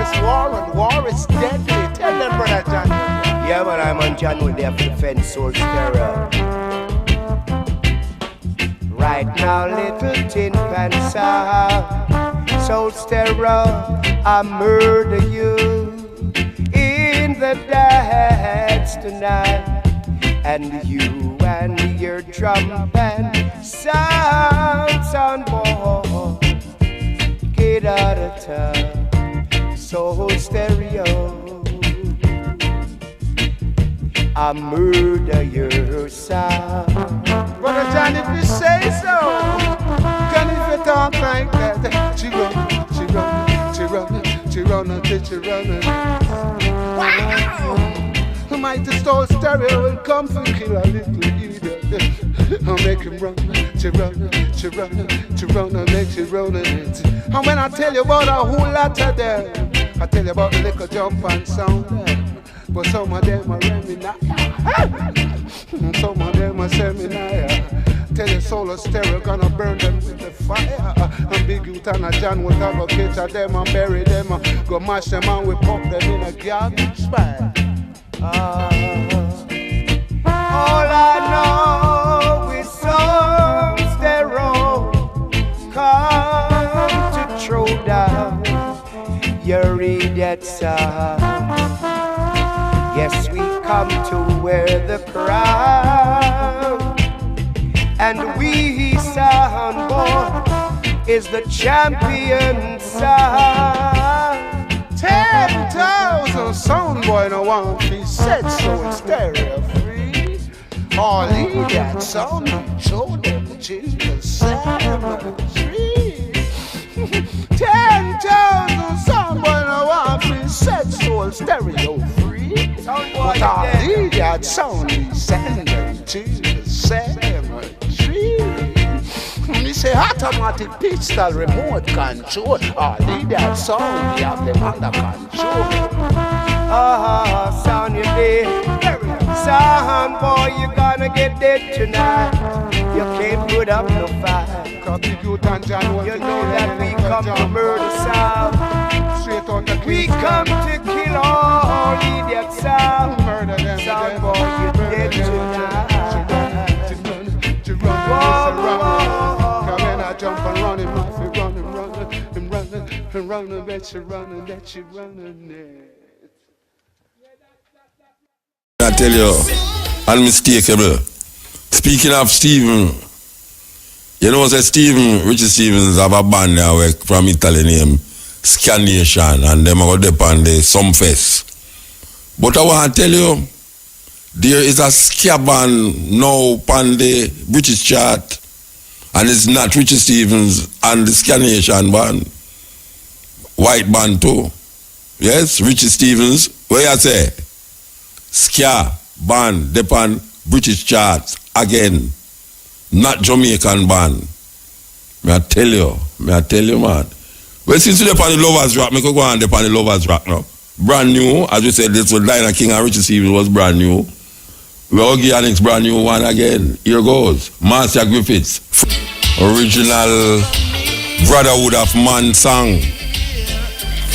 is war and war is deadly. Tell them, brother John. Yeah, man, I'm on John with their defense soul terror. Right now, little tin panther, soul terror, I murder you in the dance tonight. And you and your drum band sounds on board. Get out of town, soul stereo. I murder your sound. Brother John, if you say so, can if you talk like that, she run. Wow! Mighty soul stereo will come to kill a little idiot. I'll make him run, and make you run it. And when I tell you about a whole lot of them, I tell you about the little jump and sound them. But some of them are reminiscing. Some of them are seminar. Tell you soul stereo gonna burn them with the fire. And Big Youth and a John will have a catch them and bury them. Go mash them and we pop them in a garbage bag. All I know is some stereo come to throw down your idiot sound. Yes, we come to wear the crown, and we sound boy is the champion sound. 10,000 sound boy no want to be set so it's stereo free. All he got sound show them Jesus cemetery. 10,000 sound boy no want to be set so it's stereo free. But all he got sound he send them Jesus cemetery. Me say automatic pistol remote control. All need that sound, we have them under control. Sound you dead. Sound boy, you gonna get dead tonight. You can't put up no fight. Cause Big Youth and John, you know that we come to murder sound. Straight out the we come to kill all idiot sound. Murder them. Sound boy, you dead tonight. Jump and run him off, run, bet you running. I tell you, unmistakable. Speaking of Stephen, you know say Stephen, Richie Stevens have a band there work from Italy named Scanation, and them are up on the Sumfest. But I want to tell you, there is a ska band now on the British chart. And it's not Richie Stevens and the Scanation band. White band too. Yes, Richie Stevens. What you say? Ska band, depend British charts again. Not Jamaican band. May I tell you, man. Well, since you're on the Lovers Rock, I could go on the Lovers Rock now. Brand new, as we said, this was Dinah King and Richie Stevens was brand new. We'll give you next brand new one again. Here goes. Master Griffiths. Original Brotherhood of Man song.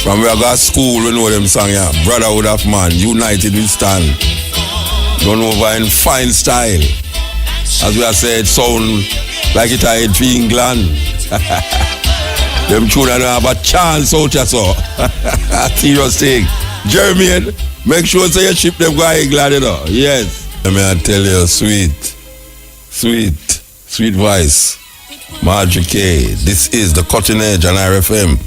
From where I got school, we know them song, yeah. Brotherhood of Man, United we stand. Gone over in fine style. As we have said, sound like it had for England. Them children don't have a chance out here, so. Serious thing. Jeremy, make sure say you ship them go to England, you know. Yes. Let me tell you, sweet voice. Marjorie K. This is the Cutting Edge on RFM.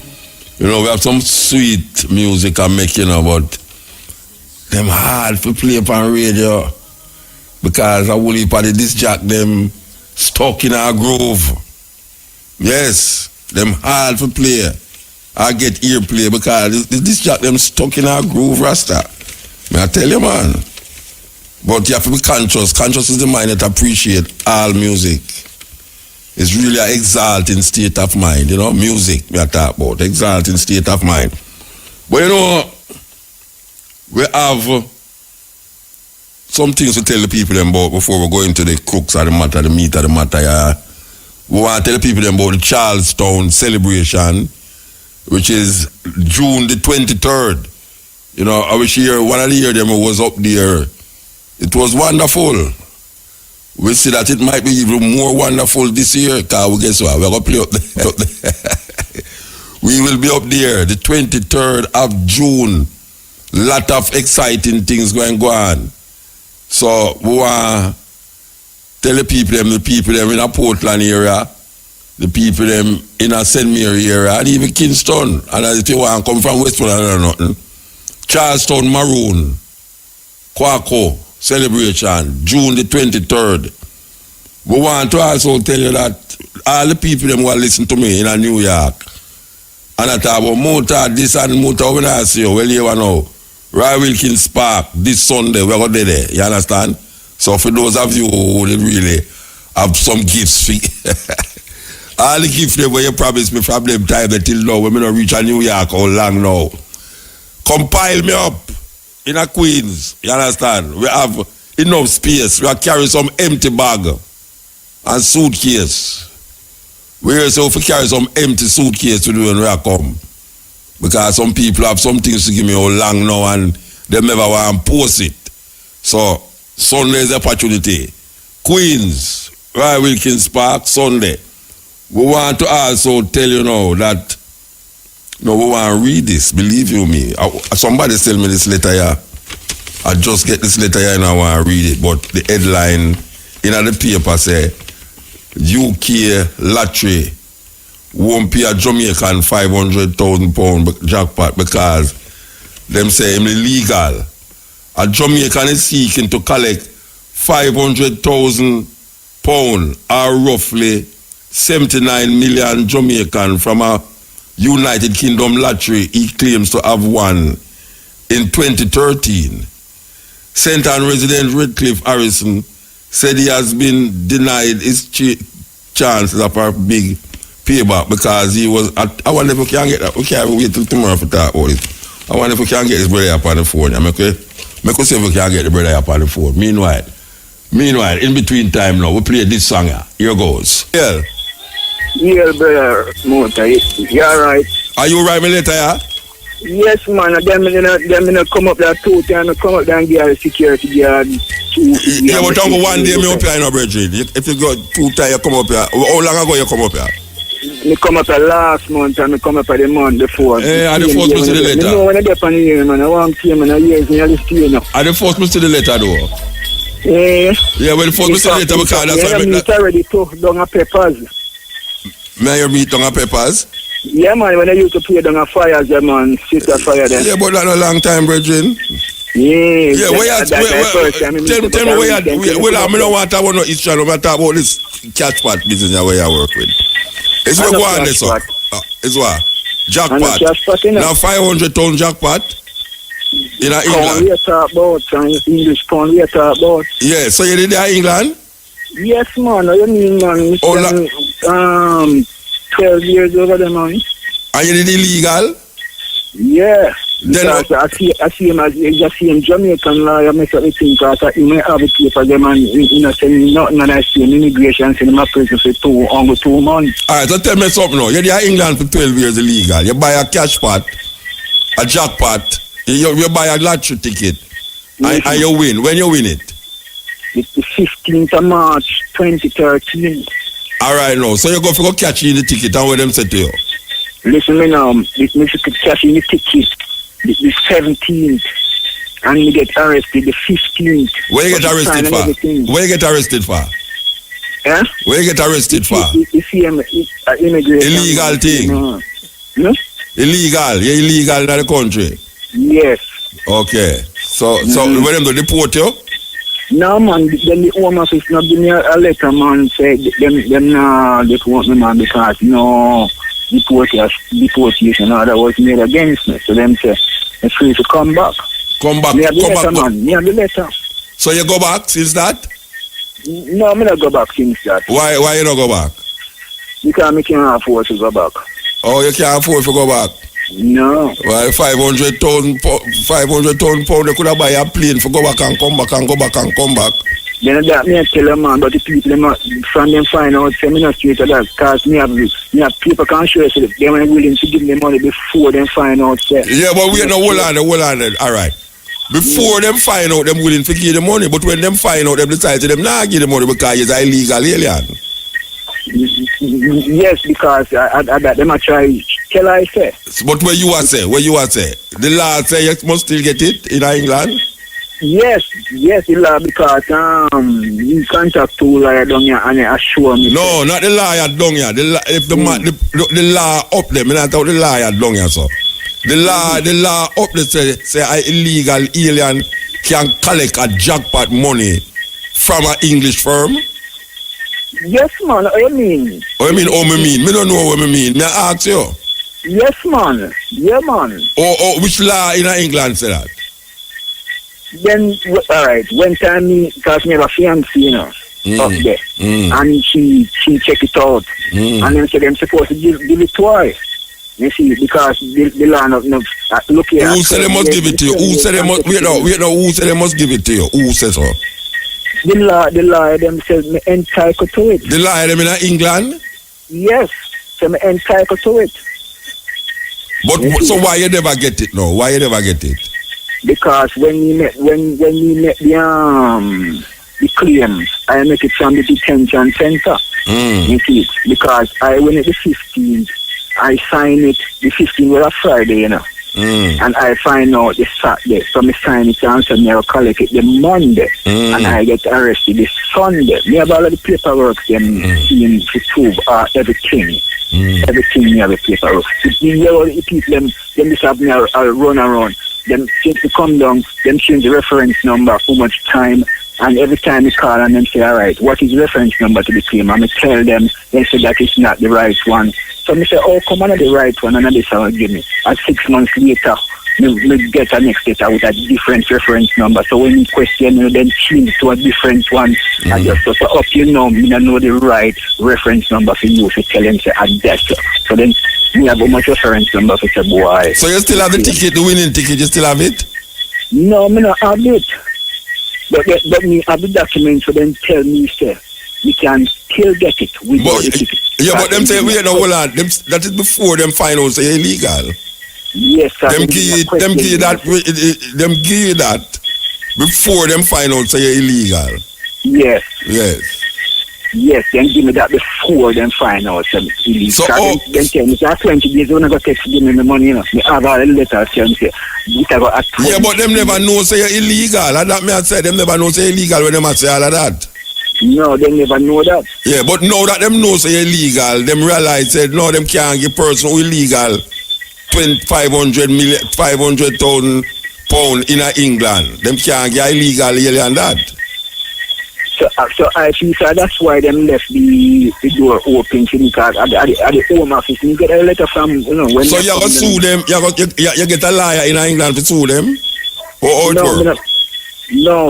You know, we have some sweet music I make, you know, but them hard to play upon radio because I will heap of the disc jack them stuck in our groove. Yes, them hard to play. I get ear play because the disc jack them stuck in our groove, Rasta. May I tell you, man. But you have to be conscious. Conscious is the mind that appreciate all music. It's really an exalting state of mind, you know, music we are talking about, exalting state of mind. But you know, we have some things to tell the people about before we go into the crux of the matter, the meat of the matter. Yeah. We want to tell the people about the Charlestown celebration which is June the 23rd. You know, I wish here, one of the year them was up there. It was wonderful. We see that it might be even more wonderful this year, because we guess what, we're going to play up there. We will be up there the 23rd of June. Lot of exciting things going on. So we want to tell the people them in a Portland area, the people them in a St. Mary area, and even Kingston. And if you want to come from Westmoreland or nothing, Charlestown Maroon, Quaco celebration, June the 23rd. We want to also tell you that all the people them who are listening to me in New York, and I talk about Muta, this and Muta, when I see you, well, you know, Roy Wilkins Park, this Sunday, we're going to be there, you understand? So for those of you who really have some gifts, all the gifts where you promised me from them time until now, when we don't reach a New York, how long now? Compile me up in a Queens, you understand? We have enough space. We are carrying some empty bag and suitcase. We also carry some empty suitcase to do when we come. Because some people have some things to give me how long now and they never want to post it. So Sunday is the opportunity. Queens, Roy Wilkins Park, Sunday. We want to also tell you now that no, we want to read this, believe you me. Somebody tell me this letter here. I just get this letter here and I want to read it. But the headline in the paper say, UK lottery won't pay a Jamaican £500,000 jackpot because them say him illegal. A Jamaican is seeking to collect £500,000 or roughly 79 million Jamaican from a United Kingdom lottery he claims to have won in 2013. St. Ann resident Redcliffe Harrison said he has been denied his chances of a big payback because he was I wonder if we can get that. We can't wait till tomorrow for that about it. I wonder if we can get his brother up on the phone. Make us see if we can get the brother up on the phone. Meanwhile, in between time now, we play this song here. Here goes. Yeah. Yeah, brother, Mota, you alright? Are you right, me later, yeah? Yes, man, them come up there 2 times, come up there and get a security guard. Yeah, but on one day, me up here in a bridge. If you go 2 times, you come up here. How long ago you come up here? Me come up here last month and me come up here the month before. And the first must see the letter. You know when I get on here, man, I want to see man, I hear me, I just see you now. And the first must see the letter, though? Yeah, well, the first must see the letter because that's why... Yeah, I'm already took down a papers. May you meet down a papers? Yeah, man, when I used to play down a fires, yeah, man, sit a fire there. Yeah, but that's a long time, brethren. Yeah, where tell me where I don't want to talk about no issue, I want to talk about this catch pot business where you work with. It's what go on this one. It's what? Jackpot. Now 500,000 jackpot in England. Pound we talk about, English pound we talk about. Yeah, so you did that in England? Yes, man, I mean, man, 12 years over there, man. And you did illegal? Yeah. Then because I see him as just see him Jamaican lawyer, make up the thing because he may have a paper them and you know saying nothing and I see him immigration saying him a prison for 2 months. Alright, so tell me something now. You're there in England for 12 years illegal. You buy a cash pot, a jackpot, you buy a lottery ticket and you win. When you win it? It's the 15th of March 2013. Alright now, so you go for go catch in the ticket and what them say to you? Listen me now, if you could cash in the ticket the 17th and you get arrested the 15th. Where you get arrested for? Where you get arrested for? Yeah? Where you get arrested for? Immigration. Illegal thing. No? Illegal. You're illegal in the country. Yes. Okay. So when them do deport you? No man, then the home office not give me a letter man say them deport me man because no deportation order was made against me. So them say I'm free to come back. Come back. Me have the letter, man. Me have the letter. So you go back since that? No, me not go back since that. Why you not go back? Because me can't afford to go back. Oh, you can't afford to go back? No. Well, 500,000 pound, they could have buy a plane for go back and come back and go back and come back. Then that me I tell them man, but the people them from them find out say me not straight to that, cause me have people can show us that they were willing to give me money before them find out say. Yeah, but we no hold on, all right. Before them find out them willing to give the money, but when them find out them decide to them not give the money because it's illegal alien. Yes, because I them I try tell I say. But where you are say, the law say you must still get it in England. Yes, the law because you contact two lawyer down here and they assure me. No, not the lawyer down here. If the law up there, me not talk the lawyer down here, so. The law up there say an illegal alien can collect a jackpot money from an English firm. Yes, man. What you mean? What you mean? Me don't know what I mean. Me ask you. Yes, man. Yeah, man. Oh, which law in England say that? Then, alright, when time me, because me have a fiancé, you know, up there, and she check it out, and then say them supposed to give it to her. You see, because the law no look here. Who said they must give it to you? Who said they must? Wait, who said they must give it to you? Who says so? The law them says me entitled to it. The law them in England? Yes, so me entitled to it. But so why you never get it now? Why you never get it? Because when we met the claims, I make it from the detention center. You see, because I went at the 15th, I signed it. The 15th was a Friday, you know. And I find out the Saturday, so I sign it and so I collect it the Monday, and I get arrested the Sunday. Me have all of the paperwork them in to prove everything. Everything me have the paperwork. The people them just have me a run around. Them since to come down, them change the reference number, how much time, and every time they call and them say, all right, what is the reference number to the claim? And I tell them, they say that it's not the right one. So I say, oh, come on, the right one, and this will give me. And 6 months later, we get a next letter with a different reference number. So when you question, you then change to a different one. And just so up, you know the right reference number for you if you tell them, say, that. So then we have a much reference number for the boy. So you still have the ticket, the winning ticket, you still have it? No, me not have it. But me have the document, so then tell me, say, we can still get it without the ticket. Yeah, but them say, wait, no, hold on. That is before them find out say illegal. Yes, sir. Them give you that before them find out say you're illegal. Yes. Yes, then give me that before them find out say illegal. So, then tell me, 20 days, when I go text give me the money, you know. Me have all the letters, tell me, say, yeah, but them never know say you're illegal. And that me I said, them never know say illegal when them say all of that. No, they never know that. Yeah, but now that them know say you're illegal, them realize that no, them can't give person who illegal 500,000 pound in England. Them can't get illegal alien that. So I feel that's why them left the door open for me, because at the home office, you get a letter from, you know, when. So you go sue them, you get a lawyer in England to sue them? Or no,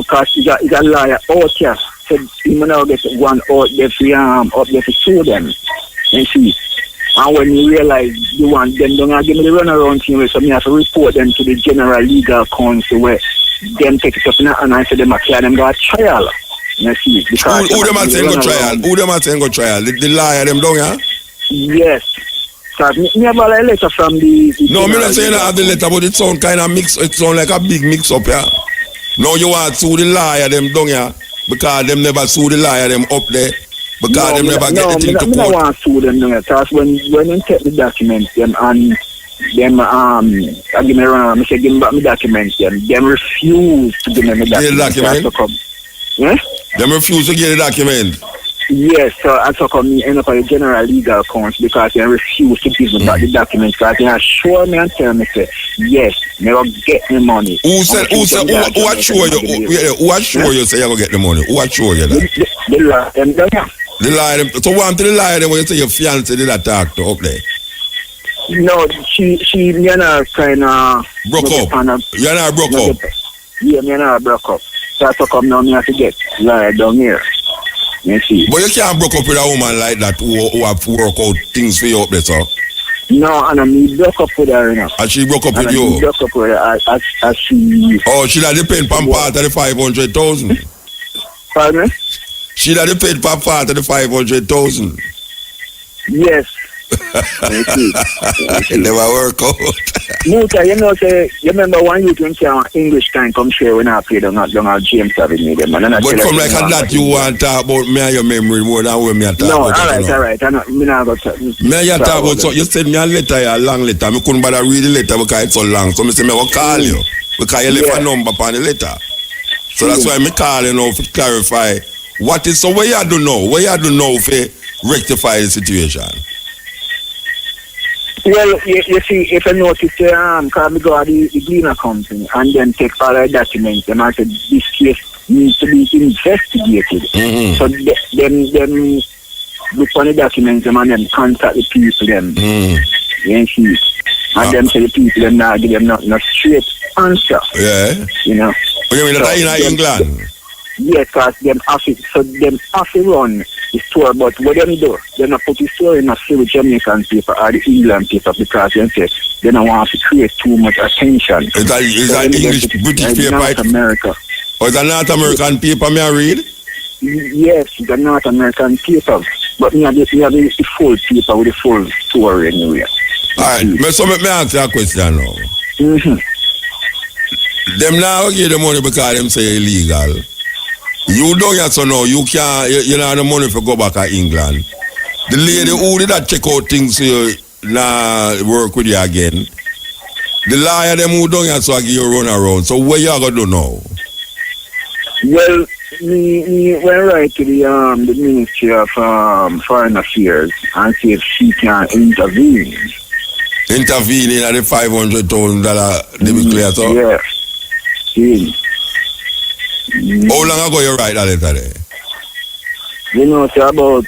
because it's a lawyer out here. So you now get one out there to sue them. And see. And when you realize you want them, don't give me the runaround thing, so me have to report them to the General Legal Council where them take it up and I say them a clear them go a trial. You see, because who them a saying go trial? Who them a saying go trial? The lawyer them down here? Yes. So me have a letter from the no, me not saying I have the letter, but it sound kind of mix. It sound like a big mix up here. Now you want to sue the lawyer them down here because them never sue the lawyer them up there. Because them never get the thing to court. I don't want to sue them, because when they take the documents, them and them, I give me around, I say, give me back my documents, them refuse to give me the documents. Yeah? Them refuse to get the document? Yes, so I took on me end up at the General Legal Council because they refuse to give me back the documents, because they assure me and tell me, say, yes, they will get the money. Who assure you? Who assure you say you will get the money? Who assure you that? The law, them down here. The liar, so one to the liar, when you say your fiancé did attack to up there? No, she me and her kind of broke up. You and her broke up? Yeah, me and her broke up. So I took up now, me have to get liar down here. You see. But you can't broke up with a woman like that who have work out things for you up there, so? No, and I broke up with her, you know. And she broke up with And you? I broke up with her as she... Oh, she had to pay for part of the 500,000. Pardon me? She had to pay for part of the 500,000. Yes. It never work out. Muta, you know, say, you remember one you can say English time come share when I played on James Avenue, them. But from like that, you want to talk about me and your memory more than when me talk no, about it. No, all right. I'm not going to me and talk about so you send me a letter, a long letter. I couldn't bother read the letter because it's so long. So I say, I will call you because you left a number upon the letter. So that's why I'm calling now to clarify what is, so what you do now? What you do now to rectify the situation? Well, you see, if I notice, because we go to the Gleaner company and then take all the documents, and I said, this case needs to be investigated. Mm-hmm. So them look on the documents and then contact the people, them. Mm-hmm. You see? And then say the people, them now give them not straight answer. Yeah. You know? You mean that in England? Yes, because them have to run the store, but what them do, they not put the store in a with Jamaican paper or the England paper because they don't want to create too much attention. Is that English, British paper? North America. Or is that North American paper, may I read? Yes, the North American paper. But me have the full paper with the full story anyway. Alright, so let me ask you a question now. Mm-hmm. Them now give the money because them say illegal. You don't get so now, you can't, you don't have the money for go back to England. The lady who did that check out things so now work with you again. The lawyer them who don't get so give you run around. So what you gonna do now? Well, me went right to the Ministry of Foreign Affairs and see if she can intervene. Intervene in the $500,000 they be clear so? Yes. Yeah. How long ago you write that letter there? You know, it's about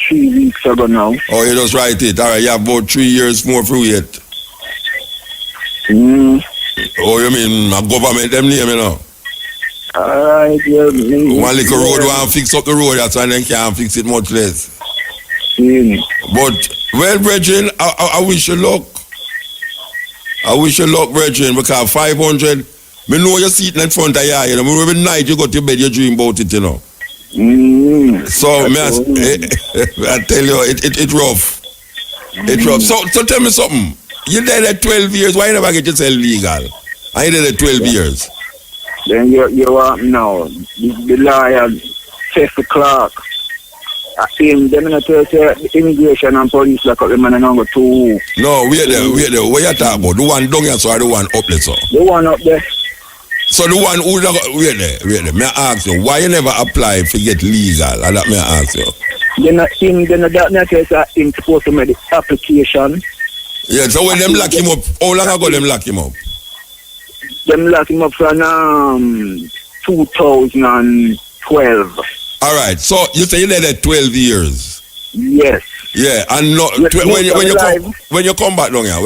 3 weeks ago now. Oh, you just write it. Alright, you have about 3 years more through yet. Oh, you mean a government them name, you know? Alright, yeah. One little road want fix up the road, that's why they can't fix it much less. But, well, brethren, I wish you luck. I wish you luck, brethren, because 500, me know you're sitting in front of you, you know, every night you go to bed, you dream about it, you know. So, I tell you, it rough. It's rough. So tell me something. You did at 12 years, why you never get yourself legal? I did at 12 years. Then you are now, the lawyer, Chester Clark. Them not the immigration and police lock up them and go to. No, wait there. What you talking about? The one down here, so the one up there, so? The one up there. So the one who wait there. May I ask you, why you never apply to get legal? And that may I ask you. Then that him supposed to make the application. Yeah, so when them lock him up, how long ago them lock him up? Them lock him up from 2012. All right, so you say you did that 12 years. Yes. Yeah, and no, when you come back down here,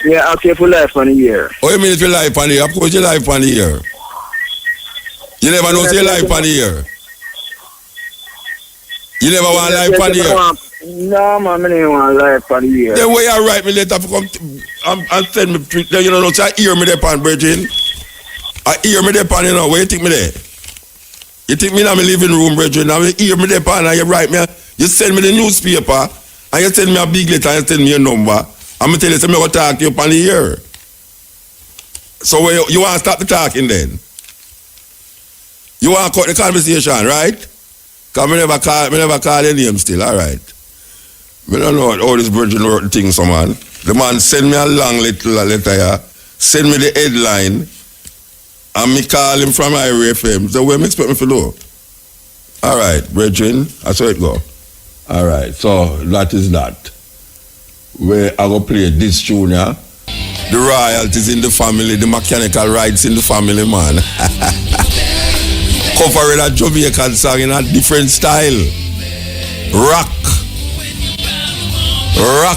Yeah, I'll stay for life on a year. Oh, you mean it's your life on the year? Of course your life on the year. You never know your life on the year. You never want life on the year. No, man, I don't want life on the year. Then where you write me letter for come and send me, you know, so I hear me there pan, Bridget. I hear me there pan, you know, where you think me there? You think me in my living room, Bridget, now you hear me there pan and you write me, you send me the newspaper and you send me a big letter and you send me a number. I'm going to tell you, I'm going to talk to you upon the year. So you want to stop the talking then? You want to cut the conversation, right? Because I never call your name still, all right? I don't know how this virgin wrote the thing, so man. The man send me a long little letter here, send me the headline, and me call him from Irie FM. So what am I expecting to do? All right, brethren, that's how it go. All right, so that is that. Where I go play this tune, yeah? The royalties in the family, the mechanical rights in the family, man. Covering a Jamaican song in a different style. Rock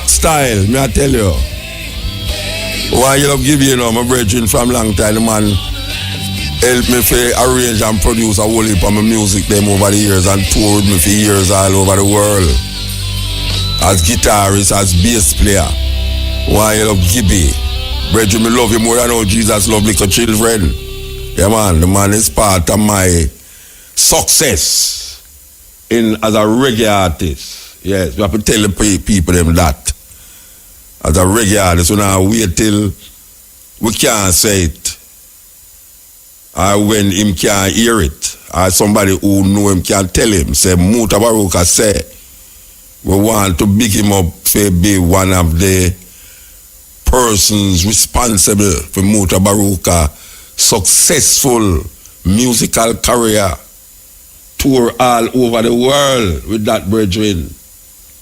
style, me I tell you. Why you love give you know, my brethren from long time, the man help me for arrange and produce a whole heap of my music them over the years and tour with me for years all over the world. as guitarist, as bass player. Why you love Gibby? Brethren, me love you more than how Jesus love little children. Yeah, man, the man is part of my success as a reggae artist. Yes, we have to tell the people them that. As a reggae artist, we now wait till we can't say it. Or when him can't hear it. Or somebody who know him can tell him. Say, Mutabaruka say, we want to big him up to be one of the persons responsible for Mutabaruka successful musical career. Tour all over the world with that brethren.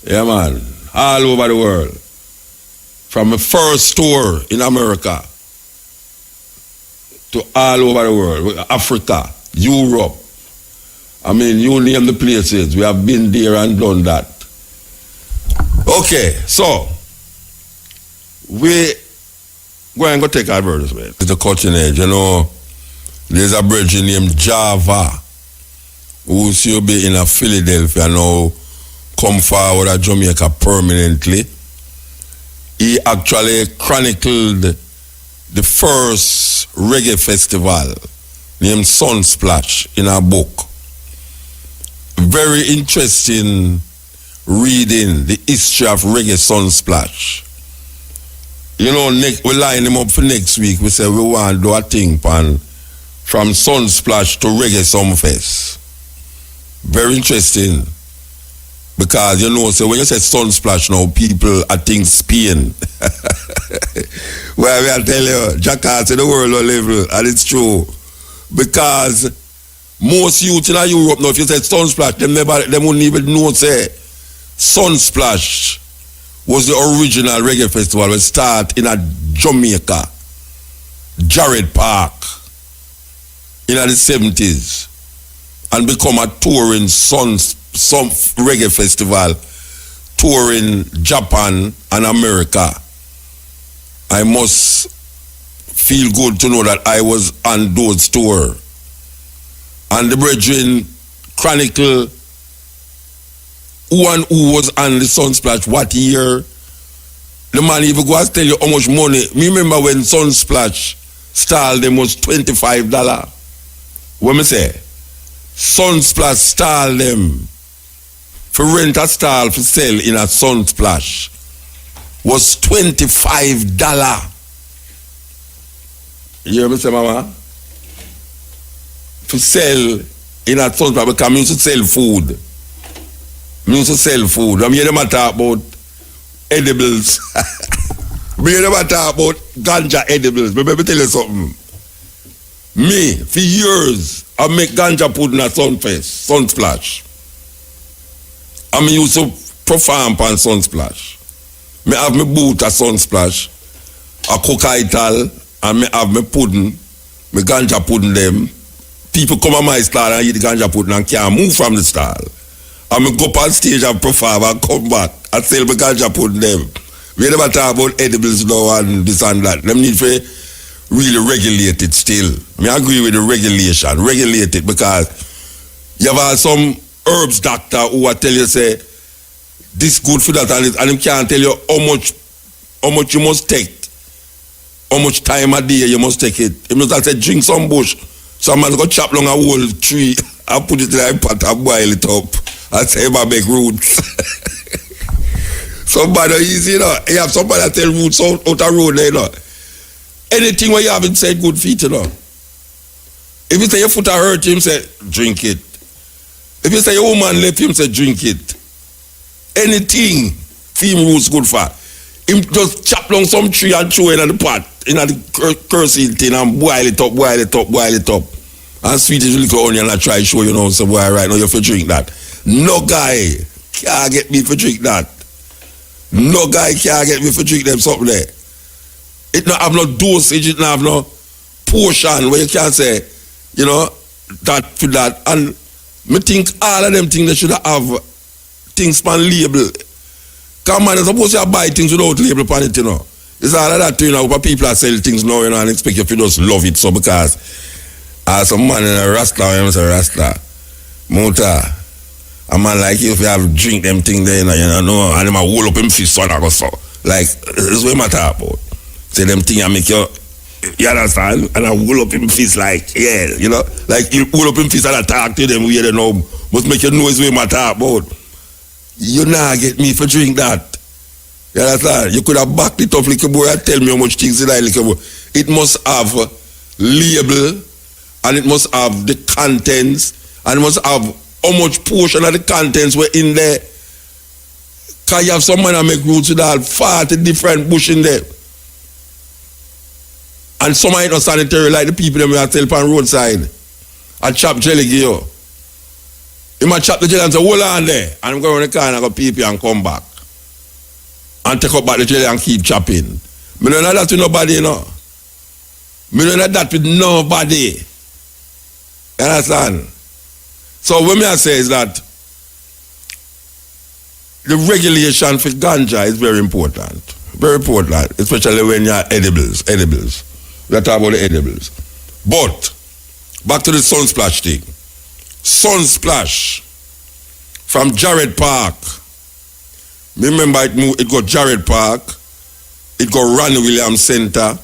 Yeah, man. All over the world. From the first tour in America to all over the world. Africa, Europe. I mean, you name the places. We have been there and done that. Okay, so we going to take advertisement. It's a cutting edge, you know. There's a brethren named Java who used to be in Philadelphia now, come forward at Jamaica permanently. He actually chronicled the first reggae festival named Sunsplash in a book. Very interesting reading the history of reggae Sunsplash. You know, we line him up for next week. We say we want to do a thing from Sunsplash to Reggae Sumfest. Very interesting. Because, you know, so when you say Sunsplash now, people are think Spain. Well, I tell you, jackass in the world level, and it's true. Because most youth in Europe now, if you say Sunsplash, they wouldn't even know, say, Sunsplash was the original reggae festival. We start in a Jamaica, Jared Park, in the 70s, and become a touring some reggae festival, touring Japan and America. I must feel good to know that I was on those tours. And the brethren chronicle who was on the Sunsplash, what year. The man even go and tell you how much money. Me remember when Sunsplash stall them was $25. What me say? Sunsplash stall them for rent a stall for sell in a Sunsplash was $25. You hear me say, mama? For sell in a Sunsplash because I used to sell food. I used to sell food. I'm here to talk about edibles. I'm here to talk about ganja edibles. But let me tell you something. Me, for years, I make ganja pudding at Sunsplash. I used to perform on Sunsplash. I have my boot at Sunsplash, I cook ital, and I have my pudding, my ganja pudding them. People come on my stall and eat the ganja pudding and can't move from the stall. And I go up on stage and perform and come back and sell my ganja pudding them. We never talk about edibles now and this and that. Them need to really regulate it still. I agree with the regulation. Regulate it because you have some herbs doctor who will tell you say this good for that and him can't tell you how much you must take, how much time a day you must take it. He must say drink some bush. Some man go chop long a whole tree and put it in a pot and boil it up and say I make roots. Somebody easy, you know. You have somebody that tell roots out a road there, you know. Anything where you haven't said good feet, you know. If you say your foot hurt him, say drink it. If you say your woman left him, say drink it. Anything film roots good for. Him just chop long some tree and throw it in the pot, in the kerosene thing and boil it up. And sweet is little onion and try show you know so boy right now you have to drink that. No guy can't get me to drink that. No guy can't get me to drink them something there. It not have no dosage, it not have no portion where you can say, you know, that for that. And me think all of them things they should have things on label. Come on, you're supposed to buy things without label on it, you know. It's all of that, you know, but people are selling things now, you know, and expect you to just love it. So because as some man in a Rasta, I say Rasta, Muta, A man like you, if you have drink them thing there, you know, and them a hold up him fist on or so. Like, this is what I talk about. Say them thing I make you understand? And I hold up him fist like, yeah, you know, like you hold up him fist and I talk to them, we don't know, must make you know is what I talk about. You not get me for drink that. You understand? You could have backed it up like a boy and tell me how much things you like a boy. It must have label and it must have the contents and it must have how much portion of the contents were in there. Cause you have some man that make roots with all 40 different bush in there. And some ain't not sanitary like the people that we are tell on roadside. I chop jelly give you. You might chop the jelly and say, hold on there. And I'm going around the car and I go pee and come back. And take up back the jelly and keep chopping. Me don't know that with nobody, you know. Me don't know that with nobody. You understand? So what me I say is that the regulation for ganja is very important. Very important. Especially when you're edibles. We are talking about the edibles. But back to the Sunsplash thing. Sunsplash from Jared Park. Remember it got Jared Park. It got Ronnie Williams Center.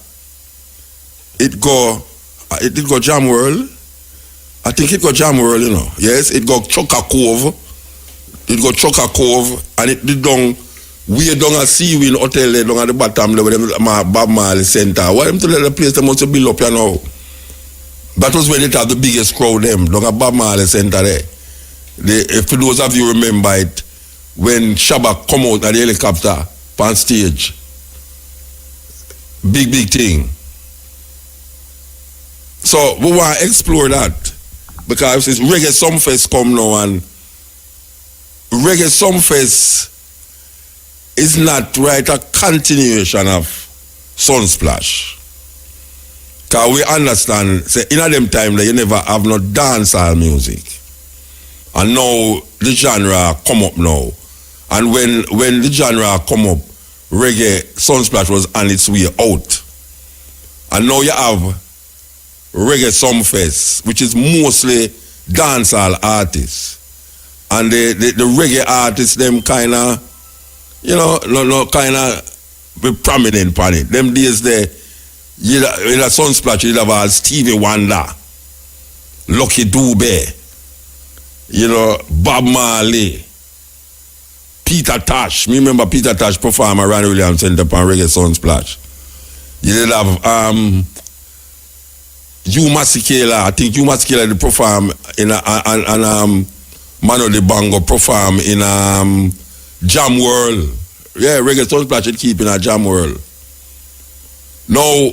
It did go Jam World. I think it got Jam World, you know. Yes, it got Choka Cove. It got Choka Cove and it did down way down a Seawind Hotel there down at the bottom there with them Bob Marley Center. Why them to let the place they must build up, you know. That was where they had the biggest crowd them down at Bob Marley Center there. For those of you remember it, when Shabba come out at the helicopter on stage. Big thing. So we want to explore that. Because it's Reggae Sumfest come now and Reggae Sumfest is not right a continuation of Sunsplash. Because we understand, say in them time that you never have no dancehall music. And now the genre come up now. And when the genre come up, Reggae Sunsplash was on its way out. And now you have Reggae Sumfest, which is mostly dancehall artists. And the reggae artists, them kind of, you know, no kind of be prominent on it. Them days there, in a Sunsplash, you'd have all Stevie Wonder, Lucky Dube, you know, Bob Marley, Peter Tosh. Me remember Peter Tosh perform at Ronnie Williams Center on Reggae Sunsplash. You did have Hugh Masekela. I think Hugh Masekela did perform in Mano de Bongo perform in Jam World. Yeah, Reggae Sunsplash should keep in a Jam World. Now,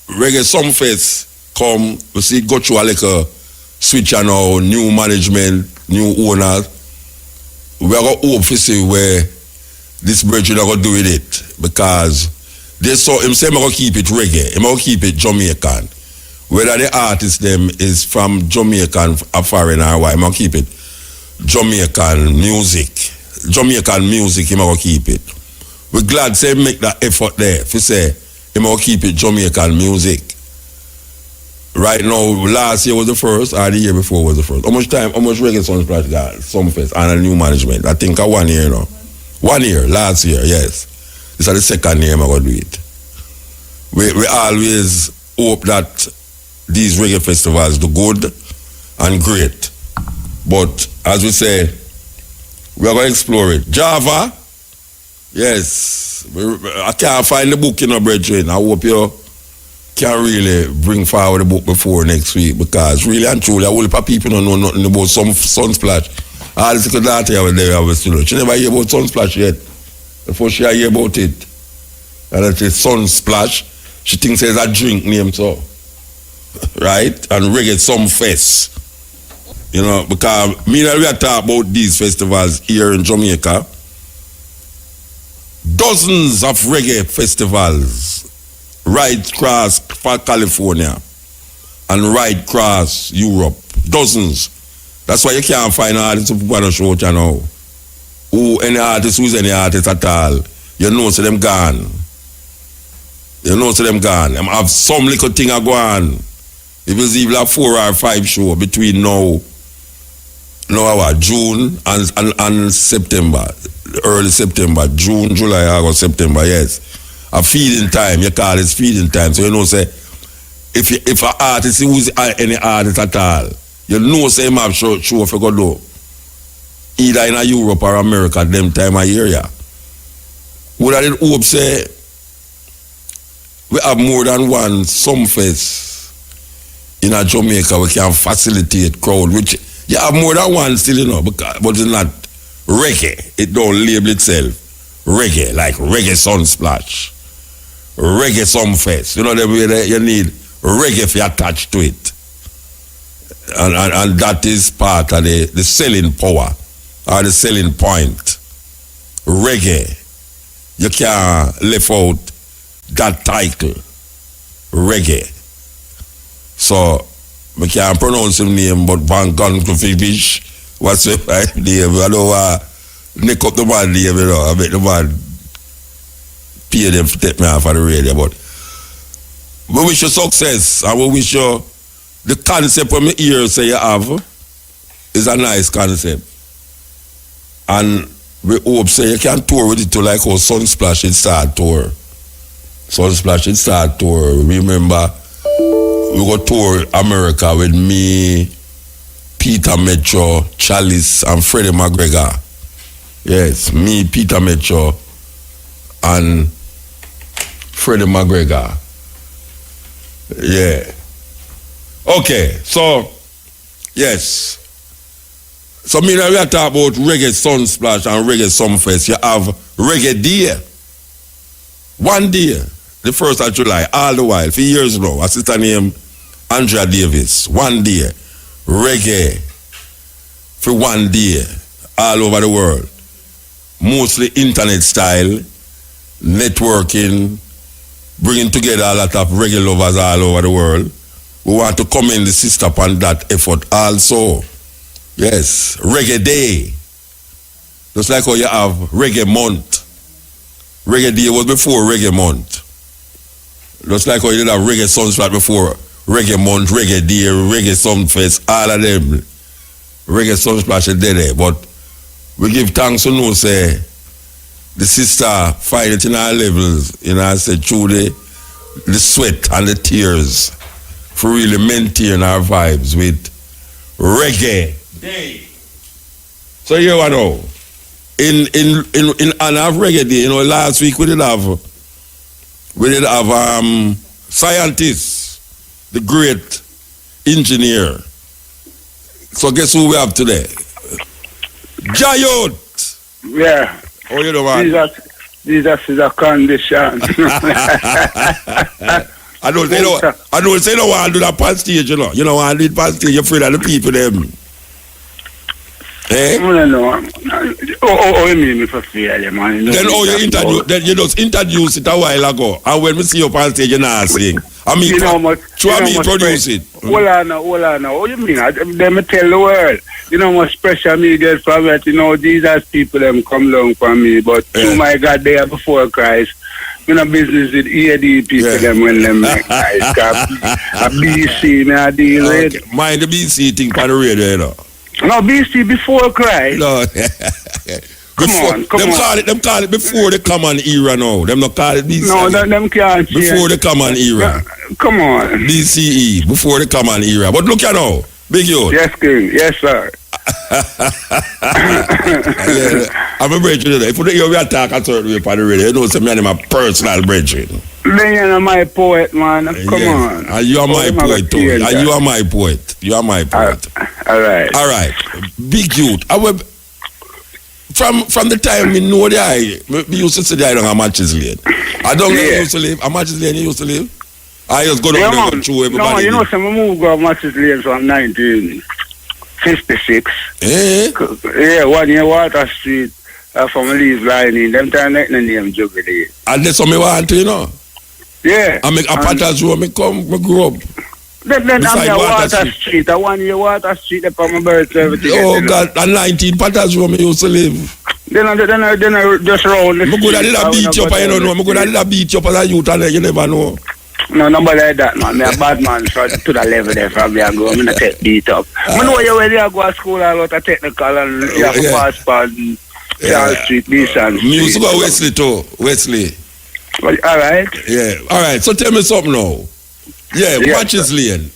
Reggae Sumfest come, we see go through a little switch and now, new management, new owners. We are going to hope to see where this bridge is going to do with it. Because they saw him say, I'm going to keep it reggae, I'm going to keep it Jamaican. Whether the artist them is from Jamaican or foreign or why, I'm going to keep it Jamaican music. Jamaican music, I'm going to keep it. We're glad say make that effort there. If you say, I'm going to keep it Jamaican music. Right now, last year was the first, or the year before was the first. How much Reggae Sunsplash got? Sumfest and a new management. I think 1 year now. 1 year, last year, yes. This is the second year I'm going to do it. We always hope that these reggae festivals do good and great. But as we say, we are going to explore it. Java, yes. I can't find the book in a brethren. I hope you can really bring forward the book before next week, because really and truly, a whole heap of people don't know nothing about some Sunsplash. All this little daughter there, she never hear about Sunsplash yet. Before she hear about it, and it is Sunsplash, she thinks it's a drink name, so. Right? And Reggae Sumfest. You know, because me and we are talking about these festivals here in Jamaica. Dozens of reggae festivals right across California and right across Europe. Dozens. That's why you can't find artists who want to show you now. Any artist who's any artist at all. You know, so them gone. You know, so them gone. Them have some little thing a go on. If it's even like 4 or 5 shows between now No, what? June and September. Early September. June, July, August, September, yes. A feeding time. You call it feeding time. So you know, say, if an artist who's any artist at all, you know, say, him have show if you go do. Either in a Europe or America, them time of year, yeah. Would I did hope, say, we have more than one Sumfest in a Jamaica, we can facilitate crowd, which you have more than one still, you know, but it's not reggae. It don't label itself reggae, like reggae Sunsplash, reggae Sumfest. You know, the way you need reggae for attached to it. And that is part of the selling power or the selling point. Reggae. You can't leave out that title, reggae. So, I can't pronounce his name, but Van Gun to Fish, whatsoever I name. I don't want to nick up the man name, you know. I make the man pay them to take me off of the radio. But we wish you success, and we wish you the concept of my ear say you have is a nice concept. And we hope say you can tour with it to like how Sunsplash it start tour. Sunsplash it start tour. Remember, we go tour America with me, Peter Metro, Chalice, and Freddie McGregor. Yes, me, Peter Metro, and Freddie McGregor. Yeah. Okay, so, yes. So, me now we are talking about Reggae Sunsplash and Reggae Sumfest. You have Reggae Day. 1 day, the 1st of July, all the while, for years now. A sister named Andrea Davis. 1 day. Reggae. For 1 day. All over the world. Mostly internet style. Networking. Bringing together a lot of reggae lovers all over the world. We want to commend the sister upon that effort also. Yes, Reggae Day. Just like how you have Reggae Month. Reggae Day was before Reggae Month. Just like how you did have Reggae Sunsplash before Reggae Month, Reggae Day, Reggae Sunfest, all of them. Reggae Sunsplash is there. But we give thanks to know, say, the sister find it in our levels, you know, I said, through the sweat and the tears for really maintain our vibes with Reggae Day. So you know, in honor of Reggae Day, you know, last week we did have scientists, the great engineer. So guess who we have today? Giant. Yeah. Oh, you know what? Jesus is a condition. I don't say no one do that past stage, you know. You know, I do it past stage, you're afraid of the people them. Eh? No. Oh, you mean me for failure, man. Then you just introduce it a while ago. And when we see you on stage, you're not sing. I mean, produce it. Hold on now. What you mean? Let me tell the world. You know how much pressure me get from it. You know, these are people them come down from me. But oh my God, they are before Christ. You know, business with EAD people them when them make Christ. A BC, me I deal with. Mind the BC thing on the radio, you know. No, BC before Christ. No. Come on. Them call it before the common era now. Them not call it BCE. No, them can't. Before the common era. Come on. BCE, before the common era. But look at now. Big youth. Yes, King. Yes, sir. I'm a brethren. If you attack a certain way on the radio, you know, say me and him a personal brethren. Then you're my poet, man. Come on. And you are my poet, too. And you are my poet. You are my poet. All right. Big youth. From the time we know the eye, we used to say the eye on Matches Lane. I don't know you used to live. A Matches Lane you used to live? I just go down there and through everybody. No, you know, some move go Matches Lane from 1956. Yeah, 1 year Water Street from Lee's line in. Them time like the name Jubilee. And that's what I want to, you know. Yeah. I make a Patters Road, I grow up. Then I'm a Water Street, a 1 year Water Street upon my birth everything. Oh God, and 19 Patters Road I used to live. Then I just round the street. I did a beat you up, I don't know. I did a beat you up as a youth and you never know. No, nobody like that, man. Me a bad man, so to the level there from me I go. I'm gonna take beat up. I know you when you go to school and go to technical and you have to pass by Charles Street, Beeson Street. Me used to go Wesley too. Wesley. Well, all right. Yeah. All right. So tell me something now. Yeah, Matches Lane.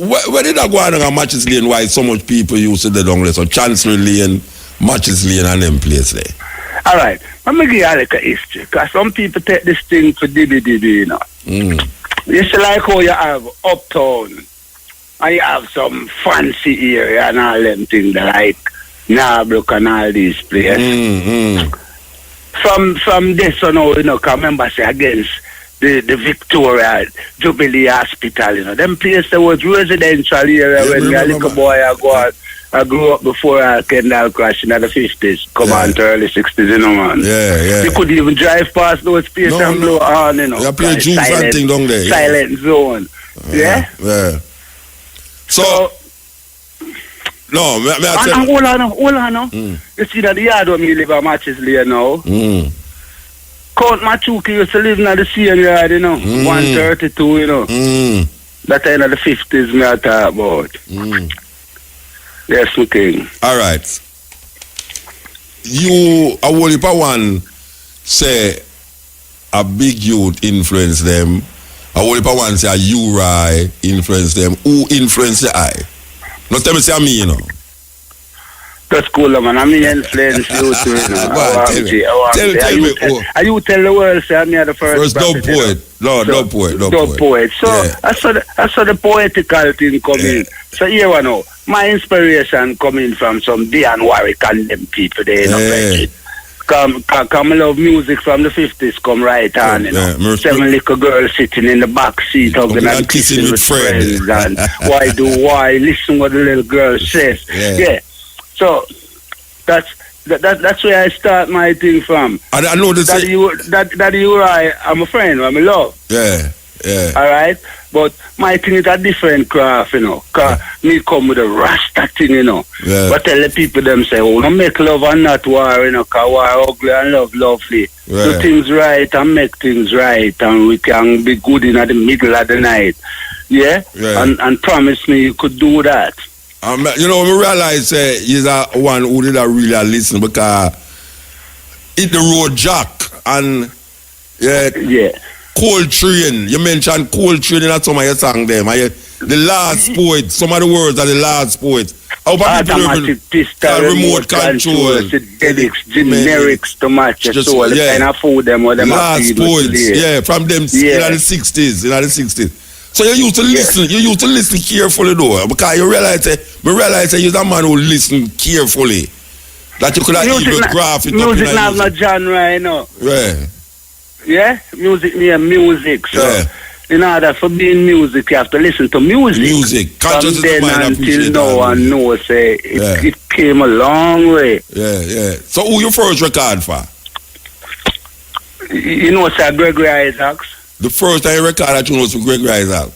Where did I go on Matches Lane? Why so much people used to the down there? So Chancery Lane, Matches Lane, and them place there. All right. Let me give you a little history, because some people take this thing for dibby, you know. You see, like how you have uptown, and you have some fancy area and all them things like Mutabaruka and all these places. From this on out, you know, because remember, say, against the Victoria Jubilee Hospital, you know, them places was residential area when a little boy I grew up before Kendall crash in the 50s, come on to early 60s, you know, man. Yeah. You could even drive past those places and blow on, you know. You play juice and thing down there. Silent zone. Yeah? So no, hold on. You see that the yard where me live at Matches Lane now? Count Machuki used to live in the same yard, you know. 132, you know. That time in the 50s me I talk about. Yes, my king. All right. You, a whole heap of one say a big youth influence them. A whole heap of one say a Uri influence them. Who influence the I? Not tell me say me, you know. That's cool, man. I mean, influence you too, you know. Tell me. Are you tell the world, say I'm the first dub poet. No, dub poet. So, I saw the poetical thing coming. So, here I know. My inspiration coming from some Dan Warwick and them people there, you know. Come, I love music from the 50s, come right on, you know. 7 little girls sitting in the back seat, hugging and kissing with friends, and why, listen what the little girl says. Yeah. So that's where I start my thing from. I know this. That you I'm a friend, I'm a love. Yeah. All right, but my thing is a different craft, you know. Cause me come with a Rasta thing, you know. But tell the people them say, oh, no make love and not war, you know. Cause war ugly and love lovely. Do things right and make things right, and we can be good in the middle of the night. Yeah. And promise me you could do that. You know, we realize he's one who did really listen because hit the road Jack and Cold Train. You mentioned Cold Train in some of your songs there. The last poet, some of the words are the last poet. Automatic pistol, remote control, generics to match your soul. The kind of food them or them last poets, from them in the 60s. So you used to listen carefully though, because you realize that you're a man who listen carefully. That you could have even graph it. Music not no genre, you know. Yeah, music near music. So in order for being music, you have to listen to music. From then until now, and know say it came a long way. So who you first record for? You know, Sir Gregory Isaacs. The first time you record that was for Gregory Isaacs.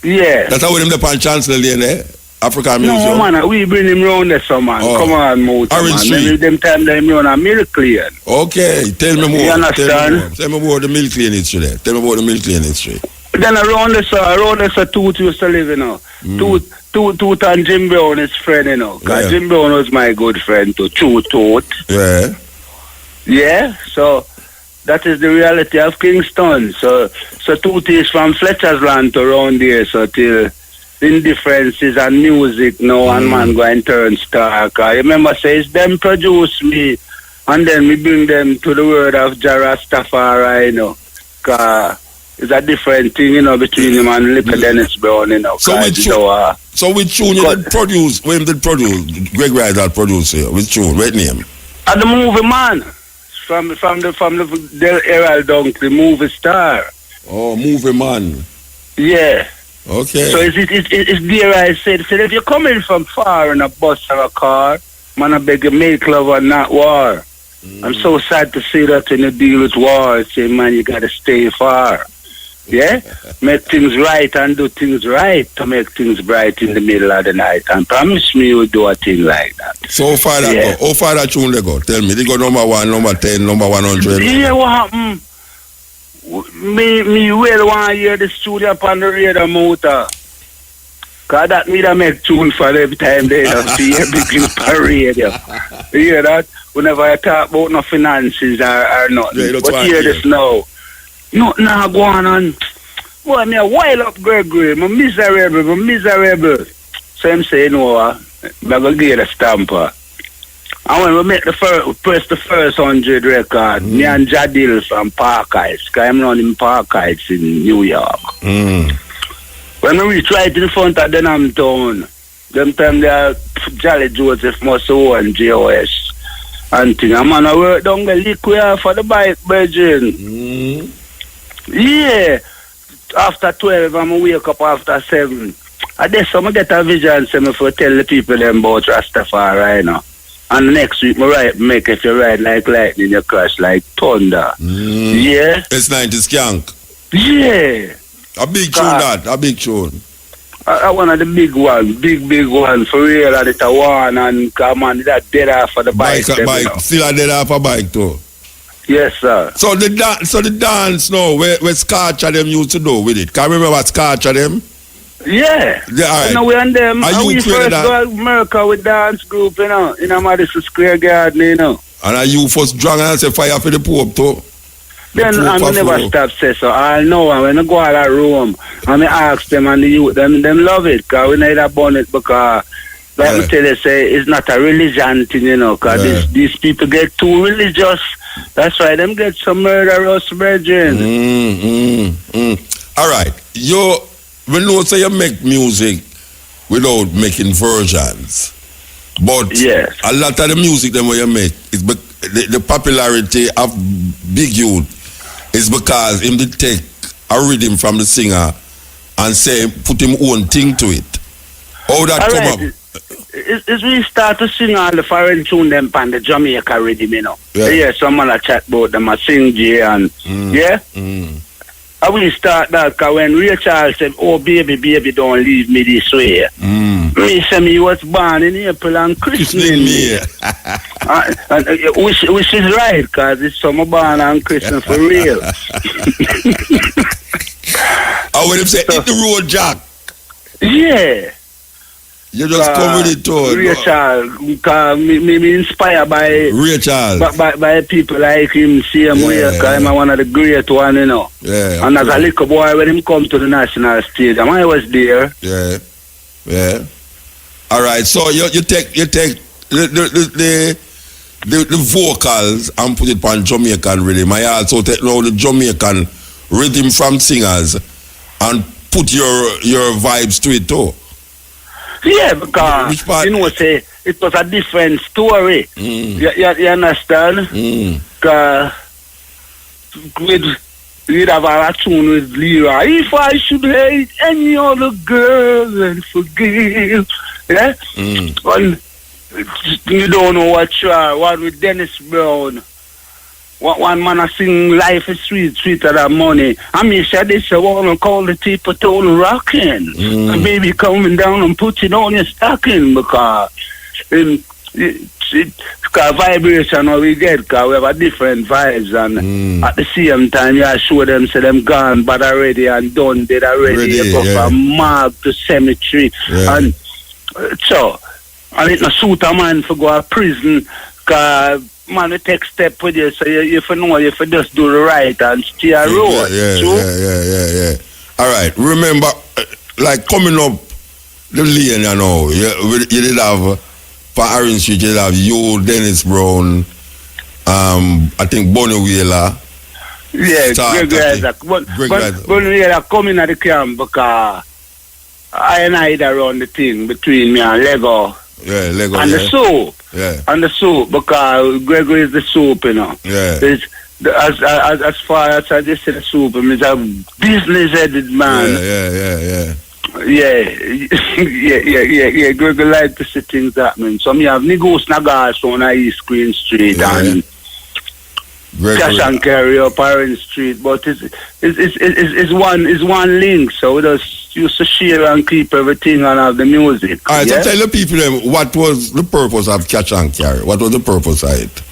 Yeah. That's how we him the pan Chancellor Lane there. African music. No man, we bring him round there, so man. Come on, man. Them time them round a Milk Lane. Okay, tell me more. You understand? Tell me about the Milk Lane history there. Then around the Tooth used to live, you know. Tooth and Jim Brown is friend, you know. Because Jim Brown was my good friend too. Tooth. Yeah, so that is the reality of Kingston. So Tooth is from Fletcher's Land to around there, so till indifferences and music now and man go and turn star. I remember says them produce me and then we bring them to the word of Jah Rastafari, you know. Cause it's a different thing, you know, between him and Little Dennis Brown, you know. So which tune you did produce? When did produce? Gregory Isaac produce here. Which tune? What name? The movie man. From the Del Herald Dunk, the movie star. Oh, movie man. Yeah. Okay. So it's there I said if you're coming from far in a bus or a car, man, I beg you make love and not war. I'm so sad to say that when you deal with war, say man, you gotta stay far. Yeah? Make things right and do things right to make things bright in the middle of the night. And promise me you'll do a thing like that. So how far that go? How far that tune they go? Tell me. They go number 1, number 10, number 100. Yeah, what happened? me well want to hear the studio upon the radio motor. Cause that me that make tune for every time they don't see everything on radio. You hear that? Whenever I talk about no finances or nothing. Yeah, but hear this now. Nothing now go on. Boy, me a wild up Gregory. I'm miserable. So I'm saying, no, I'm going to get a stamper. And when we make press the first 100 record, me and Jadil from Park Heights, because I'm running Park Heights in New York. When we reach right in front of them town, them time they are Jolly Joseph Muscle and JOS and thing. And man, I work down the liquid for the bike, Virgin. Yeah. After 12, I'm going to wake up after 7. I guess I'm going to get a vision so for tell the people them about Rastafari, you know. And next week, make if you ride like lightning, you crash like thunder. Yeah. It's 90 Skank. Yeah. A big tune that, a big tune. One of the big one, for real, and it's a one, and come on, that dead off for the bike. Still a dead off a bike too. Yes, sir. So the dance now, where Scotch and them used to do with it. Can you remember what Scotch and them? Yeah. Yeah, all right. You know, we and them, and we first go to America with dance group, you know, in a Madison Square Garden, you know. And are you first drunk and say fire for the Pope too? Then I never stop say so. I know, and when I go out of room, and I ask them, and the youth, them love it, because we need a bonnet, because, like I tell you, say, it's not a religion thing, you know, because these people get too religious. That's why them get some murderous brethren. All right. We know say you make music without making versions. But a lot of the music them where you make is the popularity of Big Youth is because him did take a rhythm from the singer and say put him own thing to it. How that come up? It's we start to sing all the foreign tune them pan the Jamaica rhythm, you know. Yeah, someone a chat about them, I sing J and and we start that because when Rachel said, oh baby, don't leave me this way. Me say me was born in April and christening me. Which is right, because it's summer born and christening for real. And when him say, hit the road, Jack. Yeah. You just come with it too. Rachel, because me inspired by Rachel. By people like him, same way, because I'm one of the great one, you know. Yeah. And as a little boy, when him come to the national stage, I was there. Yeah. All right. So you take the vocals and put it on Jamaican rhythm. I also take now the Jamaican rhythm from singers and put your vibes to it too. Yeah, because you know, say it was a different story. You understand? Because we'd have a tune with Lyra. If I should hate any other girl and forgive, yeah. And you don't know what you are. One with Dennis Brown. One man I sing life is sweet, sweeter than money. I mean, said this, I want to call the people tone rocking. And baby coming down and put it on your stocking because vibration we get, because we have a different vibes, and at the same time, you show them, say them gone, but already and done, did already. You go from mark to cemetery. And so, and it no suit a man for go to prison, because man, we take step with you, so you know if you just do the right and stay a road. Yeah. All right. Remember, like coming up the lane, you know, you did have for Orange Street, you did have you, Dennis Brown, I think Bonnie Wheeler. Yeah, Greg Isaac. Bonnie Wheeler coming at the camp because I and I around the thing between me and Lego. Yeah, Lego. And the soap. Yeah. And the soap, because Gregory is the soap, you know. Yeah. As far as I just said, the soap, he's a business-headed man. Yeah. Gregory like to see things happening. So, me have Nigos Nagas on East Queen Street and Cash and Carry up Orange Street, but it's one link, so we just used to share and keep everything and have the music. All right, so tell the people them what was the purpose of Cash and Carry? What was the purpose of it?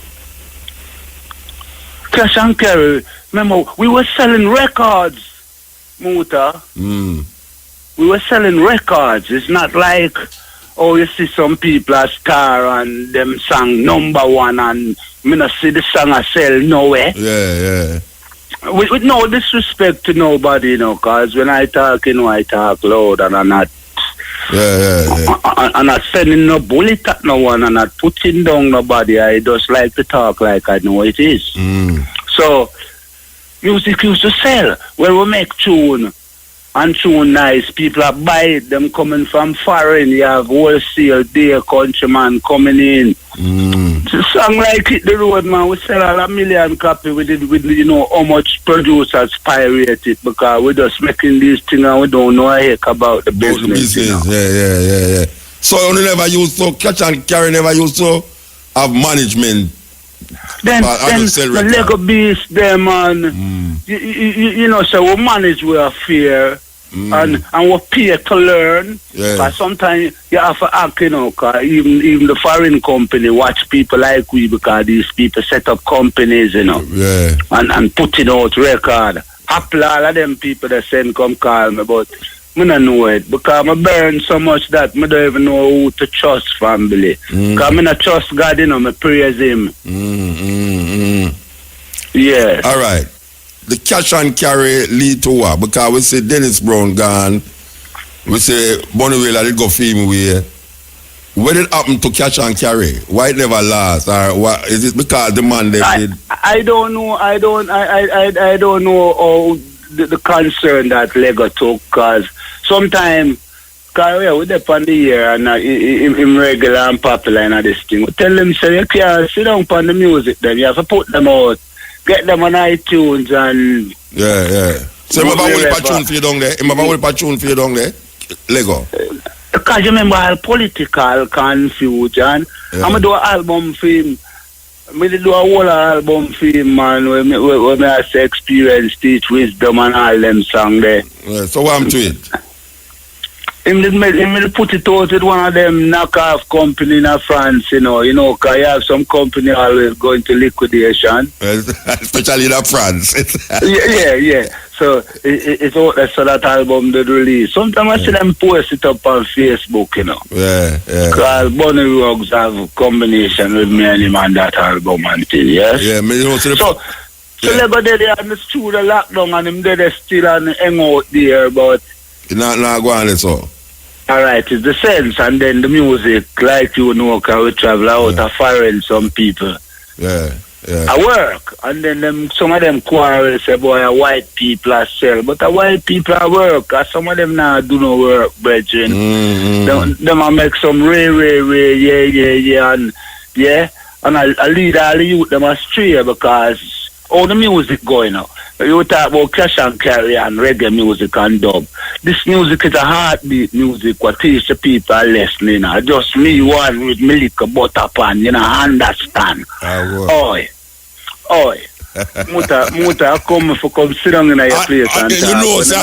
Cash and Carry, remember, we were selling records, Muta. We were selling records. It's not like, oh, you see some people a star and them song #1 and me not see the song I sell nowhere. Yeah. With no disrespect to nobody, you know, because when I talk, you know, I talk loud and I'm not. I'm not sending no bullet at no one and not putting down nobody. I just like to talk like I know it is. So, music used to sell. When we make tune, and tune nice, people are buying it, them coming from foreign, you have wholesale, dear countryman coming in. It's a song like Hit the Road, man, we sell all 1 million copy with you know, how much producers pirate it, because we're just making these things and we don't know a heck about the business. You know? Yeah. So you never used to, Catch and Carry never used to have management. Then the Lego Beast, them, man, you know, so we manage with a fear. And we pay to learn. Because sometimes you have to act, you know, cause even the foreign company watch people like we, because these people set up companies, you know, and putting out record. Apple, all of them people that send come call me, but I don't know it, because I burn so much that I don't even know who to trust, family. Because I don't trust God, you know, I praise Him. Yeah. All right. The Cash and Carry lead to what? Because we say Dennis Brown gone. We say Bonnie Wheeler did go film way. What did happen to Cash and Carry? Why it never last? Or what is it because the man they did? I don't know. I don't know how the concern that Lego took, because sometimes we're there on the year and him regular and popular and this thing. We tell them, say, you can't sit down on the music then. You have to put them out. Get them on iTunes and... Yeah. So you have a whole tune for you down there? You have a whole tune for you down there? Lego? Because you remember all political confusion. I'm going to do an album for him. I'm going to do a whole album for him, man. When I say experience, teach wisdom and all them songs there. Yeah, so what I'm to it? Him put it out with one of them knockoff company in France, you know, because you have some company always going to liquidation. Especially in France. yeah. So it's out there, so that album did release. Sometimes I see them post it up on Facebook, you know. Yeah. Because Bunny Rugs have a combination with me and him on that album and thing, yes? Yeah, you know, so they go there and the studio lockdown and him there still and hang out there, but... Not going on so. Alright, it's the sense, and then the music, like you know, because we travel out of foreign, some people. Yeah. I work, and then some of them quarrel, say, boy, white people are sell, but the white people are work, and some of them now do no work, brethren. Them a make some and I lead all the youth them astray, because all the music going out. You talk about Cash and Carry and reggae music and dub. This music is a heartbeat music what teach the people listening. Just me one with milk butter pan, you know, understand. Oi. Muta come sit down in your place and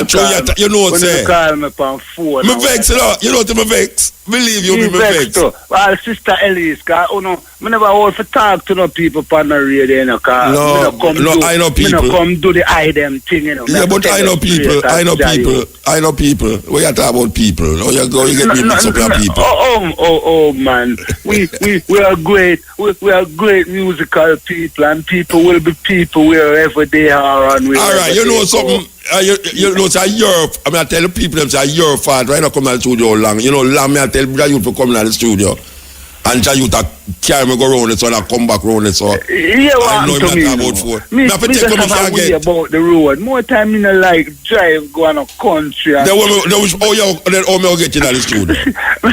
talk. You know, say. Call me on phone. Me vex, you know what me vex? Believe you, me vex. Well, Sister Elise, because, I never hold for talk to no people on the radio, you know, because I know people. I come do the them thing, you know. Yeah, but I know people. What you talk about people? You get me mixed up with people. Oh, man. We are great. We are great musical people, and people will be people wherever they are. And all right, you know something? You know, it's Europe. I mean, I tell the people, it's your fault. Right now, come to the studio long. You know, long me, I tell you to come to the studio. And you to carry me go around it, so I come back around it. So I know to me just have a way about the road. More time in like drive, go on a country. Then me get you to the studio. A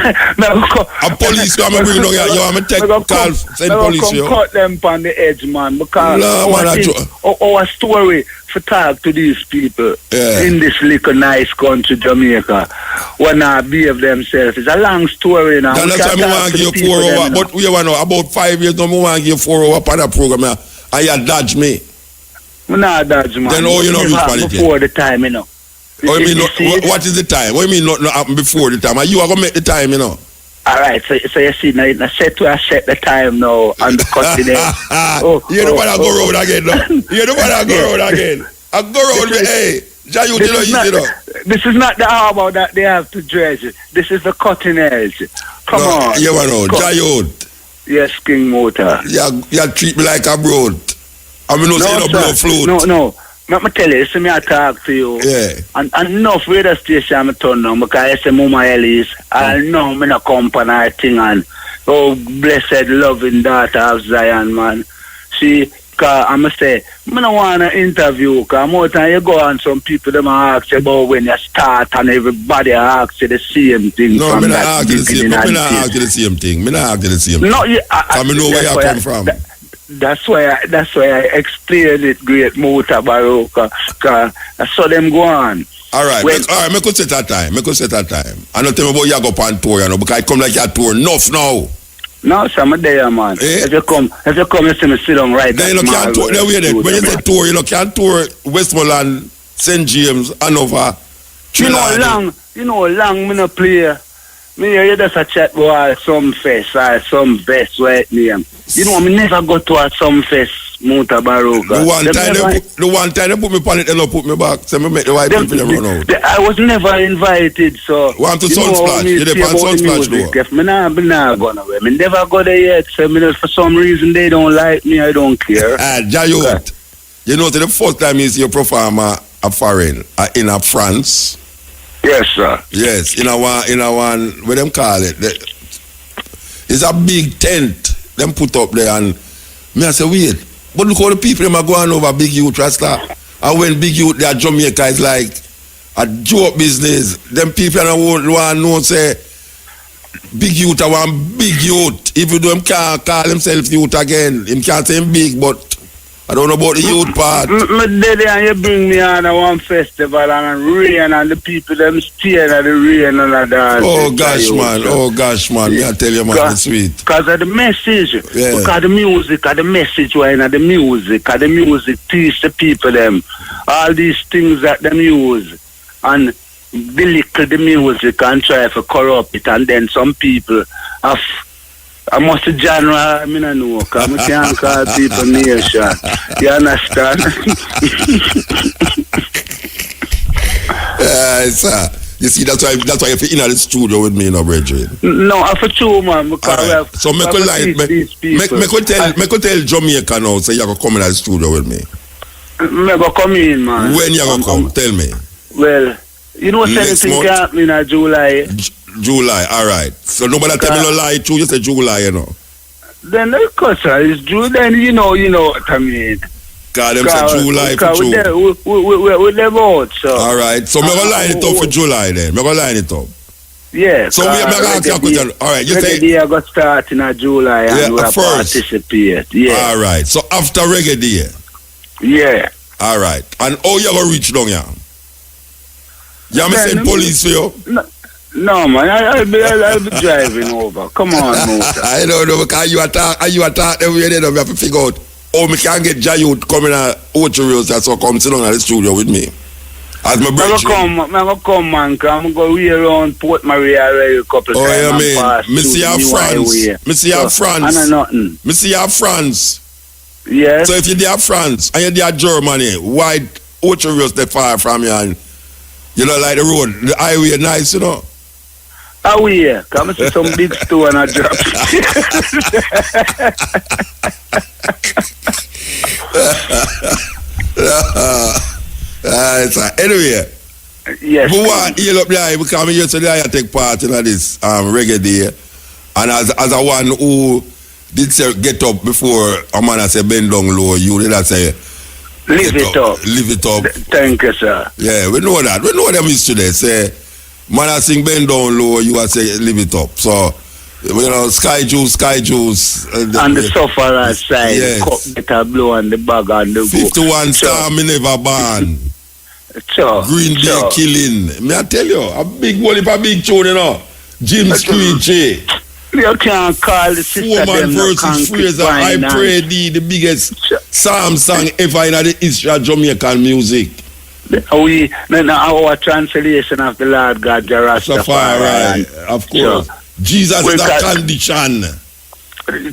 police, you want me bring down here, you want me take call, send police here. Cut them on the edge, man, because our story for talk to these people in this little nice country, Jamaica, when they behave themselves. It's a long story now. That's why I want to give you 4 hours. But we want about 5 years now, I want to give you 4 hours on the program. And you dodge me. I'm not dodge, man. Then how you know which before the time, you know. What is the time? What do you mean not happen before the time? Are you going to make the time, you know? Alright, so you see, now I set the time now on the cutting edge. You don't want to go road again, no? You don't want to go road again. I go road with, hey, Jayut, this is not the harbour that they have to dredge. This is the cutting edge. Come on. You know, Jayut. Yes, King Motor. You treat me like a broad. I mean, no, say no blow float. No. Let me tell you, see me I talk to you. Yeah. And enough radio station I'm turn on because I say Mama Ellis. I know me no company thing and oh blessed loving daughter of Zion, man. See, cause I must say, I don't want to interview because more time you go on some people them ask you about when you start and everybody asks you the same thing. No, I'm not asking the same. I'm not asking the same thing. I'm not asking the same thing. No, I know where you come from. That's why I explain it great Mutabaruka. Cause I saw them go on. Alright, me could set that time. I don't tell me about you go on tour, you know, because I come like your tour enough now. No, sir, I'm there, man. Eh? If you come, you see me sit down right then you can't tour. Then wait, when you say tour, you can't tour Westmoreland, St. James, Hanover. You know, long me no play. Me you just a chat about some fest or some vest right name. You know, me never go to some fest, Mutabaruka. The one time they put me on it, they don't put me back. So me make the white people run out. I was never invited, so. Want to Sunsplash? You dey on Sunsplash though? If me nah go nowhere. Me never go there yet. So me for some reason they don't like me. I don't care. Jayut, you know, the first time you see your performer a foreign, in a France. Yes, sir. Yes, in a one, what them call it? It's a big tent. Them put up there and me I say wait, but look how the people them are going over Big Youth Rasta. And when Big Youth there Jamaica is like a joke business. Them people don't want to know say Big Youth are one Big Youth. Even though him can't call himself Youth again, him can't say him big, but I don't know about the youth part. And you bring me on a one festival and rain and the people them stay in the rain and that. Oh gosh, man. Me I tell you, man, it's sweet. Because of the message. Yeah. Because the music, and the message why in the music, and the music teach the people them all these things that them use and belittle the music and try to corrupt it, and then some people have. I must genre, I mean, I know, because I can't call people nation. You understand? Sir. You see, that's why you're in the studio with me, you know, brethren. No, I'm for true, man. Because so, me could tell Jamaica now, say you can come in the studio with me. Me go come in, man. When you going to come? Tell me. Well, you know, anything can happen in July. July, alright. So nobody tell me no lie too, you say July, you know. Then of course it's July, then you know what I mean. God, them say July for true. We them out, so. Alright, so me gonna line it up for July then. Me gonna line it up. Yeah. So we gonna ask you a question. Alright, you say Reggae Day got start in July and we participate. Yeah. Alright, so after Reggae Day. Yeah. Alright. And how you gonna reach down here? You have me send police for you? No, man, I'll be driving over. Come on, Motor. I don't know, because you attack them way there, we have to figure out how me can get Jayut coming at Ocho so come sit down at the studio with me. As my brother. I'm going to come, man, because I'm going to be around Port Maria a couple of times. Oh, yeah, man. Me see your France. Me see your France. I know nothing. Me see your France. Yes. So if you're there France and you're there Germany, why Ocho that far from you and you don't like the road, the highway nice, you know? Oh yeah, come see some big store and I drop. Anyway, yes. Who want heal up there because I'm here today I take part in this Reggae Day, and as a one who did say get up before a man I say bend down low, you did I say live it up. Live it up. Thank you, sir. Yeah, we know that. We know them is today. Say man I sing bend down low, you are say live it up. So you know, sky juice. And the sufferer side, yes. Cup better blow on the bag and the 51 star me never ban. Sure. Green Day killing. Me I tell you, a big wall a big tune, you know. Jim Screechy. You can't call the sister Foreman versus Fraser. I pray thee the biggest psalm song ever in the history of Jamaican music. Our translation of the Lord God Rastafari. Of course. Jesus is a condition.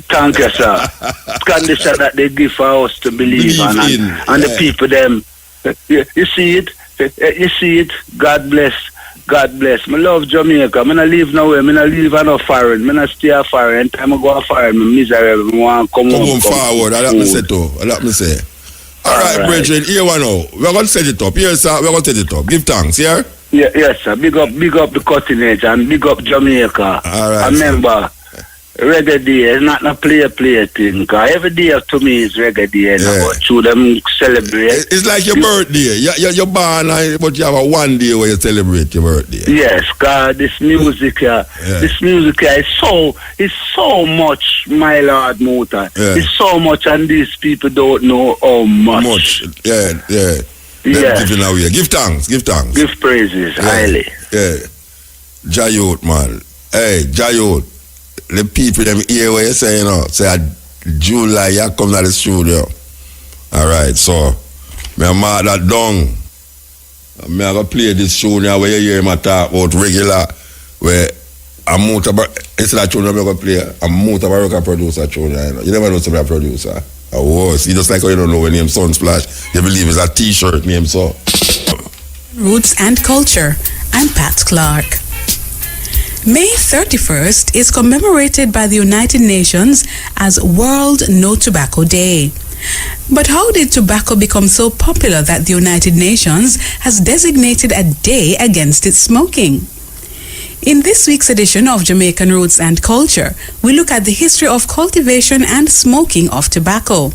Thank you, sir. Condition that they give for us to believe in. And the people, them, you see it? You see it? God bless. God bless. I love Jamaica. I don't live nowhere. I don't live in a foreign. I don't stay foreign. Anytime I go foreign, I'm miserable. I want to come home forward. That's what me say too. That's what me say. All right, brethren. Here we now. We're going to set it up. Here, sir. We're going to set it up. Give thanks, yeah? Yes, sir. Big up the cutting edge and big up Jamaica. All right. Remember, reggae day is not a play thing. Cause every day to me is reggae day. Yeah. To them celebrate. It's like your birthday. You're born, but you have a one day where you celebrate your birthday. Yes, cause this music here, is so much, my Lord Muta. Yeah. It's so much, and these people don't know how much. Yeah. Giving away. Give thanks. Give praises, highly. Yeah. Jayot, man. Hey, Jayot. The people them hear what you say, say July you come to the studio. Alright, so me mark that down. Me I go play this tune where you hear me talk about regular where a instead of tune I'm going to play a Mutabaruka producer tune. You never know somebody a producer. I was. You just like how you don't know when name Sunsplash. You believe it's a t-shirt name so. Roots and Culture. I'm Pat Clark. May 31st is commemorated by the United Nations as World No Tobacco Day. But how did tobacco become so popular that the United Nations has designated a day against its smoking? In this week's edition of Jamaican Roots and Culture, we look at the history of cultivation and smoking of tobacco.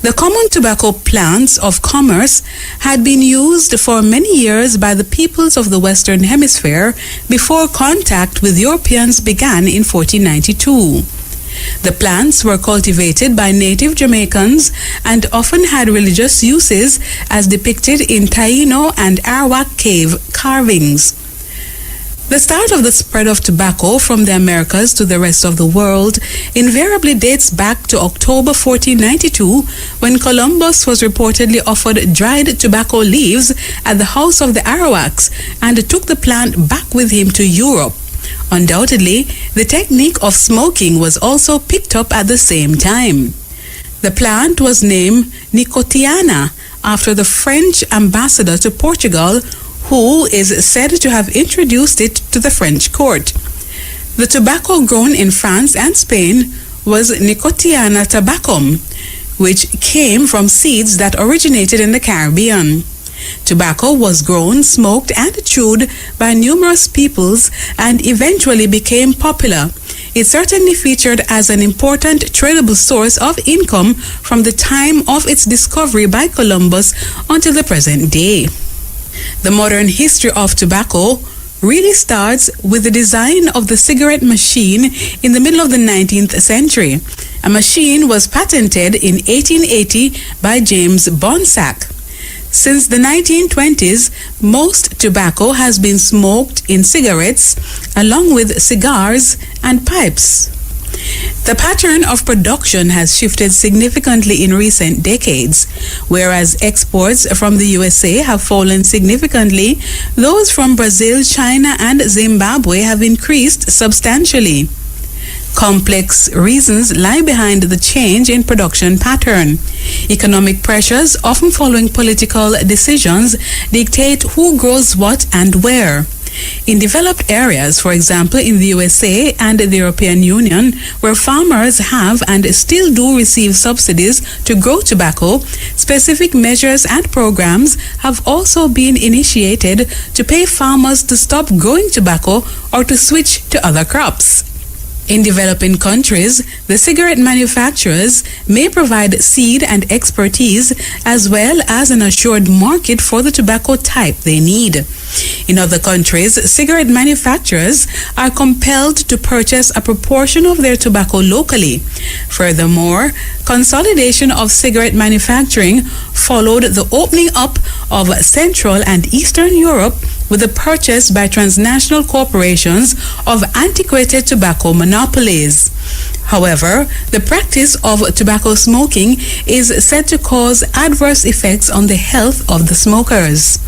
The common tobacco plants of commerce had been used for many years by the peoples of the Western Hemisphere before contact with Europeans began in 1492. The plants were cultivated by native Jamaicans and often had religious uses as depicted in Taino and Arawak cave carvings. The start of the spread of tobacco from the Americas to the rest of the world invariably dates back to October 1492, when Columbus was reportedly offered dried tobacco leaves at the house of the Arawaks and took the plant back with him to Europe. Undoubtedly, the technique of smoking was also picked up at the same time. The plant was named Nicotiana after the French ambassador to Portugal, who is said to have introduced it to the French court. The tobacco grown in France and Spain was Nicotiana tabacum, which came from seeds that originated in the Caribbean. Tobacco was grown, smoked, and chewed by numerous peoples and eventually became popular. It certainly featured as an important tradable source of income from the time of its discovery by Columbus until the present day. The modern history of tobacco really starts with the design of the cigarette machine in the middle of the 19th century. A machine was patented in 1880 by James Bonsack. Since the 1920s, most tobacco has been smoked in cigarettes along with cigars and pipes. The pattern of production has shifted significantly in recent decades. Whereas exports from the USA have fallen significantly, those from Brazil, China, and Zimbabwe have increased substantially. Complex reasons lie behind the change in production pattern. Economic pressures, often following political decisions, dictate who grows what and where. In developed areas, for example in the USA and the European Union, where farmers have and still do receive subsidies to grow tobacco, specific measures and programs have also been initiated to pay farmers to stop growing tobacco or to switch to other crops. In developing countries, the cigarette manufacturers may provide seed and expertise as well as an assured market for the tobacco type they need. In other countries, cigarette manufacturers are compelled to purchase a proportion of their tobacco locally. Furthermore, consolidation of cigarette manufacturing followed the opening up of Central and Eastern Europe with the purchase by transnational corporations of antiquated tobacco monopolies. However, the practice of tobacco smoking is said to cause adverse effects on the health of the smokers.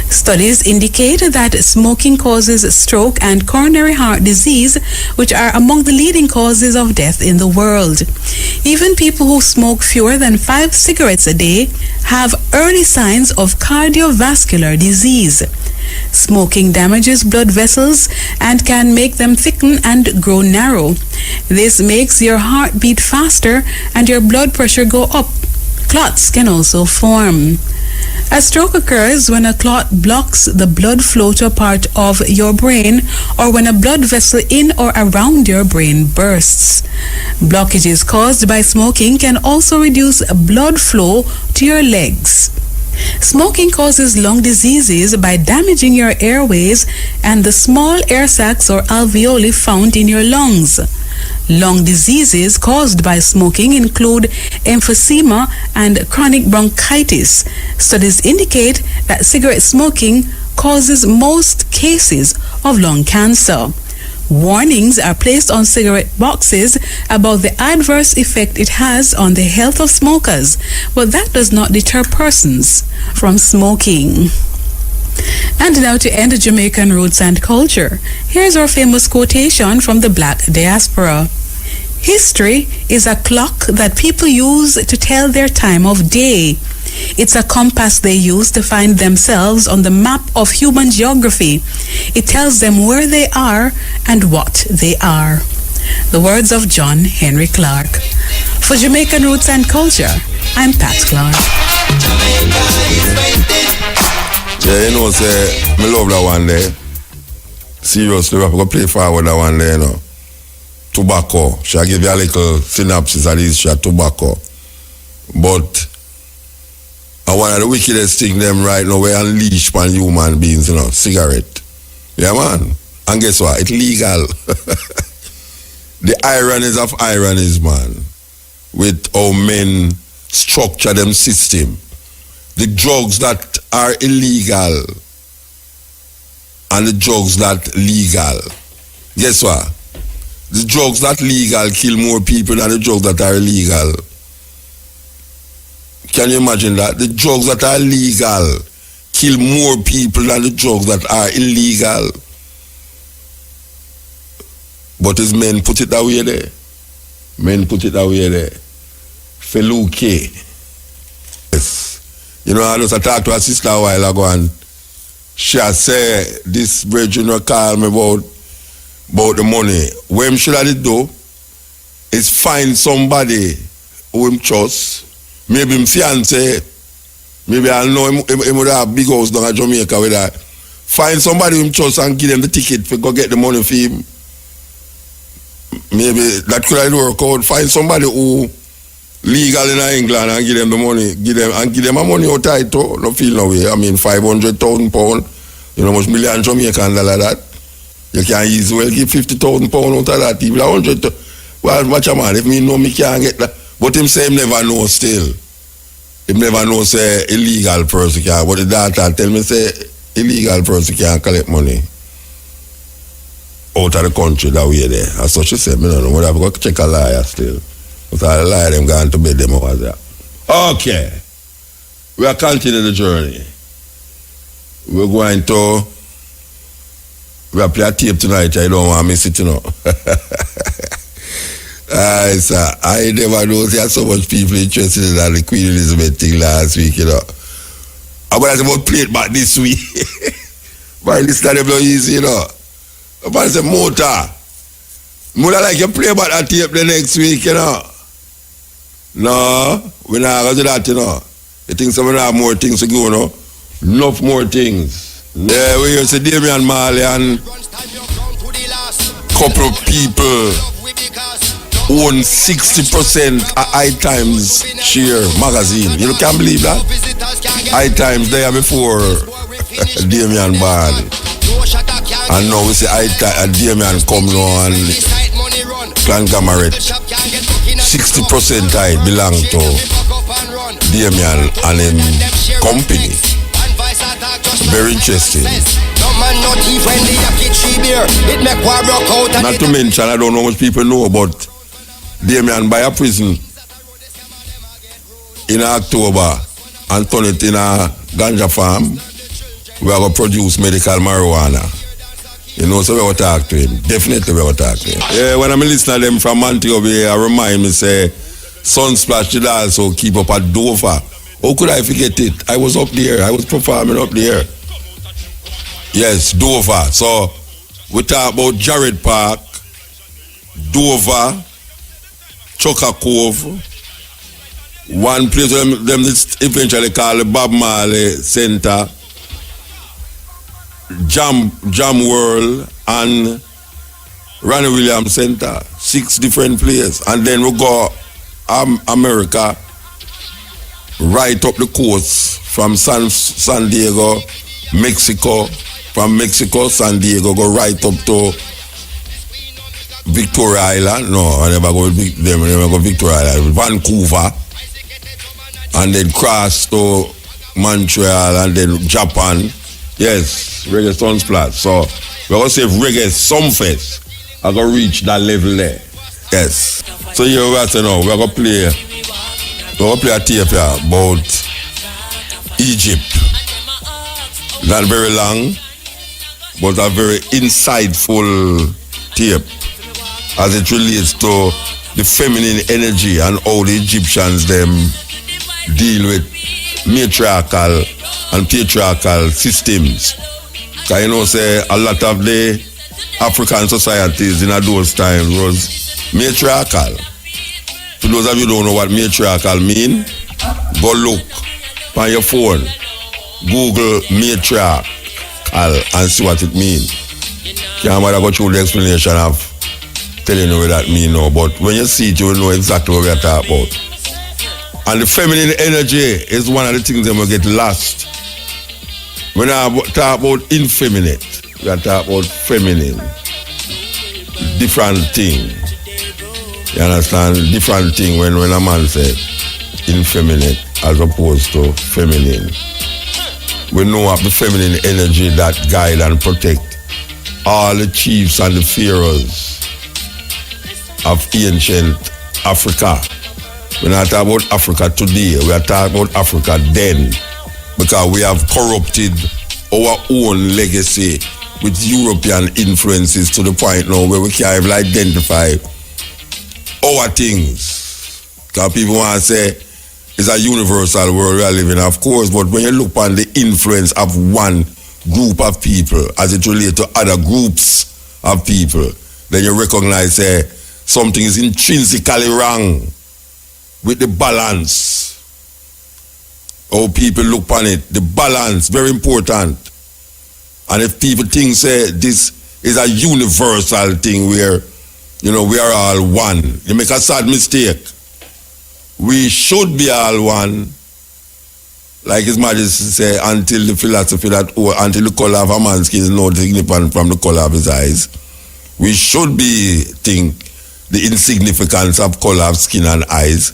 Studies indicate that smoking causes stroke and coronary heart disease, which are among the leading causes of death in the world. Even people who smoke fewer than 5 cigarettes a day have early signs of cardiovascular disease. Smoking damages blood vessels and can make them thicken and grow narrow. This makes your heart beat faster and your blood pressure go up. Clots can also form. A stroke occurs when a clot blocks the blood flow to a part of your brain or when a blood vessel in or around your brain bursts. Blockages caused by smoking can also reduce blood flow to your legs. Smoking causes lung diseases by damaging your airways and the small air sacs or alveoli found in your lungs. Lung diseases caused by smoking include emphysema and chronic bronchitis. Studies indicate that cigarette smoking causes most cases of lung cancer. Warnings are placed on cigarette boxes about the adverse effect it has on the health of smokers, but that does not deter persons from smoking. And now to end Jamaican roots and culture, here's our famous quotation from the Black diaspora. History is a clock that people use to tell their time of day. It's a compass they use to find themselves on the map of human geography. It tells them where they are and what they are. The words of John Henry Clark. For Jamaican Roots and Culture, I'm Pat Clark. Yeah, you know, say, me love that one there. Seriously, we have to play forward that one there, you know. Tobacco. She'll give you a little synopsis of this, tobacco. But one of the wickedest things them right now, we unleash on human beings, you know, cigarette. Yeah, man. And guess what? It's legal. The ironies of ironies, man. With how men structure them system. The drugs that are illegal and the drugs that legal. Guess what? The drugs that legal kill more people than the drugs that are illegal. Can you imagine that? The drugs that are legal kill more people than the drugs that are illegal. But as men put it that way there. Men put it that way there. Feluke. Yes. You know, I just talked to a sister a while ago and she said, this brethren called me about the money. What him should have do is find somebody who him trust. Maybe him fiance, maybe I know him would have a big house down at Jamaica with that. Find somebody who him trust and give them the ticket to go get the money for him. Maybe that could have work out. Find somebody who legal in England and give them the money, give them a money out tight too. No feel no way. I mean £500,000, you know, much million Jamaican dollar that. You can easily give £50,000 out of that. People 100. Well, watch a man. If me know me can't get that. But him say him never know still. Him never know say illegal person can. But the data tell me say illegal person can't collect money out of the country that way there. As such she said, me don't know. But I've got to check a liar still. But all the liar them gone to bed them over there. Okay. We are continuing the journey. We're going to we are play a tape tonight. I don't want to miss it, you know. Sir, I never know there are so much people interested in that the Queen Elizabeth thing last week, you know. I'm going to play it back this week. But this time it's easy, you know. But it's a motor. More like you play back that tape the next week, you know. No, we're not going to do that, you know. You think someone have more things to go, you know? Enough more things. Yeah, we used to Damian Marley and couple of people own 60% of High Times share magazine. You can't believe that? High Times there before Damian Marley. And now we say Damian come now and Clan Gamarette. 60% I belong to Damian and him company. Very interesting. Not to mention, I don't know much people know about Damian buy a prison in October and turn it in a ganja farm. we are going to produce medical marijuana. You know, so we will talk to him. Definitely we will talk to him. Yeah, when I'm listening to them from Montego Bay, I remind me, say, Sunsplash did also keep up at Dover. How could I forget it? I was up there. I was performing up there. Yes, Dover. So, we talk about Jared Park, Dover, Chucker Cove, one place them eventually call the Bob Marley Center, Jam World, and Ronnie Williams Center. 6 different places. And then we go America, right up the coast from San Diego, Mexico. From Mexico, San Diego, go right up to Victoria Island. No, I never go Victoria Island. Vancouver. And then cross to Montreal and then Japan. Yes, Reggae Sunsplash. So we're going to say Reggae Sumfest. I'm going to reach that level there. Yes. So here we are now. We're going to play a tape here about Egypt. Not very long, but a very insightful tape as it relates to the feminine energy and how the Egyptians them deal with matriarchal and patriarchal systems. Because you know, say a lot of the African societies in those times was matriarchal. For those of you who don't know what matriarchal mean, go look on your phone, Google matriarchal and see what it means. Can't bother go through the explanation of telling you what that means now, but when you see it, you will know exactly what we are talking about. And the feminine energy is one of the things that will get lost. When I talk about infeminate, we are talking about feminine. Different thing. You understand? Different thing when a man said infeminate as opposed to feminine. We know of the feminine energy that guide and protect all the chiefs and the pharaohs of ancient Africa. We're not talking about Africa today, we are talking about Africa then. Because we have corrupted our own legacy with European influences to the point now where we can't even identify our things. Because people want to say it's a universal world we are living in, of course, but when you look on the influence of one group of people as it relates to other groups of people, then you recognize something is intrinsically wrong with the balance. How people look on it, the balance, very important. And if people think this is a universal thing where, you know, we are all one, you make a sad mistake. We should be all one, like His Majesty say, until the philosophy until the color of a man's skin is not significant from the color of his eyes. We should think the insignificance of color of skin and eyes.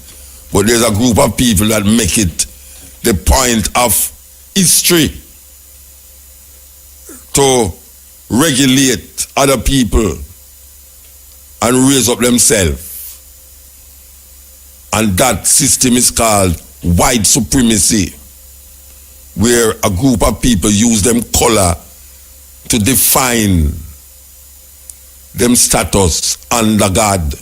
But there's a group of people that make it the point of history to regulate other people and raise up themselves. And that system is called white supremacy, where a group of people use them color to define them status under God.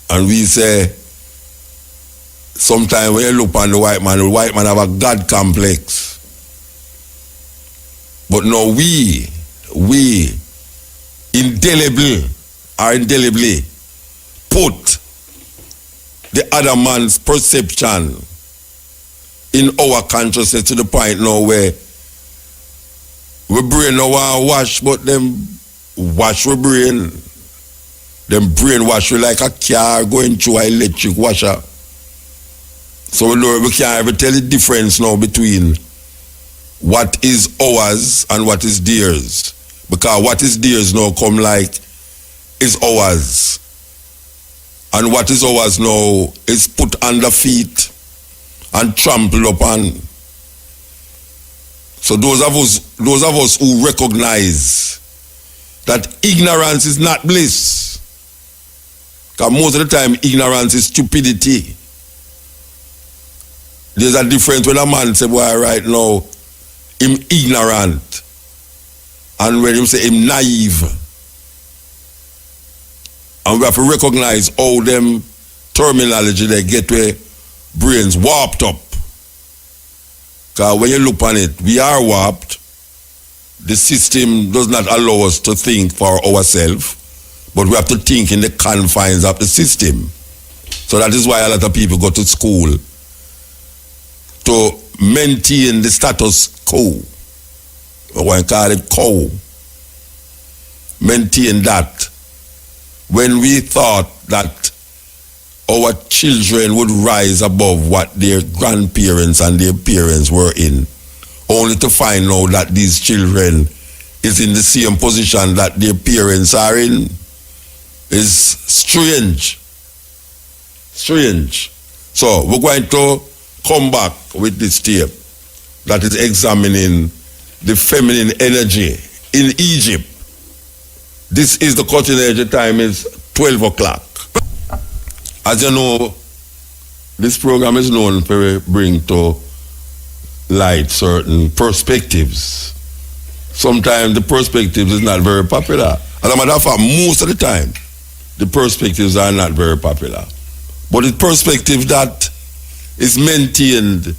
And we say, sometimes when you look on the white man have a God complex. But no, we indelibly put the other man's perception in our consciousness to the point now where we brain now want to wash, but them wash we brain. Them brain wash we like a car going through an electric washer. So we know we can't ever tell the difference now between what is ours and what is theirs. Because what is theirs now come like is ours. And what is ours now is put under feet and trampled upon. So those of us who recognize that ignorance is not bliss, because most of the time ignorance is stupidity. There's a difference when a man say, boy, right now, him ignorant. And when him say him naive. And we have to recognize how them terminology they get where brains warped up. Because when you look on it, we are warped. The system does not allow us to think for ourselves, but we have to think in the confines of the system. So that is why a lot of people go to school to maintain the status quo. Or call it quo. Maintain that. When we thought that our children would rise above what their grandparents and their parents were in, only to find out that these children is in the same position that their parents are in, is strange. Strange. So we're going to come back with this tape that is examining the feminine energy in Egypt. This is the cutting edge. Time is 12 o'clock. As you know, this program is known for bring to light certain perspectives. Sometimes the perspectives is not very popular. As a matter of fact, most of the time, the perspectives are not very popular. But the perspective that is maintained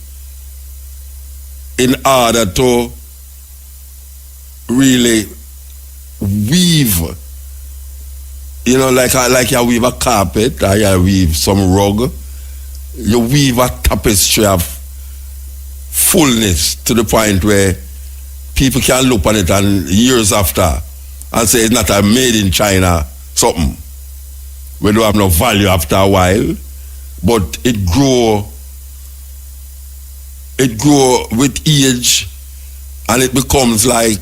in order to really weave, you know, like you weave a carpet or you weave some rug, you weave a tapestry of fullness to the point where people can look on it and years after and say it's not a made in China something. We don't have no value after a while, but it grow with age and it becomes like,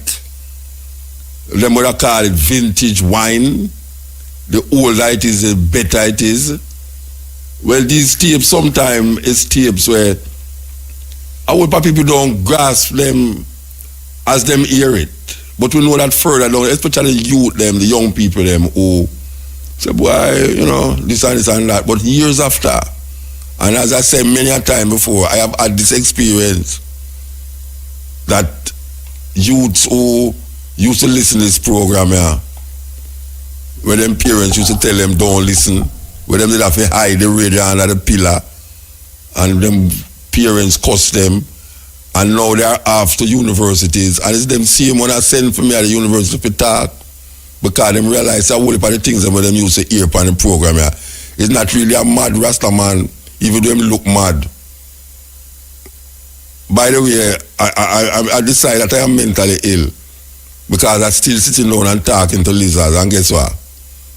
them would call it vintage wine. The older it is, the better it is. Well, these tapes sometimes is tapes where our people don't grasp them as them hear it. But we know that further down, especially youth them, the young people them who say, boy, you know, this and that. But years after, and as I said many a time before, I have had this experience that youths who used to listen to this program here, where them parents used to tell them don't listen, where them did have to hide the radio under the pillar, and them parents cuss them, and now they are off to universities, and it's them same one I send for me at the university for talk, because them realize that all of the things that them used to hear on the program here, it's not really a mad Rasta man, even though them look mad. By the way, I decide that I am mentally ill, because I'm still sitting down and talking to lizards, and guess what?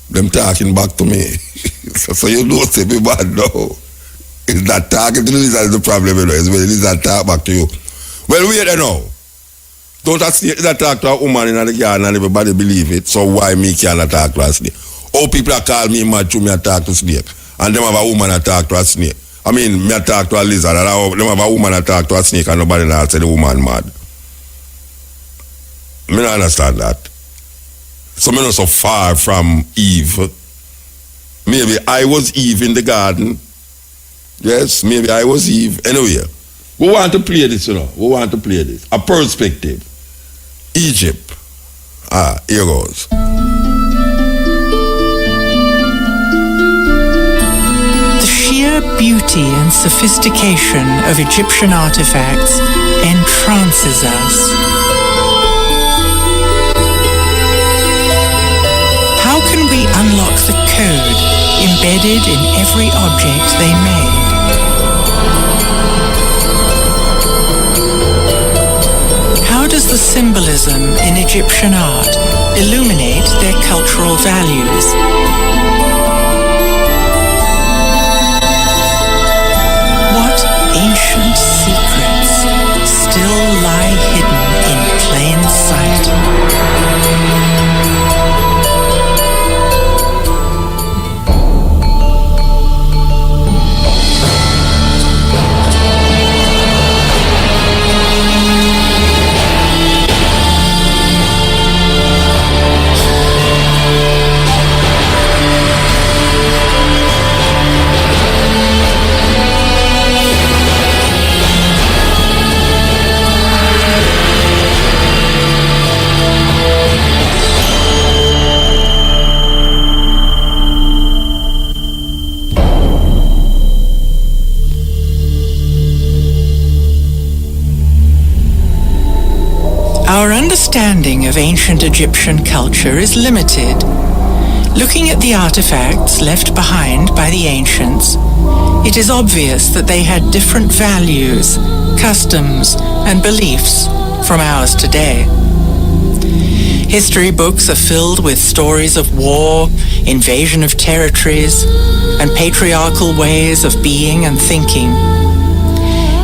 Them talking back to me. so you don't say me bad now. It's not talking to the lizard is the problem, you know. It's when the lizard talk back to you. Well, wait now. Don't a snake that talk to a woman in the garden and everybody believe it, so why me cannot talk to a snake? All people are call me mad to me a talk to snake, and them have a woman a talk to a snake. I mean, me a talk to a lizard, and them have a woman a talk to a snake, and nobody now say the woman mad. I don't understand that. So I'm not so far from Eve. Maybe I was Eve in the garden. Yes, maybe I was Eve. Anyway, we want to play this, you know. We want to play this. A perspective. Egypt. Here goes. The sheer beauty and sophistication of Egyptian artifacts entrances us. How can we unlock the code embedded in every object they made? How does the symbolism in Egyptian art illuminate their cultural values? What ancient secrets still lie hidden in plain sight? understanding of ancient Egyptian culture is limited. Looking at the artifacts left behind by the ancients, it is obvious that they had different values, customs, and beliefs from ours today. History books are filled with stories of war, invasion of territories, and patriarchal ways of being and thinking.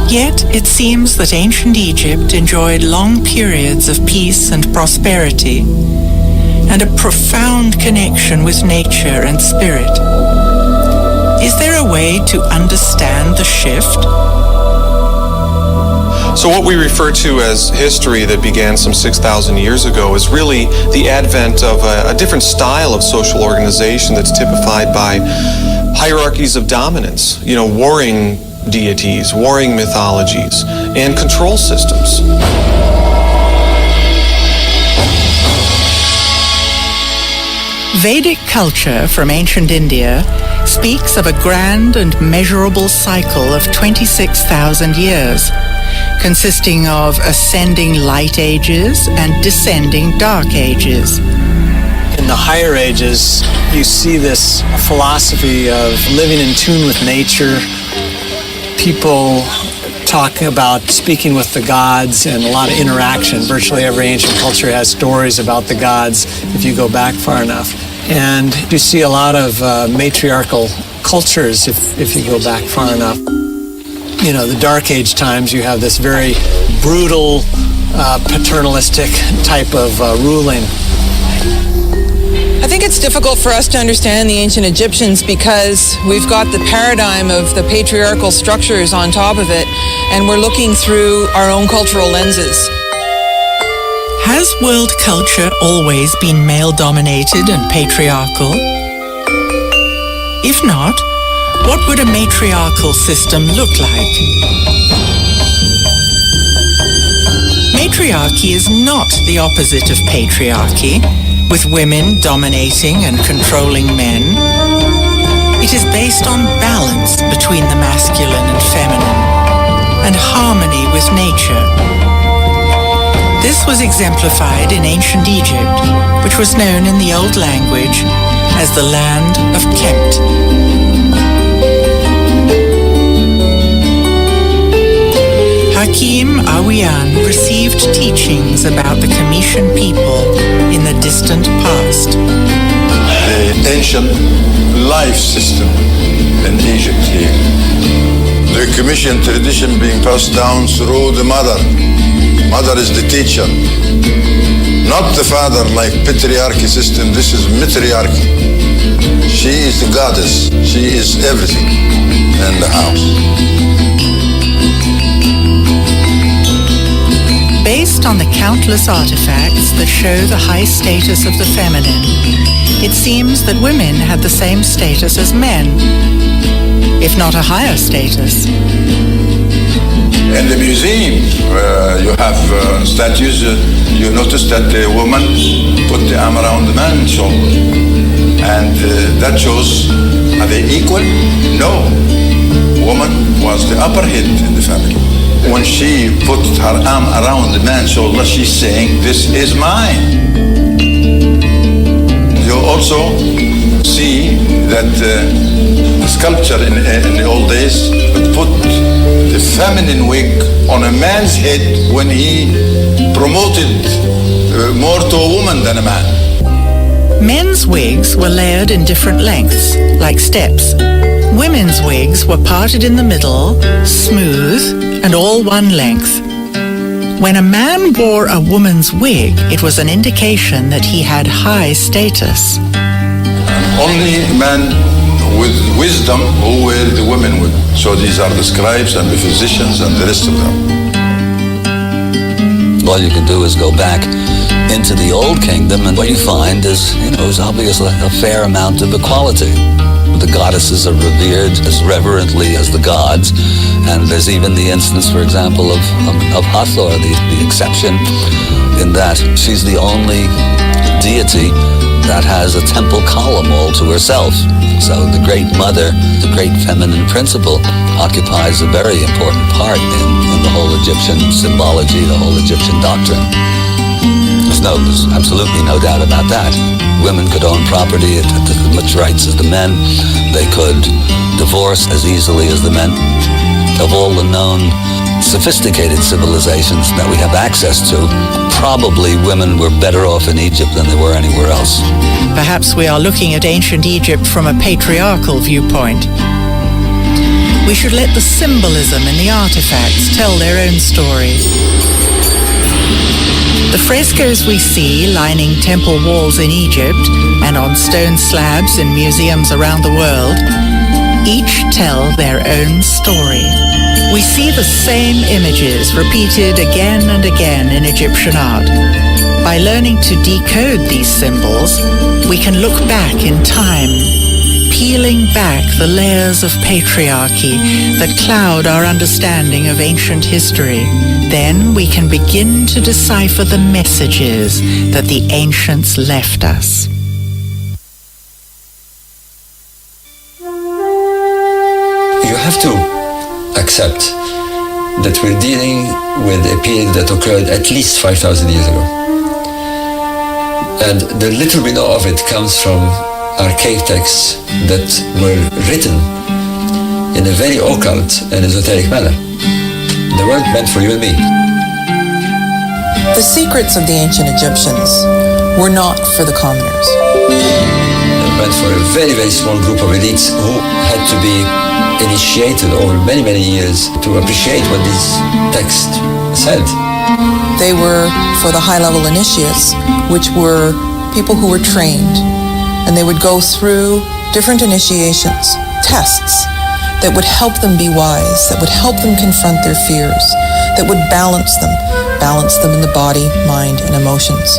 Yet it seems that ancient Egypt enjoyed long periods of peace and prosperity, and a profound connection with nature and spirit. Is there a way to understand the shift? So what we refer to as history that began some 6,000 years ago is really the advent of a different style of social organization that's typified by hierarchies of dominance, warring deities, warring mythologies, and control systems. Vedic culture from ancient India speaks of a grand and measurable cycle of 26,000 years, consisting of ascending light ages and descending dark ages. In the higher ages, you see this philosophy of living in tune with nature, people talking about speaking with the gods, and a lot of interaction. Virtually every ancient culture has stories about the gods if you go back far enough. And you see a lot of matriarchal cultures if you go back far enough. The Dark Age times, you have this very brutal, paternalistic type of ruling. I think it's difficult for us to understand the ancient Egyptians because we've got the paradigm of the patriarchal structures on top of it, and we're looking through our own cultural lenses. Has world culture always been male-dominated and patriarchal? If not, what would a matriarchal system look like? Matriarchy is not the opposite of patriarchy, with women dominating and controlling men. It is based on balance between the masculine and feminine, and harmony with nature. This was exemplified in ancient Egypt, which was known in the old language as the land of Kemet. Hakim Awian received teachings about the Comitian people in the distant past. The ancient life system in Egypt here. The Comitian tradition being passed down through the mother. Mother is the teacher, not the father like patriarchy system. This is matriarchy. She is the goddess. She is everything in the house. Based on the countless artifacts that show the high status of the feminine, it seems that women had the same status as men, if not a higher status. In the museum, you have statues. You notice that the woman put the arm around the man's shoulder. And that shows, are they equal? No. Woman was the upper head in the family. When she put her arm around the man's shoulder, she's saying, this is mine. You also see that the sculpture in the old days put the feminine wig on a man's head when he promoted more to a woman than a man. Men's wigs were layered in different lengths, like steps. Women's wigs were parted in the middle, smooth, and all one length. When a man wore a woman's wig, it was an indication that he had high status. Only men with wisdom who wear the women wig. So these are the scribes and the physicians and the rest of them. All you can do is go back into the old kingdom, and what you find is, is obviously a fair amount of equality. The goddesses are revered as reverently as the gods, and there's even the instance, for example, of Hathor, the exception, in that she's the only deity that has a temple column all to herself. So the great mother, the great feminine principle, occupies a very important part in the whole Egyptian symbology, the whole Egyptian doctrine. there's absolutely no doubt about that. Women could own property at as much rights as the men. They could divorce as easily as the men. Of all the known sophisticated civilizations that we have access to, probably women were better off in Egypt than they were anywhere else. Perhaps we are looking at ancient Egypt from a patriarchal viewpoint. We should let the symbolism in the artifacts tell their own story. The frescoes we see lining temple walls in Egypt and on stone slabs in museums around the world each tell their own story. We see the same images repeated again and again in Egyptian art. By learning to decode these symbols, we can look back in time, peeling back the layers of patriarchy that cloud our understanding of ancient history. Then we can begin to decipher the messages that the ancients left us. You have to accept that we're dealing with a period that occurred at least 5,000 years ago. And the little we know of it comes from archaic texts that were written in a very occult and esoteric manner. They weren't meant for you and me. The secrets of the ancient Egyptians were not for the commoners. They were meant for a very, very small group of elites who had to be initiated over many, many years to appreciate what these texts said. They were for the high-level initiates, which were people who were trained, and they would go through different initiations, tests, that would help them be wise, that would help them confront their fears, that would balance them in the body, mind, and emotions.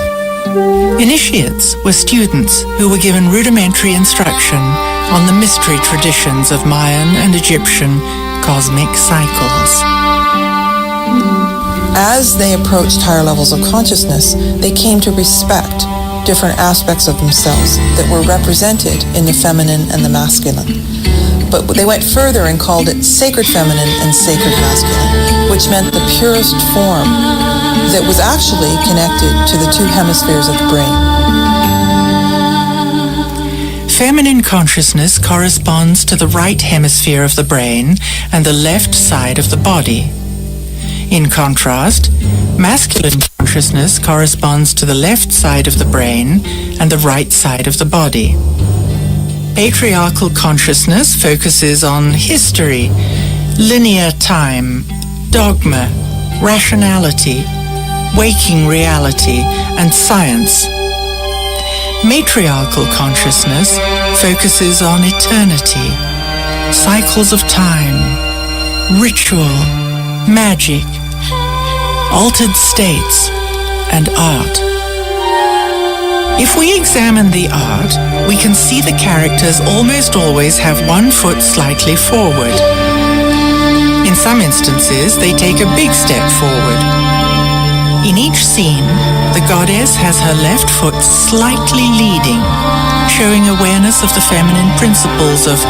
Initiates were students who were given rudimentary instruction on the mystery traditions of Mayan and Egyptian cosmic cycles. As they approached higher levels of consciousness, they came to respect different aspects of themselves that were represented in the feminine and the masculine. But they went further and called it sacred feminine and sacred masculine, which meant the purest form that was actually connected to the two hemispheres of the brain. Feminine consciousness corresponds to the right hemisphere of the brain and the left side of the body. In contrast, masculine consciousness corresponds to the left side of the brain and the right side of the body. Patriarchal consciousness focuses on history, linear time, dogma, rationality, waking reality, and science. Matriarchal consciousness focuses on eternity, cycles of time, ritual, magic, altered states, and art. If we examine the art, we can see the characters almost always have one foot slightly forward. In some instances, they take a big step forward. In each scene, the goddess has her left foot slightly leading, showing awareness of the feminine principles of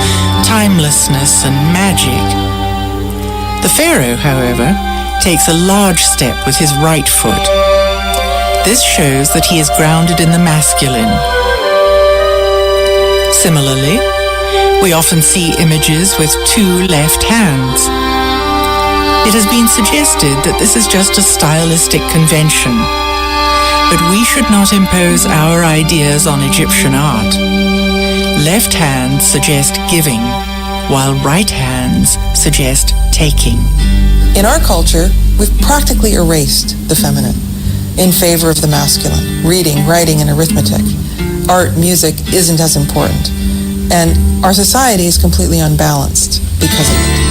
timelessness and magic. The pharaoh, however, takes a large step with his right foot. This shows that he is grounded in the masculine. Similarly, we often see images with two left hands. It has been suggested that this is just a stylistic convention, but we should not impose our ideas on Egyptian art. Left hands suggest giving, while right hands suggest taking. In our culture, we've practically erased the feminine in favor of the masculine. Reading, writing, and arithmetic. Art, music isn't as important. And our society is completely unbalanced because of it.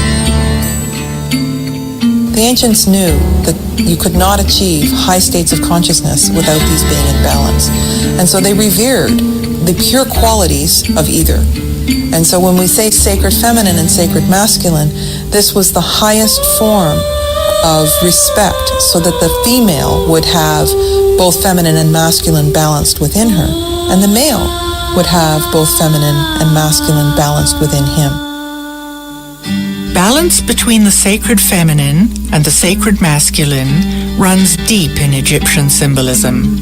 The ancients knew that you could not achieve high states of consciousness without these being in balance. And so they revered the pure qualities of either. And so when we say sacred feminine and sacred masculine, this was the highest form of respect, so that the female would have both feminine and masculine balanced within her, and the male would have both feminine and masculine balanced within him. Balance between the sacred feminine and the sacred masculine runs deep in Egyptian symbolism.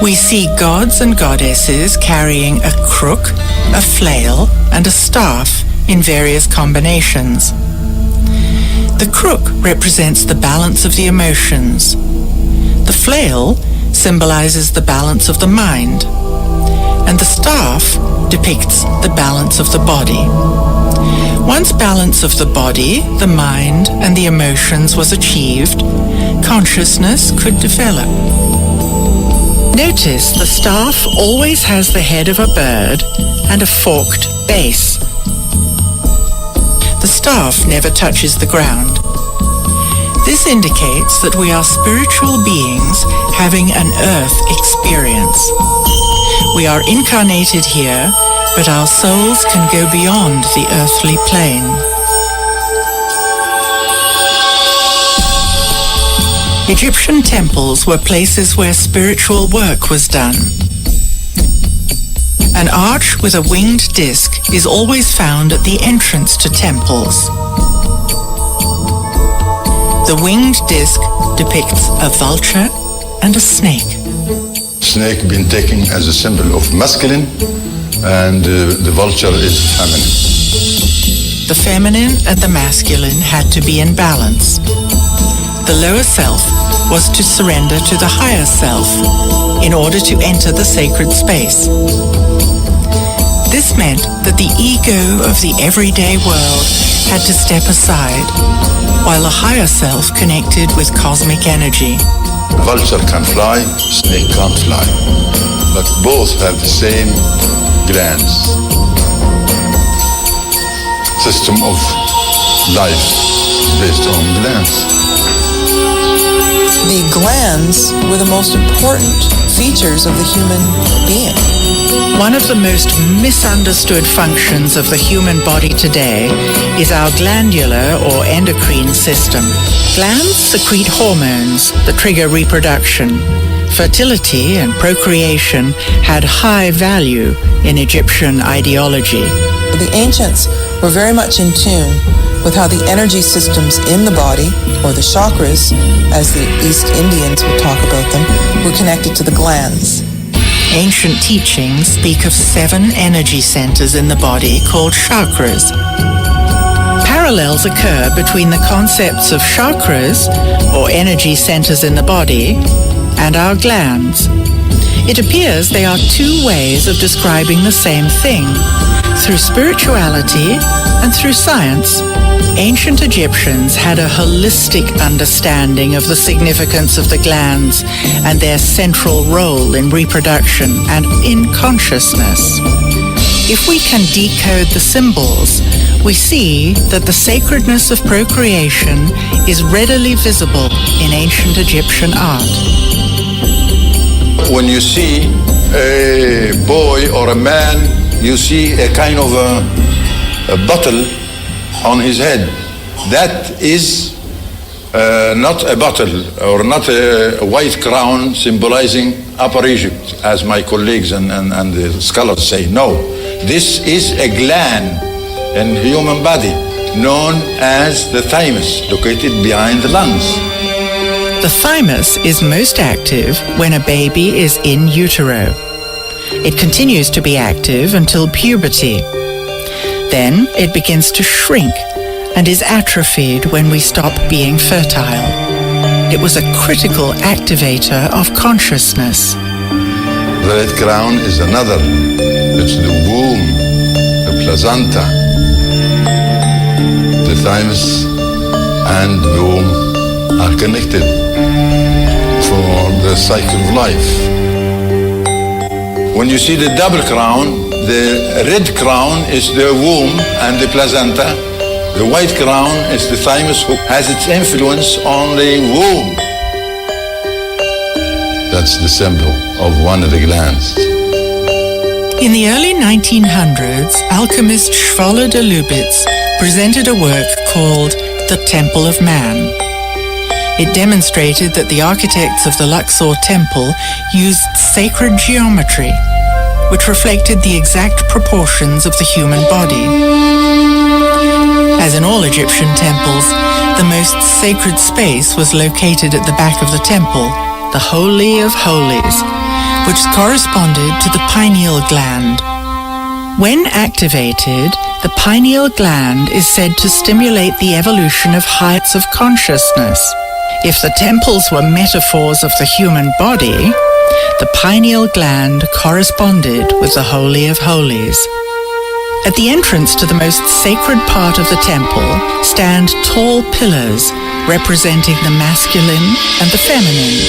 We see gods and goddesses carrying a crook, a flail, and a staff in various combinations. The crook represents the balance of the emotions. The flail symbolizes the balance of the mind. And the staff depicts the balance of the body. Once balance of the body, the mind, and the emotions was achieved, consciousness could develop. Notice the staff always has the head of a bird and a forked base. The staff never touches the ground. This indicates that we are spiritual beings having an earth experience. We are incarnated here, but our souls can go beyond the earthly plane. Egyptian temples were places where spiritual work was done. An arch with a winged disc is always found at the entrance to temples. The winged disc depicts a vulture and a snake. Snake been taken as a symbol of masculine, and the vulture is feminine. The feminine and the masculine had to be in balance. The lower self was to surrender to the higher self in order to enter the sacred space. This meant that the ego of the everyday world had to step aside, while the higher self connected with cosmic energy. Vulture can fly, snake can't fly, but both have the same glands. System of life is based on glands. The glands were the most important features of the human being. One of the most misunderstood functions of the human body today is our glandular or endocrine system. Glands secrete hormones that trigger reproduction. Fertility and procreation had high value in Egyptian ideology. The ancients were very much in tune with how the energy systems in the body, or the chakras, as the East Indians would talk about them, were connected to the glands. Ancient teachings speak of 7 energy centers in the body called chakras. Parallels occur between the concepts of chakras, or energy centers in the body, and our glands. It appears they are 2 ways of describing the same thing, through spirituality and through science. Ancient Egyptians had a holistic understanding of the significance of the glands and their central role in reproduction and in consciousness. If we can decode the symbols, we see that the sacredness of procreation is readily visible in ancient Egyptian art. When you see a boy or a man, you see a kind of a bottle on his head. That is not a bottle or not a white crown symbolizing Upper Egypt, as my colleagues and the scholars say. No, this is a gland in human body known as the thymus, located behind the lungs. The thymus is most active when a baby is in utero. It continues to be active until puberty. Then it begins to shrink and is atrophied when we stop being fertile. It was a critical activator of consciousness. The red crown is another. It's the womb, the placenta. The thymus and the womb are connected for the cycle of life. When you see the double crown, the red crown is the womb and the placenta. The white crown is the thymus, who has its influence on the womb. That's the symbol of one of the glands. In the early 1900s, alchemist Schwaller de Lubitz presented a work called The Temple of Man. It demonstrated that the architects of the Luxor temple used sacred geometry, which reflected the exact proportions of the human body. As in all Egyptian temples, the most sacred space was located at the back of the temple, the Holy of Holies, which corresponded to the pineal gland. When activated, the pineal gland is said to stimulate the evolution of heights of consciousness. If the temples were metaphors of the human body, the pineal gland corresponded with the Holy of Holies. At the entrance to the most sacred part of the temple stand tall pillars representing the masculine and the feminine,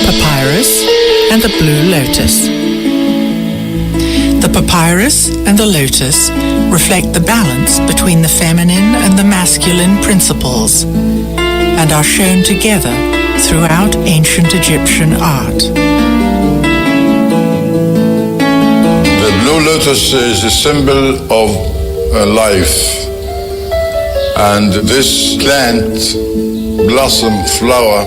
papyrus and the blue lotus. The papyrus and the lotus reflect the balance between the feminine and the masculine principles and are shown together throughout ancient Egyptian art. The blue lotus is a symbol of life, and this plant, blossom, flower,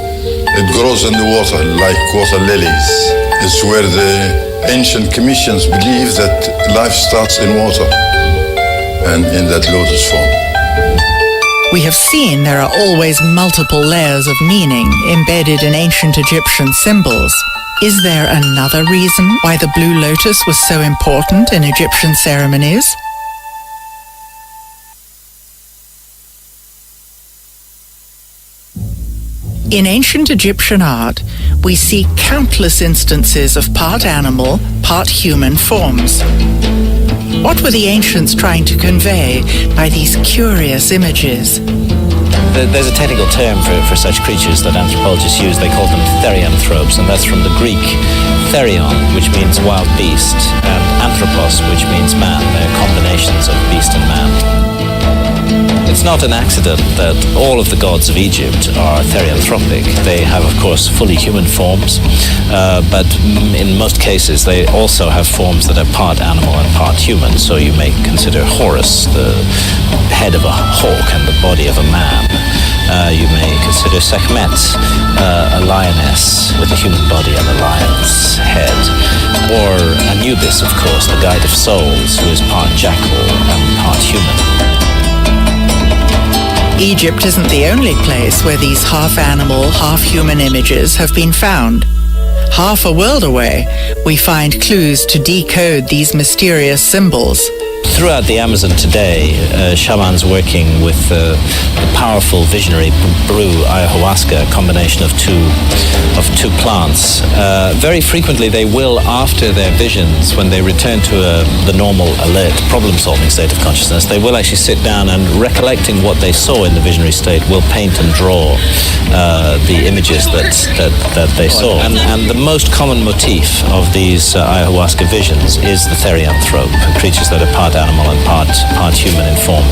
it grows in the water like water lilies. It's where the ancient commissions believe that life starts in water and in that lotus form. We have seen there are always multiple layers of meaning embedded in ancient Egyptian symbols. Is there another reason why the blue lotus was so important in Egyptian ceremonies? In ancient Egyptian art, we see countless instances of part animal, part human forms. What were the ancients trying to convey by these curious images? There's a technical term for such creatures that anthropologists use. They call them therianthropes, and that's from the Greek therion, which means wild beast, and anthropos, which means man. They're combinations of beast and man. It's not an accident that all of the gods of Egypt are therianthropic. They have, of course, fully human forms, but in most cases they also have forms that are part animal and part human. So you may consider Horus the head of a hawk and the body of a man. You may consider Sekhmet a lioness with a human body and a lion's head. Or Anubis, of course, the guide of souls, who is part jackal and part human. Egypt isn't the only place where these half-animal, half-human images have been found. Half a world away, we find clues to decode these mysterious symbols. Throughout the Amazon today, shamans working with the powerful visionary brew ayahuasca, a combination of two plants. Very frequently they will, after their visions, when they return to the normal alert problem-solving state of consciousness, they will actually sit down and, recollecting what they saw in the visionary state, will paint and draw the images that they saw. And the most common motif of these ayahuasca visions is the therianthrope, creatures that are part animal and part human in form.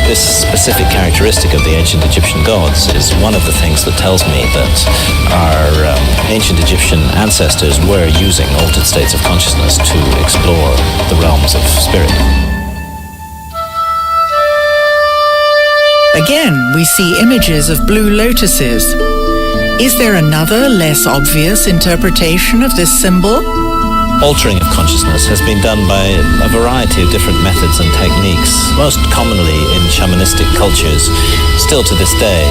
This specific characteristic of the ancient Egyptian gods is one of the things that tells me that our ancient Egyptian ancestors were using altered states of consciousness to explore the realms of spirit. Again, we see images of blue lotuses. Is there another, less obvious interpretation of this symbol? Altering of consciousness has been done by a variety of different methods and techniques. Most commonly in shamanistic cultures, still to this day,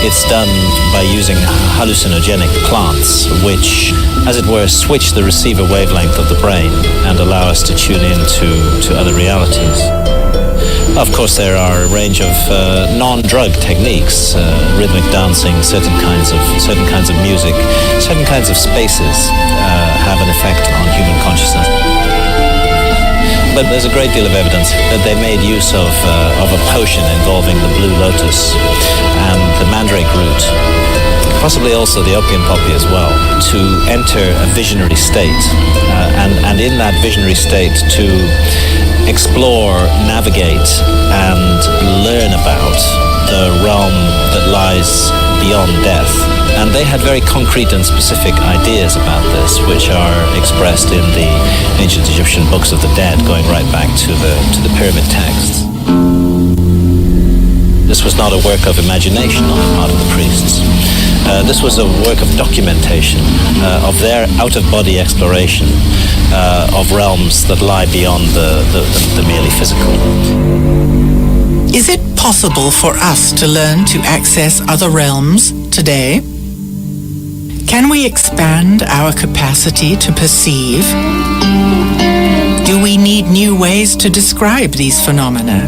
it's done by using hallucinogenic plants, which, as it were, switch the receiver wavelength of the brain and allow us to tune in to other realities. Of course, there are a range of non-drug techniques, rhythmic dancing, certain kinds of music, certain kinds of spaces have an effect on human consciousness. But there's a great deal of evidence that they made use of a potion involving the blue lotus and the mandrake root, possibly also the opium poppy as well, to enter a visionary state, and in that visionary state to explore, navigate, and learn about the realm that lies beyond death. And they had very concrete and specific ideas about this, which are expressed in the ancient Egyptian books of the dead, going right back to the pyramid texts. This was not a work of imagination on the part of the priests. This was a work of documentation of their out-of-body exploration of realms that lie beyond the merely physical. Is it possible for us to learn to access other realms today? Can we expand our capacity to perceive? Do we need new ways to describe these phenomena?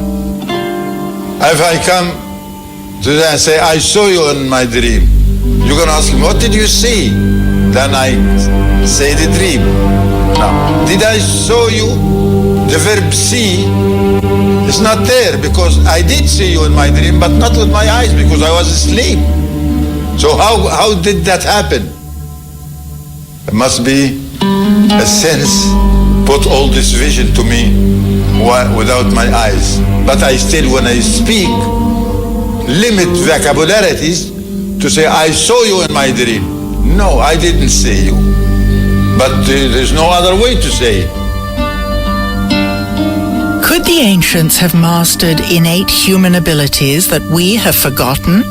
If I come today and say, I saw you in my dream, you're going to ask me, what did you see? Then I say the dream. Now, did I show you? The verb see is not there because I did see you in my dream, but not with my eyes because I was asleep. So how did that happen? It must be a sense put all this vision to me without my eyes. But I still, when I speak, limit vocabularities to say, I saw you in my dream. No, I didn't see you. But there's no other way to say it. Could the ancients have mastered innate human abilities that we have forgotten?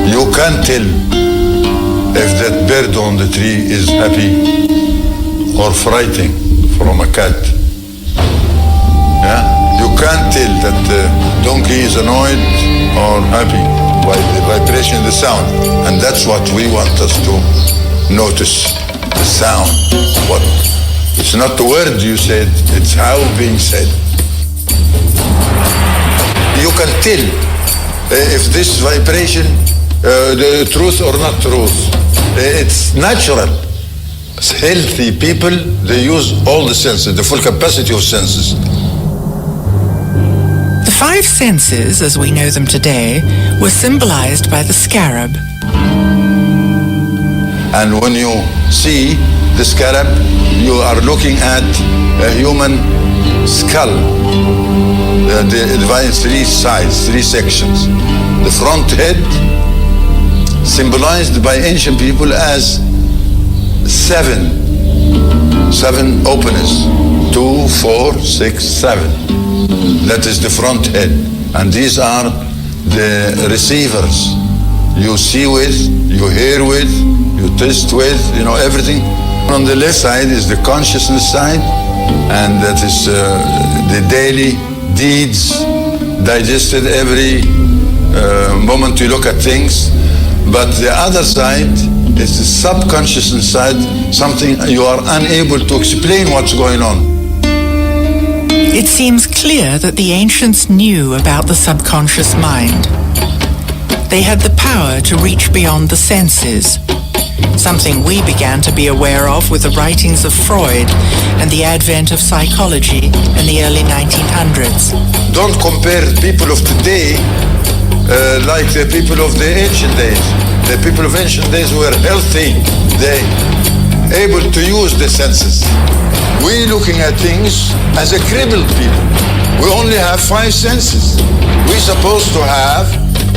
You can't tell if that bird on the tree is happy or frightened from a cat. Yeah? You can't tell that the donkey is annoyed or happy by the vibration of the sound. And that's what we want us to notice, the sound. It's not the word you said, it's how being said. You can tell if this vibration, the truth or not truth. It's natural. Healthy people, they use all the senses, the full capacity of senses. The five senses, as we know them today, were symbolized by the scarab. And when you see the scarab, you are looking at a human skull, divided in three sides, three sections. The front head, symbolized by ancient people as seven openers, 2, 4, 6, 7. That is the front head. And these are the receivers. You see with, you hear with, you taste with, everything. On the left side is the consciousness side, and that is the daily deeds digested every moment you look at things. But the other side is the subconscious side, something you are unable to explain what's going on. It seems clear that the ancients knew about the subconscious mind. They had the power to reach beyond the senses, something we began to be aware of with the writings of Freud and the advent of psychology in the early 1900s. Don't compare people of today like the people of the ancient days. The people of ancient days were healthy. They able to use the senses. We're looking at things as a crippled people. We only have 5 senses. We're supposed to have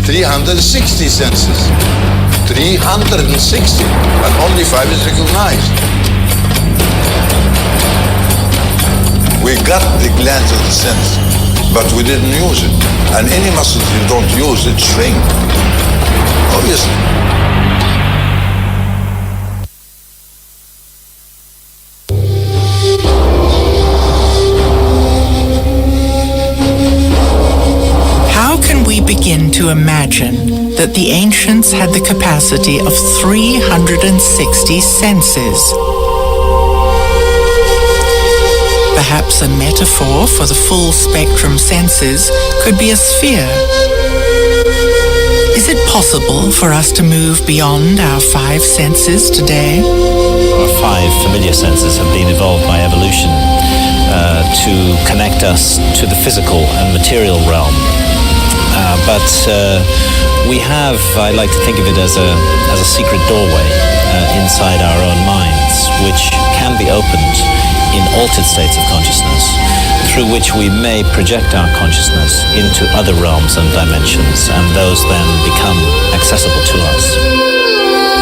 360 senses. 360, and only 5 is recognized. We got the glands of the sense, but we didn't use it. And any muscles you don't use, it shrink. Obviously. How can we begin to imagine that the ancients had the capacity of 360 senses? Perhaps a metaphor for the full spectrum senses could be a sphere. Is it possible for us to move beyond our 5 senses today? Our 5 familiar senses have been evolved by evolution to connect us to the physical and material realm. But we have, I like to think of it as a secret doorway inside our own minds, which can be opened in altered states of consciousness, through which we may project our consciousness into other realms and dimensions, and those then become accessible to us.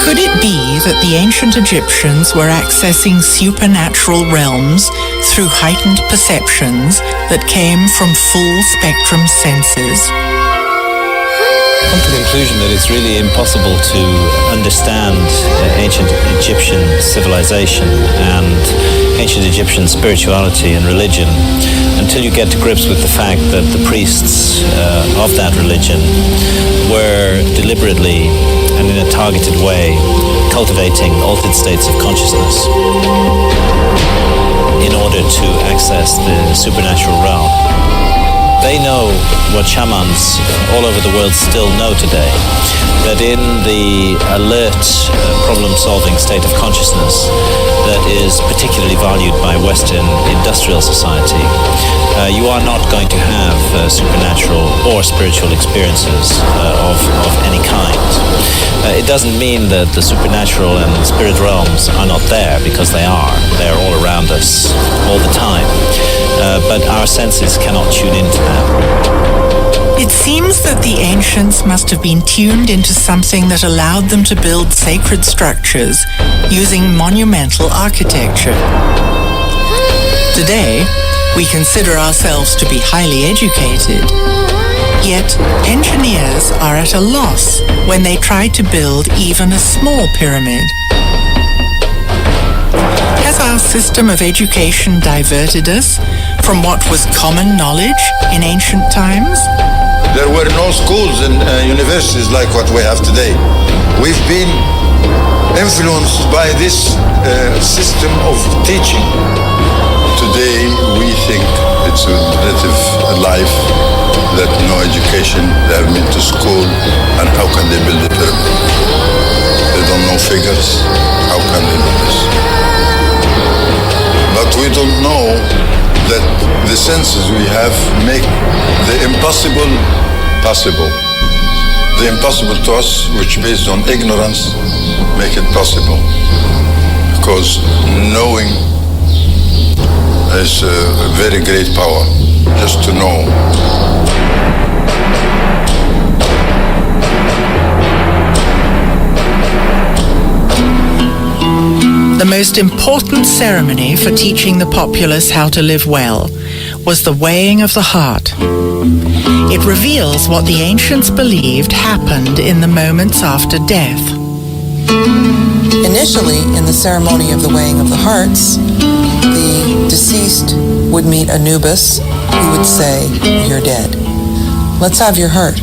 Could it be that the ancient Egyptians were accessing supernatural realms through heightened perceptions that came from full spectrum senses? I come to the conclusion that it's really impossible to understand ancient Egyptian civilization and ancient Egyptian spirituality and religion until you get to grips with the fact that the priests of that religion were deliberately and in a targeted way cultivating altered states of consciousness in order to access the supernatural realm. They know what shamans all over the world still know today, that in the alert, problem-solving state of consciousness that is particularly valued by Western industrial society, you are not going to have supernatural or spiritual experiences of any kind. It doesn't mean that the supernatural and spirit realms are not there, because they are. They're all around us all the time. But our senses cannot tune into them. It seems that the ancients must have been tuned into something that allowed them to build sacred structures using monumental architecture. Today, we consider ourselves to be highly educated. Yet, engineers are at a loss when they try to build even a small pyramid. Has our system of education diverted us from what was common knowledge in ancient times? There were no schools and universities like what we have today. We've been influenced by this system of teaching. Today we think it's a relative life, that no education, they have been to school, and how can they build a pyramid? They don't know figures, how can they do this? But we don't know that the senses we have make the impossible possible. The impossible to us, which based on ignorance, make it possible. Because knowing is a very great power, just to know. The most important ceremony for teaching the populace how to live well was the weighing of the heart. It reveals what the ancients believed happened in the moments after death. Initially, in the ceremony of the weighing of the hearts, the deceased would meet Anubis, who would say, "You're dead. Let's have your heart.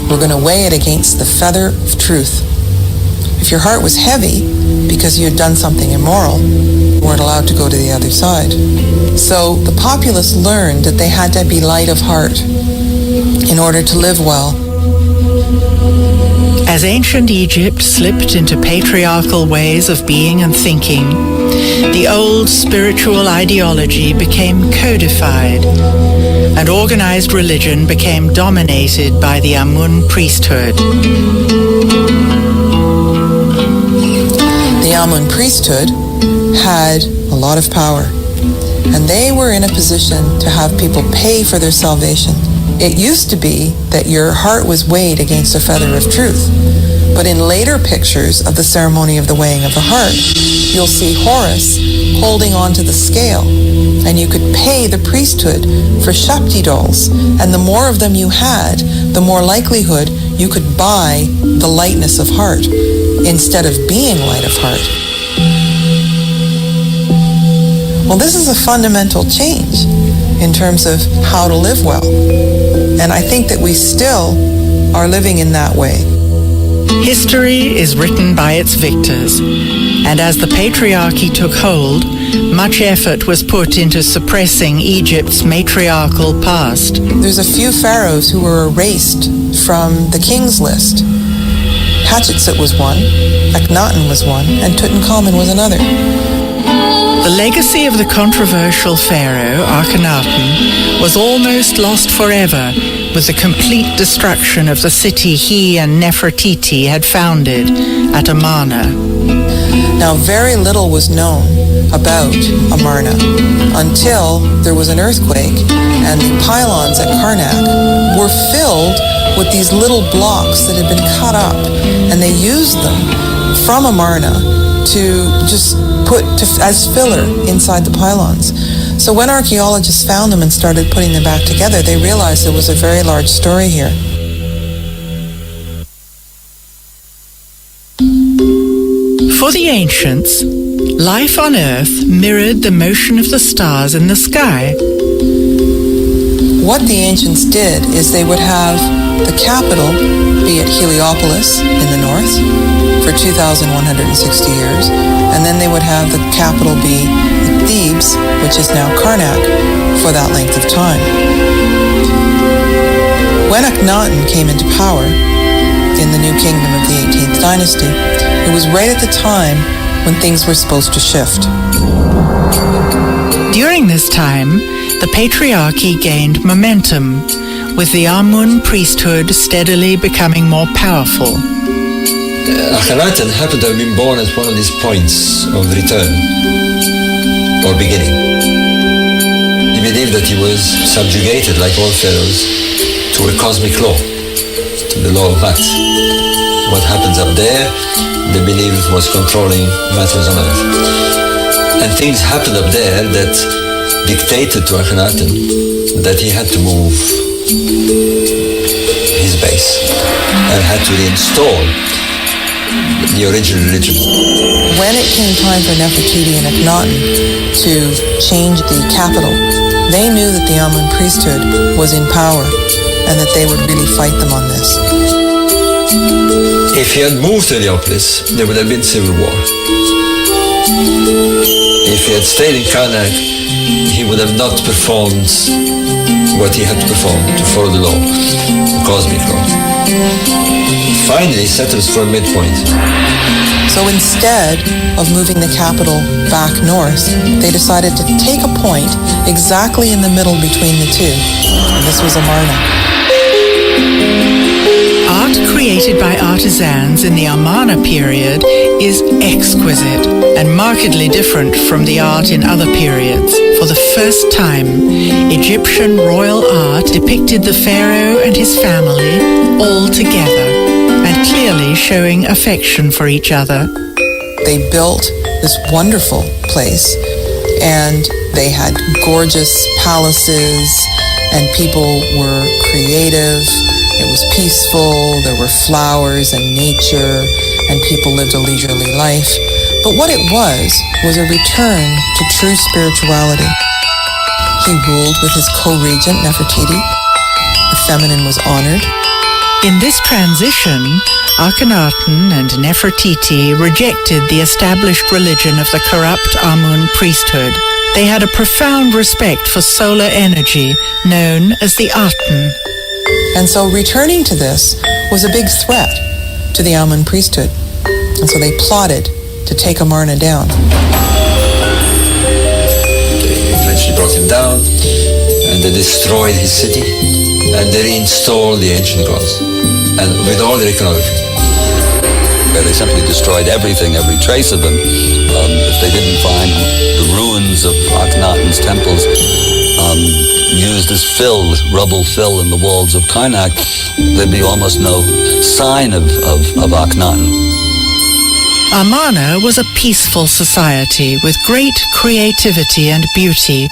We're going to weigh it against the feather of truth." If your heart was heavy because you had done something immoral, you weren't allowed to go to the other side. So the populace learned that they had to be light of heart in order to live well. As ancient Egypt slipped into patriarchal ways of being and thinking, the old spiritual ideology became codified, and organized religion became dominated by the Amun priesthood. The Amun priesthood had a lot of power, and they were in a position to have people pay for their salvation. It used to be that your heart was weighed against a feather of truth, but in later pictures of the ceremony of the weighing of the heart, you'll see Horus holding onto the scale, and you could pay the priesthood for Shakti dolls, and the more of them you had, the more likelihood you could buy the lightness of heart instead of being light of heart. Well, this is a fundamental change in terms of how to live well. And I think that we still are living in that way. History is written by its victors, and as the patriarchy took hold, much effort was put into suppressing Egypt's matriarchal past. There's a few pharaohs who were erased from the king's list. Hatshepsut was one, Akhenaten was one, and Tutankhamun was another. The legacy of the controversial pharaoh, Akhenaten, was almost lost forever with the complete destruction of the city he and Nefertiti had founded at Amarna. Now, very little was known about Amarna until there was an earthquake, and the pylons at Karnak were filled with these little blocks that had been cut up, and they used them from Amarna to just put as filler inside the pylons. So when archaeologists found them and started putting them back together, they realized there was a very large story here. For the ancients, life on Earth mirrored the motion of the stars in the sky. What the ancients did is they would have the capital be at Heliopolis in the north for 2,160 years, and then they would have the capital be at Thebes, which is now Karnak, for that length of time. When Akhenaten came into power in the new kingdom of the 18th dynasty, it was right at the time when things were supposed to shift. During this time, the patriarchy gained momentum, with the Amun priesthood steadily becoming more powerful. Akhenaten happened to have been born at one of these points of return, or beginning. He believed that he was subjugated, like all pharaohs, to a cosmic law, to the law of math. What happens up there, they believed was controlling matters on earth. And things happened up there that dictated to Akhenaten that he had to move his base and had to reinstall the original religion. When it came time for Nefertiti and Akhenaten to change the capital, they knew that the Amun priesthood was in power and that they would really fight them on this. If he had moved to Heliopolis, there would have been civil war. If he had stayed in Karnak, he would have not performed what he had to perform to follow the law, the cosmic law. Finally, he settles for a midpoint. So instead of moving the capital back north, they decided to take a point exactly in the middle between the two. And this was Amarna. Art created by artisans in the Amarna period is exquisite and markedly different from the art in other periods. For the first time, Egyptian royal art depicted the pharaoh and his family all together and clearly showing affection for each other. They built this wonderful place, and they had gorgeous palaces, and people were creative. It was peaceful, there were flowers and nature, and people lived a leisurely life. But what it was a return to true spirituality. He ruled with his co-regent, Nefertiti. The feminine was honored. In this transition, Akhenaten and Nefertiti rejected the established religion of the corrupt Amun priesthood. They had a profound respect for solar energy, known as the Aten. And so returning to this was a big threat to the Amun priesthood. And so they plotted to take Amarna down. They eventually brought him down, and they destroyed his city, and they reinstalled the ancient gods, and with all their iconography. They simply destroyed everything, every trace of them. If they didn't find the ruins of Akhenaten's temples, used as rubble fill in the walls of Karnak, there'd be almost no sign of Akhenaten. Amarna was a peaceful society with great creativity and beauty.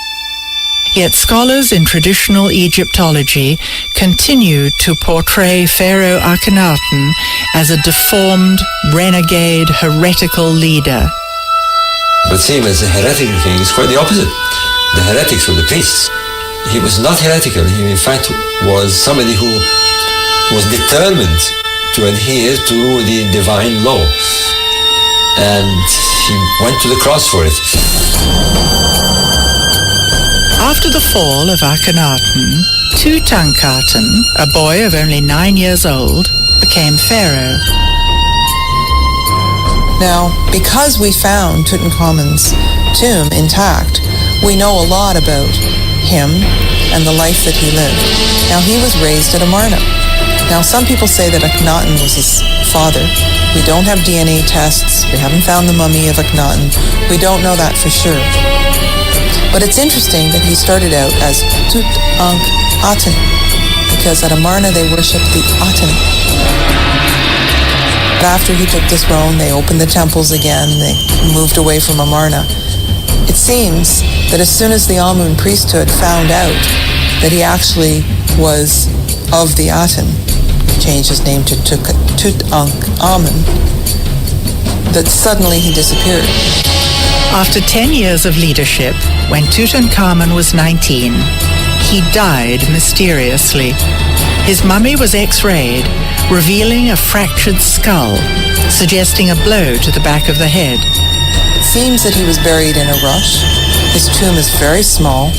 Yet scholars in traditional Egyptology continue to portray Pharaoh Akhenaten as a deformed, renegade, heretical leader. But see him as a heretical king is quite the opposite. The heretics were the priests. He was not heretical. He, in fact, was somebody who was determined to adhere to the divine law. And he went to the cross for it. After the fall of Akhenaten, Tutankhaten, a boy of only 9 years old, became pharaoh. Now, because we found Tutankhamun's tomb intact, we know a lot about him and the life that he lived. Now, he was raised at Amarna. Now, some people say that Akhenaten was his father. We don't have DNA tests. We haven't found the mummy of Akhenaten. We don't know that for sure. But it's interesting that he started out as Tutankhaten, because at Amarna they worshipped the Aten. But after he took the throne, they opened the temples again. They moved away from Amarna. It seems that as soon as the Amun priesthood found out that he actually was of the Aten, changed his name to Tutankhamun, that suddenly he disappeared. After 10 years of leadership, when Tutankhamun was 19, he died mysteriously. His mummy was x-rayed, revealing a fractured skull, suggesting a blow to the back of the head. It seems that he was buried in a rush. His tomb is very small,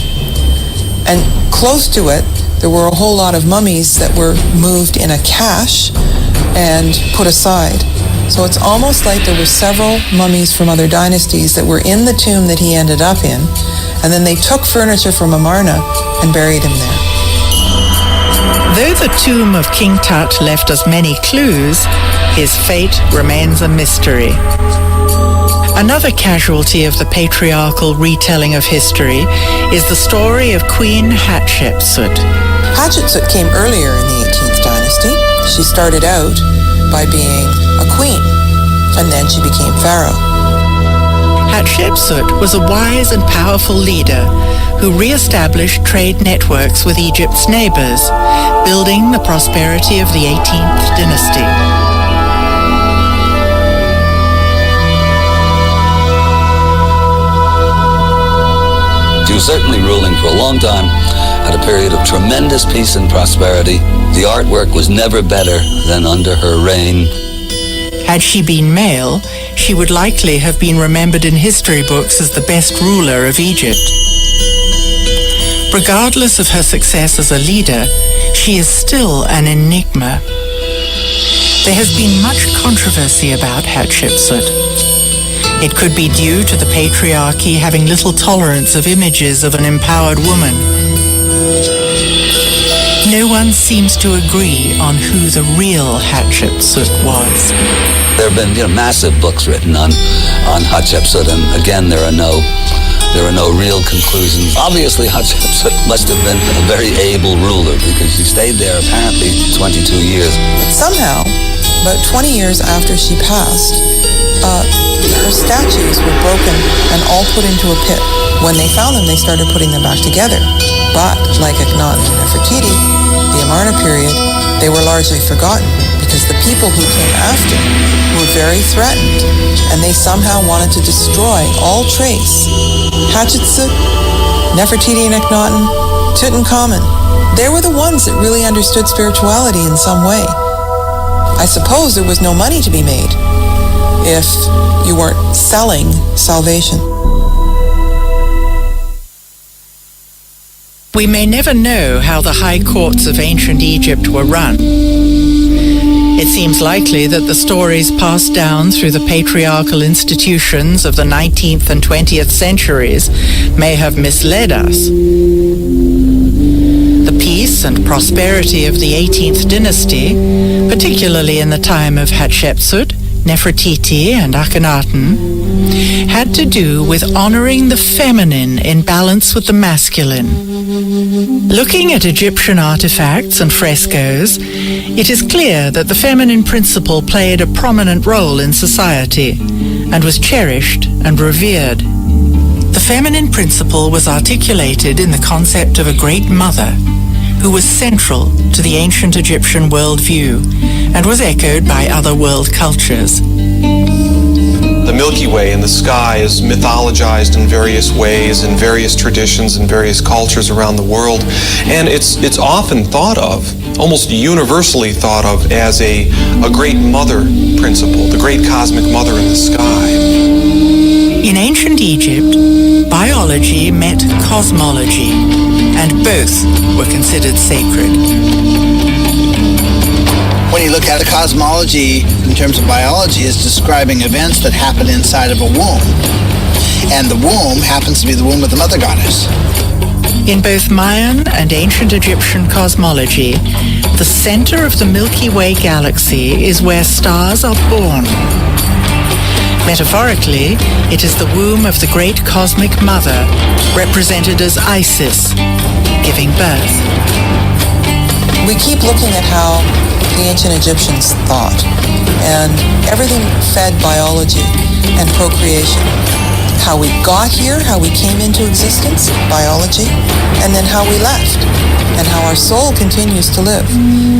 and close to it, there were a whole lot of mummies that were moved in a cache and put aside. So it's almost like there were several mummies from other dynasties that were in the tomb that he ended up in, and then they took furniture from Amarna and buried him there. Though the tomb of King Tut left us many clues, his fate remains a mystery. Another casualty of the patriarchal retelling of history is the story of Queen Hatshepsut. Hatshepsut came earlier in the 18th dynasty. She started out by being a queen, and then she became pharaoh. Hatshepsut was a wise and powerful leader who re-established trade networks with Egypt's neighbors, building the prosperity of the 18th dynasty. She was certainly ruling for a long time at a period of tremendous peace and prosperity. The artwork was never better than under her reign. Had she been male, she would likely have been remembered in history books as the best ruler of Egypt. Regardless of her success as a leader, she is still an enigma. There has been much controversy about Hatshepsut. It could be due to the patriarchy having little tolerance of images of an empowered woman. No one seems to agree on who the real Hatshepsut was. There have been massive books written on Hatshepsut, and again, there are no real conclusions. Obviously, Hatshepsut must have been a very able ruler because she stayed there apparently 22 years. But somehow, about 20 years after she passed, her statues were broken and all put into a pit. When they found them, they started putting them back together. But, like Akhenaten and Nefertiti, the Amarna period, they were largely forgotten because the people who came after were very threatened, and they somehow wanted to destroy all trace. Hatshepsut, Nefertiti and Akhenaten, Tutankhamun, they were the ones that really understood spirituality in some way. I suppose there was no money to be made if you weren't selling salvation. We may never know how the high courts of ancient Egypt were run. It seems likely that the stories passed down through the patriarchal institutions of the 19th and 20th centuries may have misled us. The peace and prosperity of the 18th dynasty, particularly in the time of Hatshepsut, Nefertiti and Akhenaten, had to do with honoring the feminine in balance with the masculine. Looking at Egyptian artifacts and frescoes, it is clear that the feminine principle played a prominent role in society and was cherished and revered. The feminine principle was articulated in the concept of a great mother who was central to the ancient Egyptian worldview and was echoed by other world cultures. The Milky Way in the sky is mythologized in various ways, in various traditions, in various cultures around the world. And it's often thought of, almost universally thought of, as a great mother principle, the great cosmic mother in the sky. In ancient Egypt, biology met cosmology, and both were considered sacred. When you look at cosmology in terms of biology, it's describing events that happen inside of a womb. And the womb happens to be the womb of the mother goddess. In both Mayan and ancient Egyptian cosmology, the center of the Milky Way galaxy is where stars are born. Metaphorically, it is the womb of the great cosmic mother, represented as Isis, giving birth. We keep looking at how the ancient Egyptians thought, and everything fed biology and procreation. how we got here, how we came into existence, biology, and then how we left, and how our soul continues to live.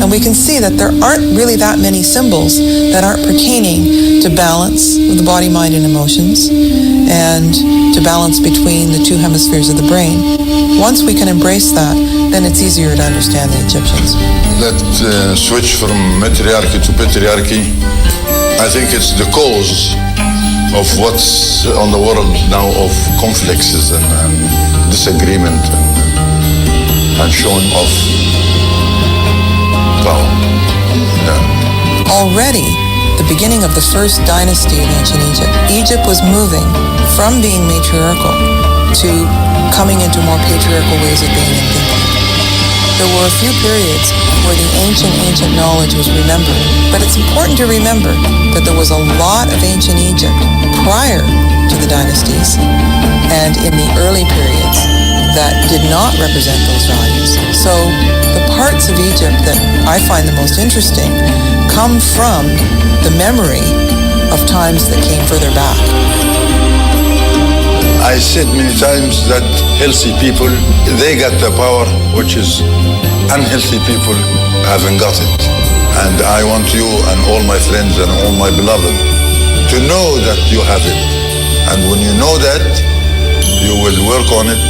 And we can see that there aren't really that many symbols that aren't pertaining to balance of the body, mind, and emotions, and to balance between the two hemispheres of the brain. Once we can embrace that, then it's easier to understand the Egyptians. That switch from matriarchy to patriarchy, I think it's the cause of what's on the world now of conflicts and disagreement and showing off power. Yeah. Already, the beginning of the first dynasty of ancient Egypt, Egypt was moving from being matriarchal to coming into more patriarchal ways of being and thinking. There were a few periods where the ancient knowledge was remembered, but it's important to remember that there was a lot of ancient Egypt prior to the dynasties and in the early periods that did not represent those values. So the parts of Egypt that I find the most interesting come from the memory of times that came further back. I said many times that healthy people, they got the power, which is unhealthy people haven't got it. And I want you and all my friends and all my beloved to know that you have it. And when you know that, you will work on it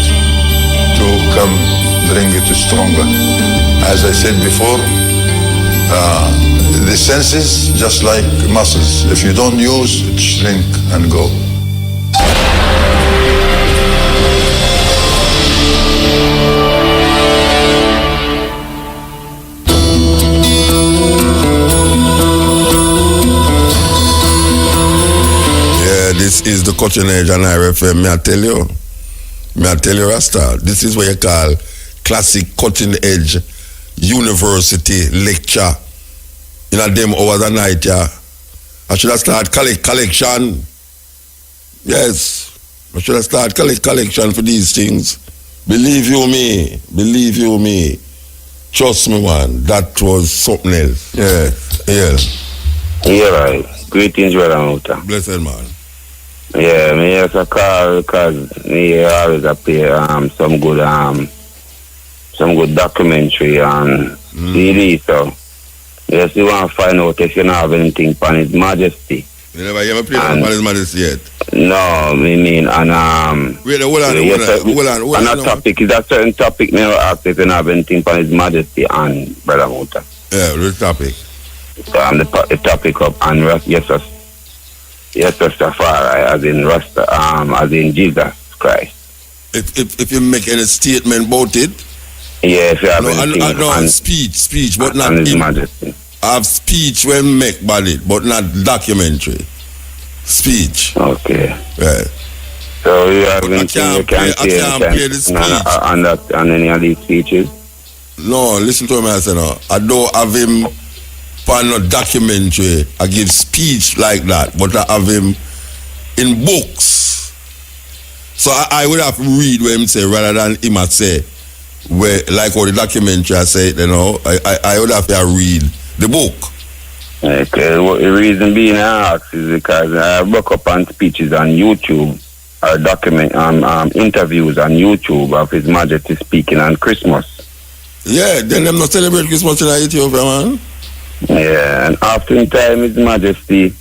to come bring it stronger. As I said before, the senses, just like muscles, if you don't use, it shrink and go. This is the Cutting Edge on IRFM. May I tell you, Rasta, this is what you call classic cutting edge university lecture. In a them hours a night, yeah. I should have started collection. Yes, I should have started collection for these things. Believe you me. Trust me, man. That was something else. Yeah, right. Greetings, brother Muta. Blessed man. Yeah, me just a call because me always appear some good documentary on CD. So yes, you want to find out if you don't have anything on His Majesty. You never hear me play on His Majesty yet? No, me mean and wait, hold on. Another topic is a certain topic. Me ask if you don't have anything on His Majesty and brother Muta. Yeah, which topic? The topic of and yes, Rastafari, as in Rasta, as in Jesus Christ. If you make any statement about it, yeah, if you have anything, speech, but not His Majesty. I have speech when make about it, but not documentary. Speech. Okay. Right. So you have anything you can say on any of these speeches? No, listen to me, I say no. I don't have him on a documentary. I give speech like that, but I have him in books. So I would have to read what him say rather than him I say where like what the documentary I say, you know, I would have to read the book. Okay, well, the reason being I ask is because I look up on speeches on YouTube or document interviews on YouTube of His Majesty speaking on Christmas. Yeah, then them not celebrate Christmas in Ethiopia, man. Yeah, and oftentimes His Majesty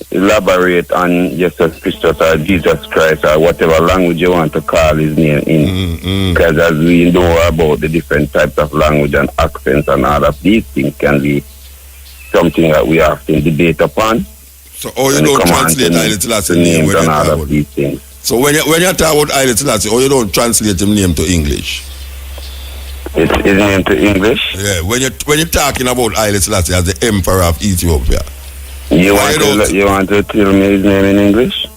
elaborate on Jesus Christus or Jesus Christ or whatever language you want to call His name in. Because as we know about the different types of language and accents and all of these things can be something that we often debate upon. So you don't translate Haile Selassie name when you talk about these things. So when you talk about Haile Selassie, you don't translate him name to English. It's his name to English? Yeah, when you're talking about Haile Selassie as the Emperor of Ethiopia. You want to tell me his name in English?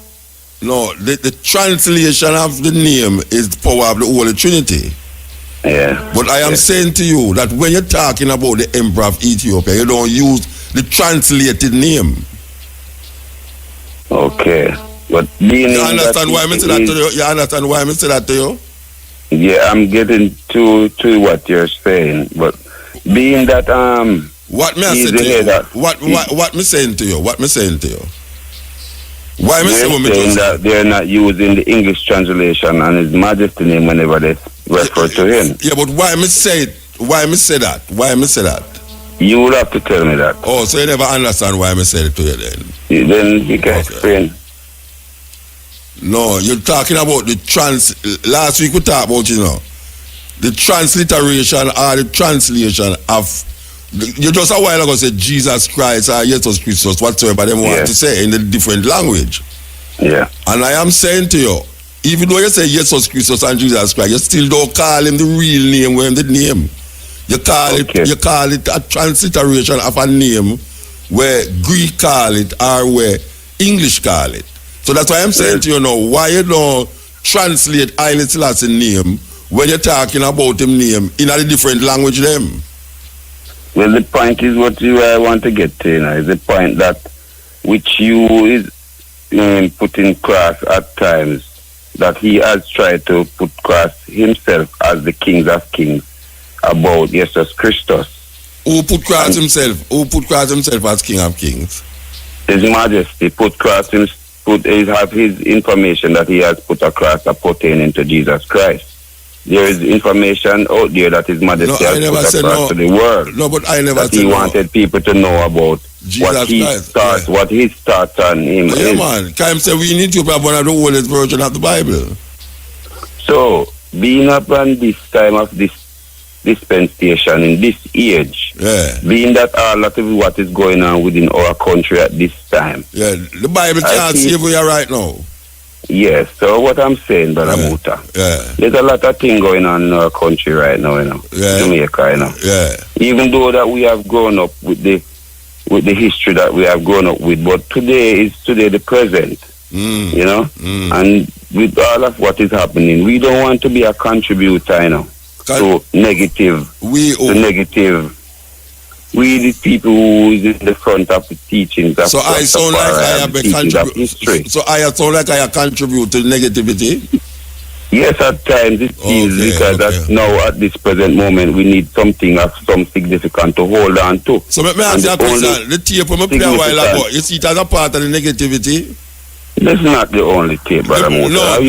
No, the translation of the name is the power of the Holy Trinity. Yeah. But I am saying to you that when you're talking about the Emperor of Ethiopia, you don't use the translated name. Okay. But being you understand why I say that to you? You understand why I say that to you? Yeah, I'm getting to what you're saying. But being that what me I say to you? What me saying to you? What me saying to you? Why me say saying that they're not using the English translation and His Majesty name whenever they refer to Him? Yeah, but why me say it? Why me say that? Why me say that? You would have to tell me that. Oh, so you never understand why me said it to you then? Then you can explain. No, you're talking about the last week we talked about, the transliteration or the translation of, you just a while ago said Jesus Christ or Jesus Christus, whatsoever they want to say in a different language. Yeah. And I am saying to you, even though you say Jesus Christus and Jesus Christ, you still don't call him the real name where him the name. You call it a transliteration of a name where Greek call it or where English call it. So that's why I'm saying to you now, why you don't translate Haile Selassie name when you're talking about him name in a different language them? Well, the point is what I want to get to, is the point that which you is putting cross at times, that he has tried to put cross himself as the King of Kings about Jesus Christus. Who put cross himself? Who put cross himself as King of Kings? His Majesty put cross have his information that he has put across pertaining to Jesus Christ. There is information out there that His Majesty has put across to the world. No, but I never that said he wanted people to know about what his thoughts on him is. Yeah, man. Can say we need to have one of the oldest version of the Bible. So, being up on this time of this dispensation in this age, being that all of what is going on within our country at this time. Yeah, the Bible can't save you right now. Yes, so what I'm saying, Brother Muta, there's a lot of things going on in our country right now, Jamaica, even though that we have grown up with the history that we have grown up with, but today is the present, and with all of what is happening, we don't want to be a contributor, to negative. We the people who is in the front of the teachings. So I sound like I have a contribute. So I sound like I contribute to negativity. Yes, at times it seems because now at this present moment we need something of some significance to hold on to. So let me ask you a question. The tape from a play a while ago, you see it as a part of the negativity? That's not the only tape, Brother Muta.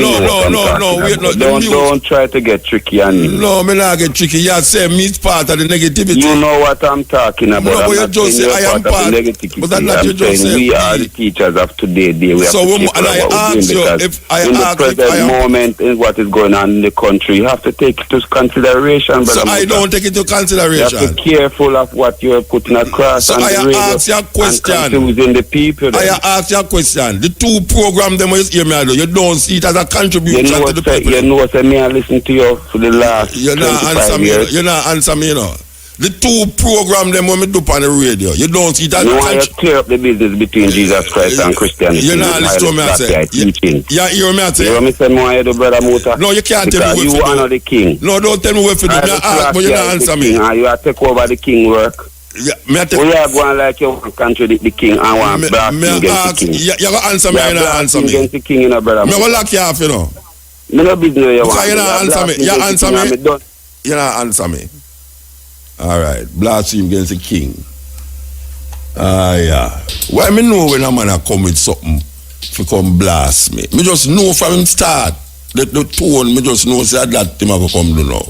Don't try to get tricky on me. No, me not get tricky. You say me is part of the negativity. You know what I'm talking about. No, but you just say I am part of the negativity. But that's not you just say. We are the teachers of today. We have so to keep and I ask you if I in the present moment in what is going on in the country, you have to take it into consideration, Brother Muta. So I don't take it into consideration. You have to be careful of what you are putting across. So I ask you a question. Confusing the people. I ask you a question. The two program them you hear me do, you don't see it as a contribution to the people. You know what I mean? I listen to you for the last You're not answer me, The two program them when me do on the radio, you don't see that. You want to clear up the business between Jesus Christ and Christianity. You're not listening to me, I say. Yeah, you hear me, I say. You want me to say more, you do, Brother Muta? No, you can't tell me what to do. You honor the king. No, don't tell me what to do. But you don't answer me. You have to take over the king work. Yeah, we are going like you want to contradict the king and want black king against the king. You're going to answer me, you're not answer me. Against the king, you know, Brother. I'm going to lock you off, you know. Me no business you want. You not answer me. You answer me. You not answer me. All right. Blaspheme against the king. Yeah. Why me know when a man a come with something to come blast me? Me just know from him start. The tone, me just know say that him have come do now.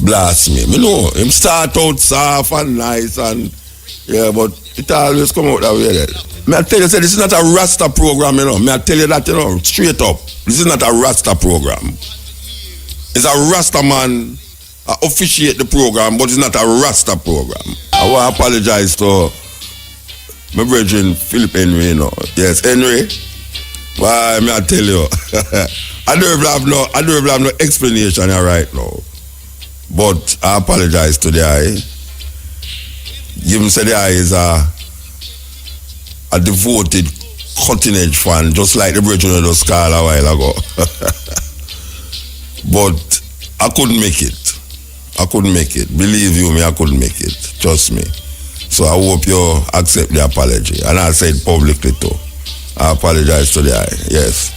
Blast me. Me know him start out soft and nice and but it always come out that way then. Me I tell you, say this is not a Rasta program, you know. Me I tell you that, you know, straight up. This is not a Rasta program. It's a Rasta man officiate the program, but it's not a Rasta program. I want to apologize to my brethren Philip Henry, you know. Yes, Henry. Why me I tell you, I don't have no explanation right now. But I apologize to the eye. Give him say the eye is a devoted cutting edge fan, just like the brethren of the Scar a while ago. But I couldn't make it. Believe you me, I couldn't make it. Trust me. So I hope you accept the apology. And I said publicly too. I apologize to the eye. Yes.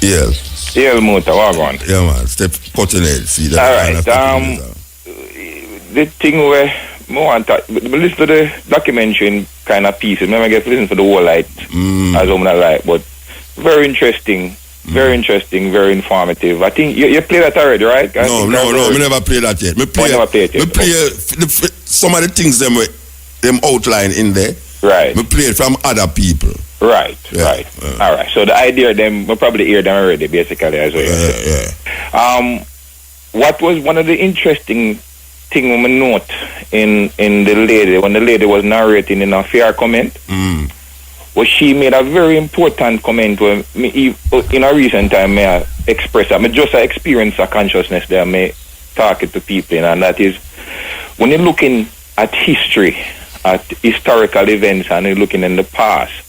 EL Muta, what on? Yeah, man. Step cutting edge. See that. All right. The thing where I want to listen to the documentary in kind of pieces. Maybe I get to listen to the whole light as I'm not like, but Very interesting. Very interesting, very informative. I think you played that already, right? No, me never played that yet. Me never played it. Me play some of the things them outline in there. Right. Me play it from other people. Right, right. All right. So the idea them, we probably hear them already, basically, as well. What was one of the interesting thing we note in the lady, when the lady was narrating in a fair comment, was she made a very important comment where me, in a recent time, may I express that. I just experience a consciousness that I may talk it to people, and that is when you're looking at history, at historical events, and you're looking in the past,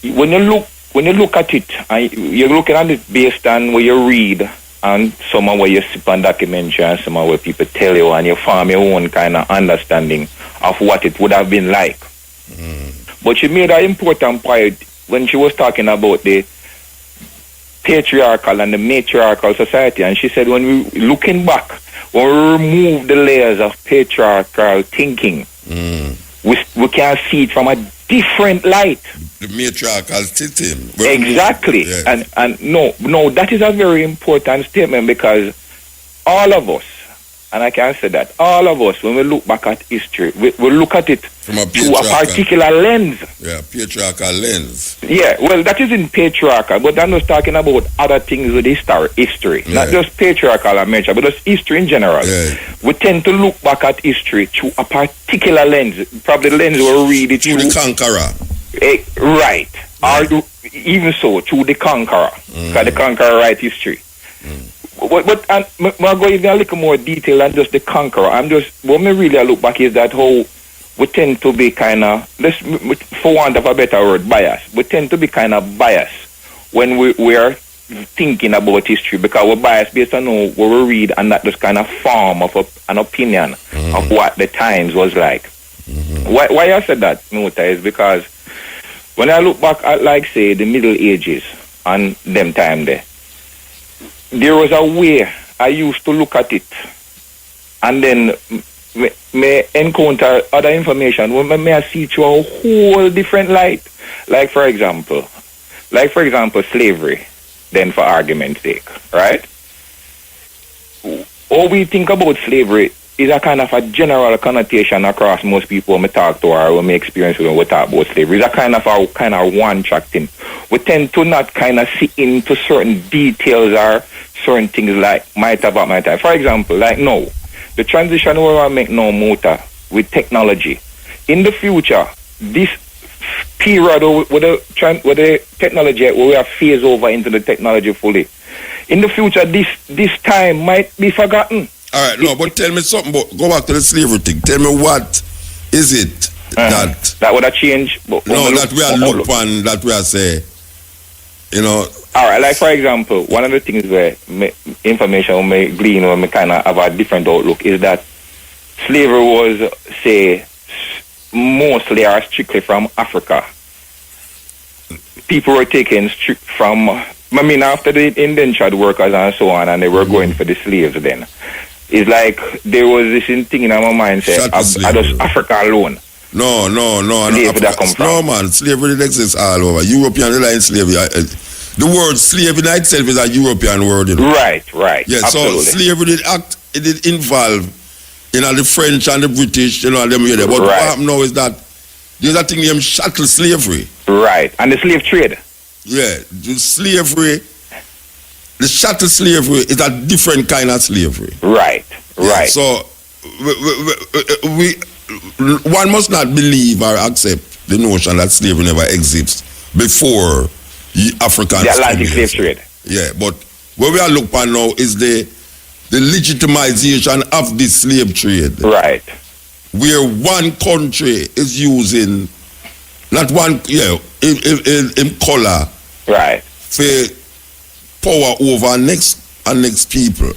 when you look at it, and you're looking at it based on what you read, and some of what you see on documentary, and some of what people tell you, and you form your own kind of understanding of what it would have been like. But she made an important point when she was talking about the patriarchal and the matriarchal society, and she said when we looking back, when we remove the layers of patriarchal thinking, we can see it from a different light. The matriarchal system. Exactly. Yes. And no, that is a very important statement, because all of us, and I can say that, all of us, when we look back at history, we look at it from a through a particular lens. Yeah, patriarchal lens. Yeah, well, that is in patriarchal, but I'm just talking about other things with history. Not just patriarchal and matriarchal, but just history in general. We tend to look back at history through a particular lens, probably the lens we'll read it through. The conqueror. Right. Or even so, through the conqueror. Because the conqueror write history. But I'll go even a little more detail than just the conqueror. What me really look back is that how we tend to be kind of, for want of a better word, biased. We tend to be kind of biased when we are thinking about history, because we're biased based on what we read, and that just kind of form of an opinion of what the times was like. Why I said that, Muta, is because when I look back at, like, say, the Middle Ages and them time there was a way I used to look at it, and then may encounter other information when may I see it through a whole different light. Like for example, slavery, then for argument's sake, right? All we think about slavery is a kind of a general connotation across most people when we talk to or when we experience when we talk about slavery. It's a kind of one-track thing. We tend to not kind of see into certain details or certain things like might have. For example, like now, the transition we want to make now, Muta, with technology. In the future, this period where the technology, where we have phased over into the technology fully, in the future, this time might be forgotten. All right, no, but tell me something. Go back to the slavery thing. Tell me what is it that would have changed? That we are look on, that we are say, you know. All right, like for example, one of the things where information we may glean or we kind of have a different outlook is that slavery was, say, mostly or strictly from Africa. People were taken from, after the indentured workers and so on, and they were going for the slaves then. It's like there was this thing in my mind saying, I just Africa alone. No. No, man, slavery didn't exist all over. European line slavery. The word slave in itself is a European word, you know. Right. Yeah, absolutely. So slavery did involve, you know, the French and the British, you know, and them here. But what happened now is that there's a thing named chattel slavery. Right, and the slave trade. Yeah, the slavery. The chattel slavery is a different kind of slavery. Right. So one must not believe or accept the notion that slavery never exists before African the Atlantic slave trade. Yeah, but what we are looking at now is the legitimization of this slave trade. Right. Where one country is using, not one, in color. Right. For power over next people.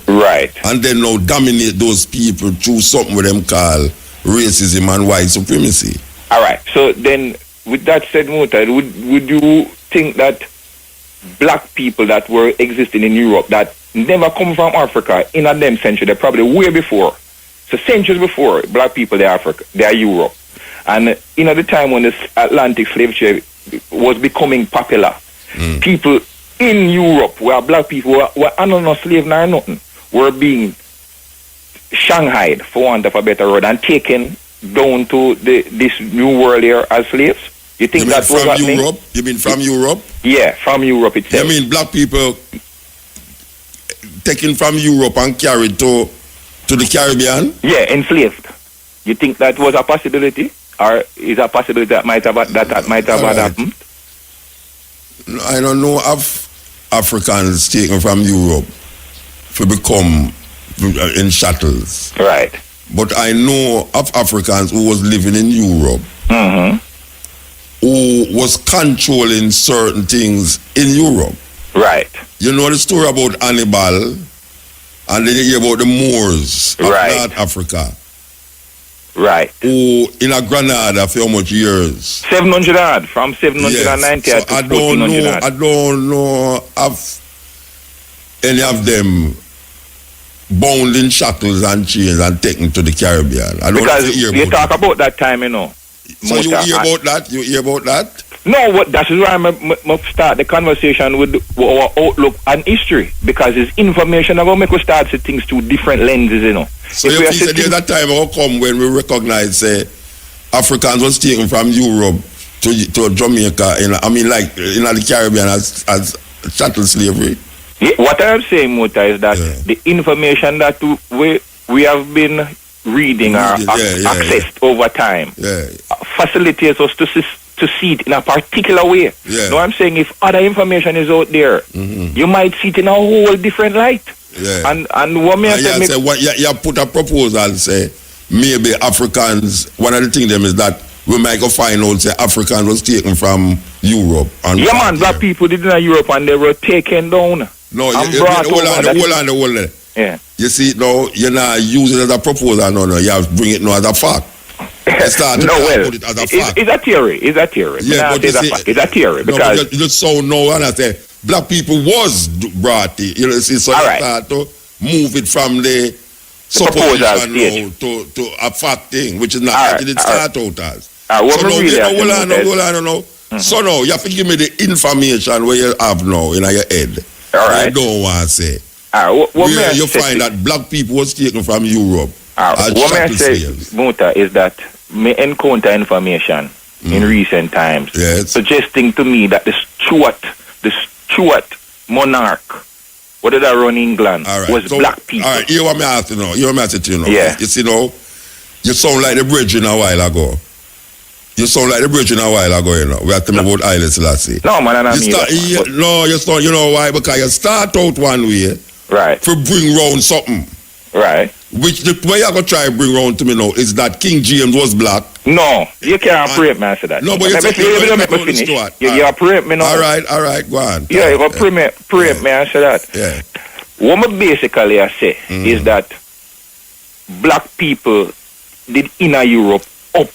Right. And then now dominate those people through something with them call racism and white supremacy. All right. So then, with that said, Muta, would you think that black people that were existing in Europe that never come from Africa in a them century, they're probably way before. So centuries before, black people, they're Africa, they're Europe. And the time when this Atlantic slave trade was becoming popular, people in Europe, where black people were no slave nor nothing, were being shanghaied, for want of a better word, and taken down to this new world here as slaves. You think that was from Europe? You mean from Europe? Yeah, from Europe itself. You mean black people taken from Europe and carried to the Caribbean? Yeah, enslaved. You think that was a possibility, or is a possibility that might have happened? I don't know of Africans taken from Europe to become in shackles. Right. But I know of Africans who was living in Europe, who was controlling certain things in Europe. Right. You know the story about Hannibal, and then you hear about the Moors of North Africa. Right. Who in a Granada for how much years? 700 odd, from 790 yes. to 1400 odd. I don't know of any of them bound in shackles and chains and taken to the Caribbean. I don't because hear you about talk about that time, you know. So you hear about that? You hear about that? No, that's why I start the conversation with our outlook and history, because it's information about make we start see things through different lenses, you know. So you say there's that time will come when we recognize Africans was taken from Europe to Jamaica, in the Caribbean as chattel slavery. Yeah, what I'm saying, Muta, is that the information that we have been reading or accessed over time facilitates us to see it in a particular way. Yeah. No, I'm saying if other information is out there, you might see it in a whole different light. Yeah. And what me say, you put a proposal and say maybe Africans, one of the things them is that we might go find out say Africans was taken from Europe. And black people did in Europe and they were taken down. No, hold on. Yeah. You see, no, you're not using it as a proposal, no, you have to bring it now as a fact. Put it as a fact. It's a theory. It's a theory. Yeah, but it's a theory. Because but you so know, and I say, black people was brought in, you see, so you start to move it from the supposition to a fact thing, which is not like it did start out as. Hold on. So now, you have to give me the information where you have now in your head. All right. I don't want to say. Where you find that black people was taken from Europe. What may I say, Muta, is that may encounter information in recent times suggesting to me that the Stuart monarch, what did I run England, was black people. All right, you want me to ask you now. Yeah. You see now, you sound like the bridge in a while ago. You know. We are talking about Haile Selassie. No, man, you know why? Because you start out one way. Right. To bring round something. Right. Which the way you're going to try to bring round to me now is that King James was black. No, you can't operate me answer that. No, but you finish. You operate me now. All right, go on. Yeah, you operate me answer that. Yeah. What I basically I say is that black people did inner Europe up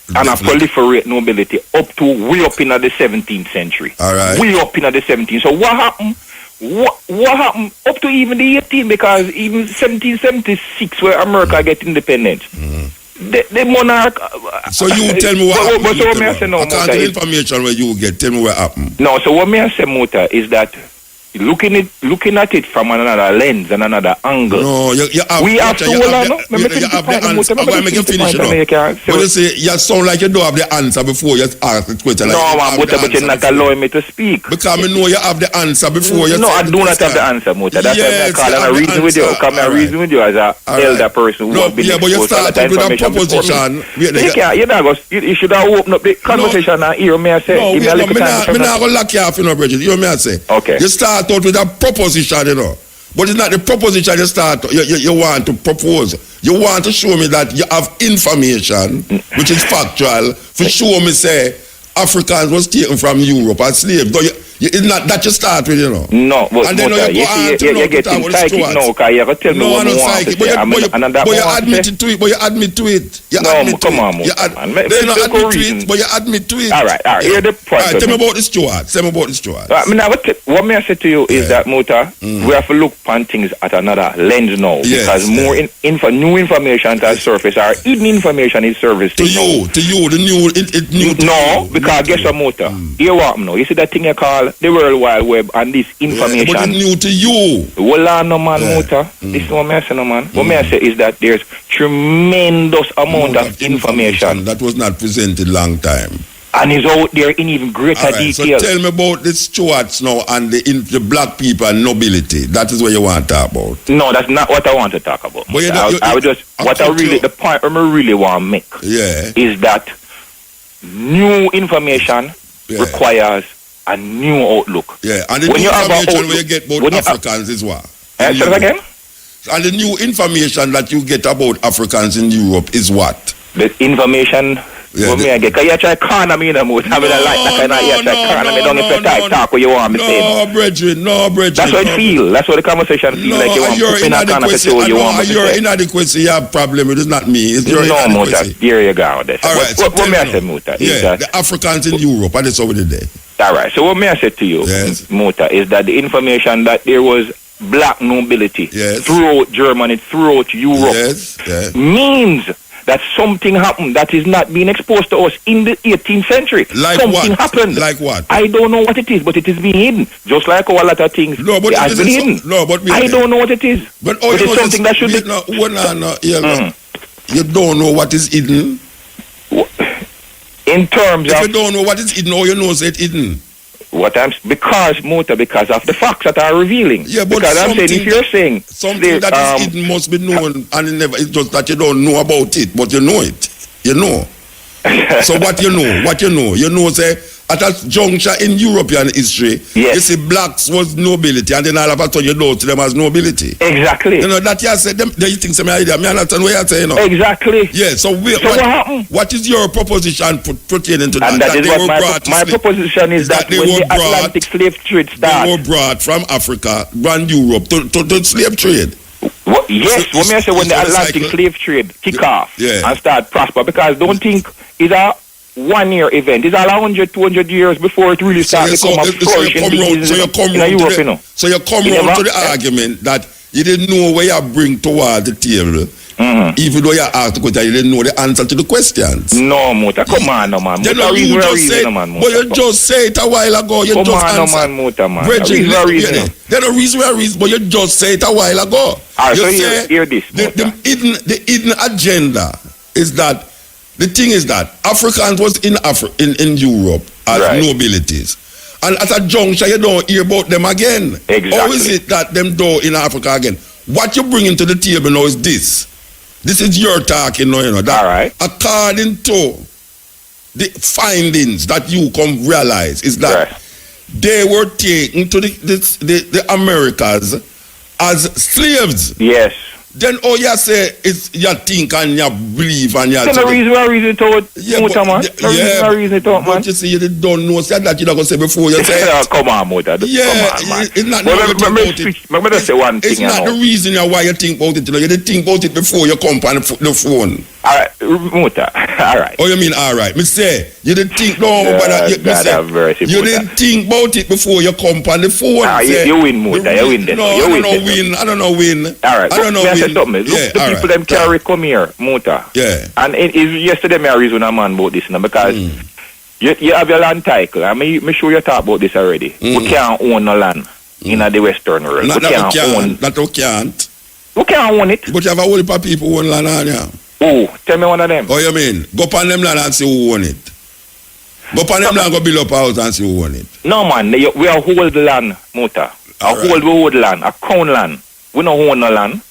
and a proliferate nobility up to way up in the 17th century. All right. Way up in the 17th. So what happened? What happened up to even the 18th? Because even 1776, where America get independence, the monarch. So you tell me what happened. But so what may I say, according to the information where you get, tell me what happened. No, so what may I say, Muta, is that looking at it from another lens and another angle. No, we have to hold on. Let me finish it. But you see, you sound like you don't have the answer before you ask the question. No, but you're not allowing me to speak. Because I know you have the answer before you. No, I do not have the answer, Muta. That's why I call and I reason with you. Come and reason with you as an elder person who has been exposed to that information before me. You should have opened up the conversation and hear me say. No, I'm not going to lock you off, Bridget. You know me I say. Okay. You start out with a proposition, but it's not the proposition you want to propose. You want to show me that you have information which is factual, for show me say Africans was taken from Europe as slaves. It's not that you start with, you know. No, but and then Muta, you go you're getting psychic now, because you have to tell me what you want to say. But you admit to it, but you admit to it. No, come on, Muta, man. You don't admit to it, but you admit to it. All right, hear the point. All right, tell me about the stewards. What may I say to you is that, Muta, we have to look upon things at another lens now, because more new information has surfaced, or hidden information is surfaced. To you, the new. No, because guess what, Muta? Here what now? You see that thing you call the World Wide Web and this information. But it's new to you. Well, no man, Muta. This is what I say, no man. What I say is that there's tremendous amount of information that was not presented long time. And is out there in even greater detail. So tell me about the stewards now and the black people and nobility. That is what you want to talk about. No, that's not what I want to talk about. But the point I really want to make is that new information requires a new outlook. Yeah, and the new information where you get about Africans is what? Say that again? And the new information that you get about Africans in Europe is what? The information... Because you try to corner me in the mood. I mean, I like that kind of, you try to corner me down if you talk what you want me to say. No, brethren. That's what it feels. That's what the conversation feels like. You want to put in a corner to say what you want me to say. Your inadequacy, you have problem with it. It's not me. It's your inadequacy. Muta, there you go. All right. What may I say, Muta? The Africans in Europe, and it's over there. All right. So what may I say to you, Muta, is that the information that there was black nobility throughout Germany, throughout Europe, means that something happened that is not being exposed to us in the 18th century. Like something what? Happened. Like what? I don't know what it is, but it is being hidden. Just like how a lot of things has been hidden. I don't know what it is. But it's something that should be... You don't know what is hidden? In terms of... If you don't know what is hidden, all you know is it's hidden. Because of the facts that are revealing. Yeah, but because I'm saying, if you're saying something that is hidden must be known, and it's just that you don't know about it, but you know it. You know. So what you know, say at a juncture in European history, you see blacks was nobility, and then all of a sudden you know to them as nobility. Exactly. You know that you said them. You think some idea? Me understand what you say, you know. Exactly. Yeah. So what happened? What is your proposition pertaining to that? And that is what my proposition is that when the Atlantic slave trade started, they were brought from Africa, brand Europe to slave trade. Yes, what may I say when the Atlantic slave trade kick off and start prosper, because don't think it's a 1 year event. It's all 100, 200 years before it really starts to become a flourishing business in Europe, you know. So you come round to the argument that you didn't know where you bring toward the table. Even though you asked the question, you didn't know the answer to the questions. No, Muta, come on, no, man. But you just say it a while ago. You come just on, answer. no, man, Muta, man. There's no reason, but you just say it a while ago. You say hear this, the hidden agenda is that the thing is that Africans was in Europe as nobilities. And at a juncture, you don't hear about them again. Exactly. How is it that them do in Africa again? What you bringing to the table now is this. This is your talking now, you know. That according to the findings that you come realize is that they were taken to the Americas as slaves. Yes. Then all you say is you think and you believe and you... There's no reason to it, Muta, man. No reason to it, man. But you see, you don't know that you're not going to say before you say it. Come on, Muta. Yeah, come on, man. It's not say one thing. It's not the reason why you think about it. You didn't think about it before you come on the phone. All right, Muta. All right. Oh, you mean all right? Me say, you didn't think, you didn't think about it before you come on the phone. You win, Muta. You win this. No, I don't know win. All right. I don't know win. Look, the people them carry come here, Muta. Yeah. And yesterday I reasoned a man about this now, because you have your land title. I mean, sure you talk about this already. We can't own no land in the Western world. We can't own. We can't own it. But you have a whole heap of people who own land on you. Oh, tell me one of them. Oh, you mean? Go upon them land and see who own it. Go upon them land, go build up a house and see who own it. No, man. We are hold land, Muta. Hold land, a crown land. We don't own no land.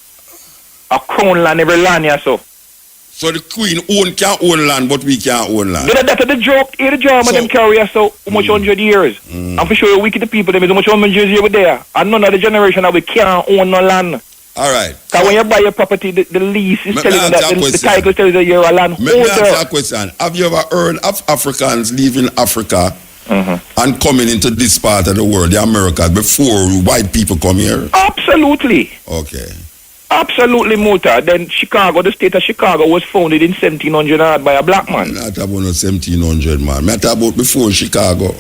A crown land, every land here, so. So the Queen can't own land, but we can't own land. That's the joke. Here the drama them carry us so much 100 years. I'm for sure we wicked the people them is how much 100 years over there. And none of the generation that we can't own no land. All right. Because when you buy your property, the lease is telling you that the title tells you you're a land holder. Let me ask you a question. Have you ever heard of Africans leaving Africa and coming into this part of the world, the Americas, before white people come here? Absolutely. Okay. Absolutely, Muta. Then Chicago, the state of Chicago was founded in 1700 by a black man. Not about no 1700, man. Not about before Chicago.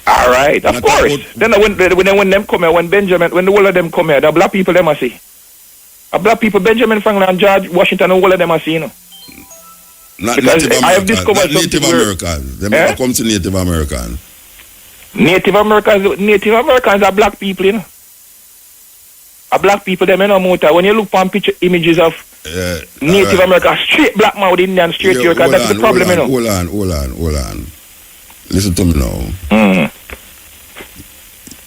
All right, of course. Then when them come here, when the whole of them come here, the black people them I see. A black people, Benjamin Franklin, George Washington, and all of them I see, you know. Not because Native I have Americans. discovered Not Native Americans. They never come to Native Americans. Native Americans are black people, you know. A black people, them, you know, Muta. When you look on picture images of Native Americans, straight black mouth Indian, straight Yorker, that's the problem, you know. Hold on. Listen to me now.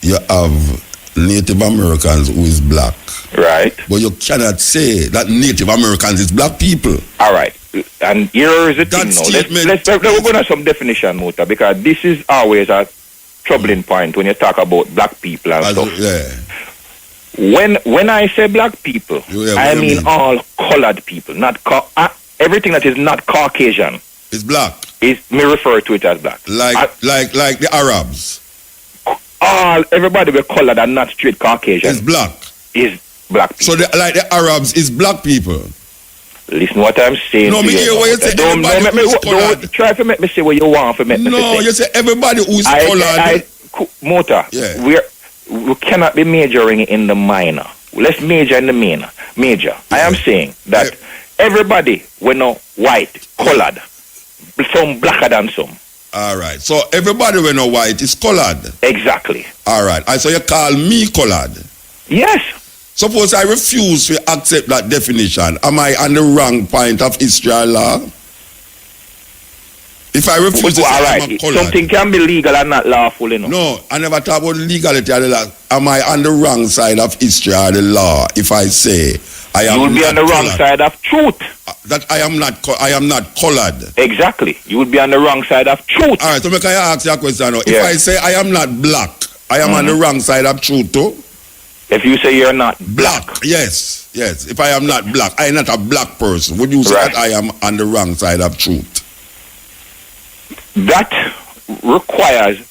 You have Native Americans who is black. Right. But you cannot say that Native Americans is black people. All right. And here is the thing now. Let's go to some definition, Muta, because this is always a troubling point when you talk about black people and stuff. Yeah. When I say black people, I mean all colored people, not everything that is not Caucasian. Is black. Me refer to it as black. Like the Arabs. Everybody with colored and not straight Caucasian. Is black. Is black people. So like the Arabs is black people. Listen what I'm saying. No, me hear what you say. Don't try to make me say what you want for me. No, you say everybody who's colored. Mota, we cannot be majoring in the minor. Let's major in the major. Yeah. I am saying that everybody we know white, colored, some blacker than some. All right. So everybody we know white is colored. Exactly. All right. So you call me colored. Yes. Suppose I refuse to accept that definition. Am I on the wrong point of Israel law? If I refuse to say I'm a colored. Something can be legal and not lawful, you know. No, I never talk about legality of the law. Am I on the wrong side of Israel the law if I say I am? You will be on the wrong side of truth. That I am not colored. Exactly. You would be on the wrong side of truth. All right, so can I ask you a question now? If I say I am not black, I am on the wrong side of truth too? If you say you're not black. Yes. If I am not black, I am not a black person. Would you say that I am on the wrong side of truth? That requires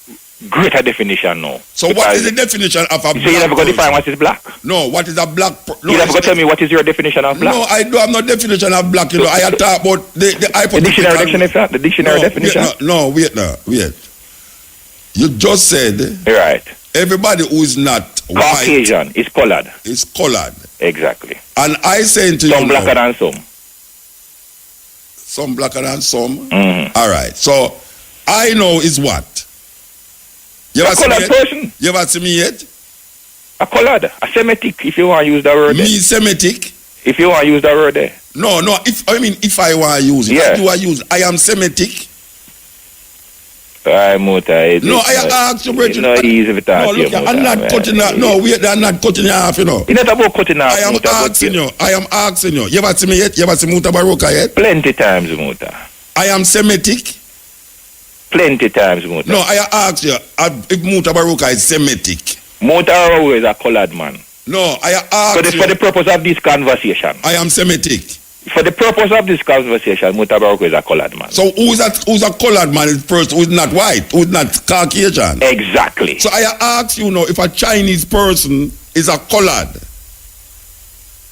greater definition now. So what is the definition of a black person? So you never going to define what is black? No, what is a black person? No, you never going to tell me what is your definition of black? No, I don't have no definition of black. You know, I talk about the dictionary definition. Wait. You just said right. Everybody who is not Caucasian white is colored. Is colored. Exactly. And I say to you, some blacker than some. Some blacker than some. All right. So I know is what. You ever a colored person. You ever see me yet? A colored, a Semitic, if you want to use the word. Me Semitic. If you want to use the word there. No. If I want to use it, what do I use? I am Semitic. I asked you, Bridget. No, easy with that. No, look, I'm not cutting that. No, wait, I'm not cutting you off, you know. It's not about cutting off. I am asking you. You ever see me yet? You ever see Mutabaruka yet? Plenty times, Muta. I am Semitic. Plenty times, Muta. No, I asked you if Mutabaruka is Semitic. Mutabaruka is a colored man. No, I asked you. So for the purpose of this conversation. I am Semitic. For the purpose of this conversation, Mutabaruka is a colored man. So who's a colored man is person who's not white, who's not Caucasian? Exactly. So I ask you now if a Chinese person is a colored.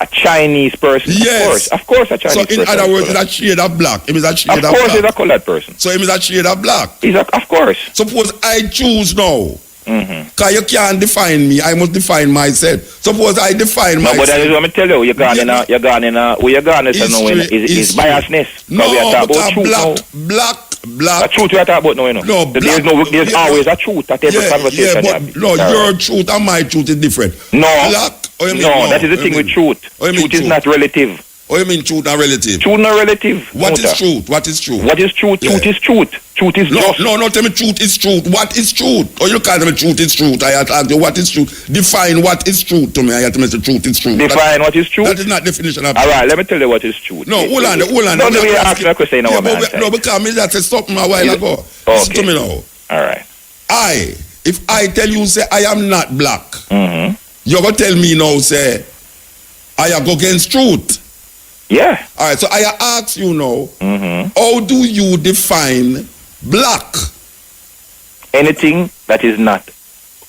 A Chinese person? Yes. Of course a Chinese person. So in other words, it's a shade of black. It is a shade of black. Of course he's a colored person. So it is a shade of black. Of course. Suppose I choose now. Because you can't define me, I must define myself. Suppose I define myself. No, but that is what I tell you. You're gone in is biasness. No, because black. A truth we are talking about now, you know. No, there's always a truth at every conversation. Yeah, but your truth and my truth is different. No, black. That is the thing with truth. Truth is not relative. Oh, you mean truth and relative? Truth not relative. What is truth? What is truth? What is truth? Truth is truth. Truth is just. No, tell me truth is truth. What is truth? Oh, you can't tell me truth is truth. I have to ask you what is truth. Define what is truth to me. I have to say truth is truth. Define what is truth? That is not definition of truth. All right, let me tell you what is truth. No, hold on. No, the way you ask me a question now, man. No, because me that said something a while ago. Listen to me now. All right. If I tell you, say, I am not black, you're going to tell me now, say, I go against truth. Yeah. All right, so I ask you now, how do you define black? anything that is not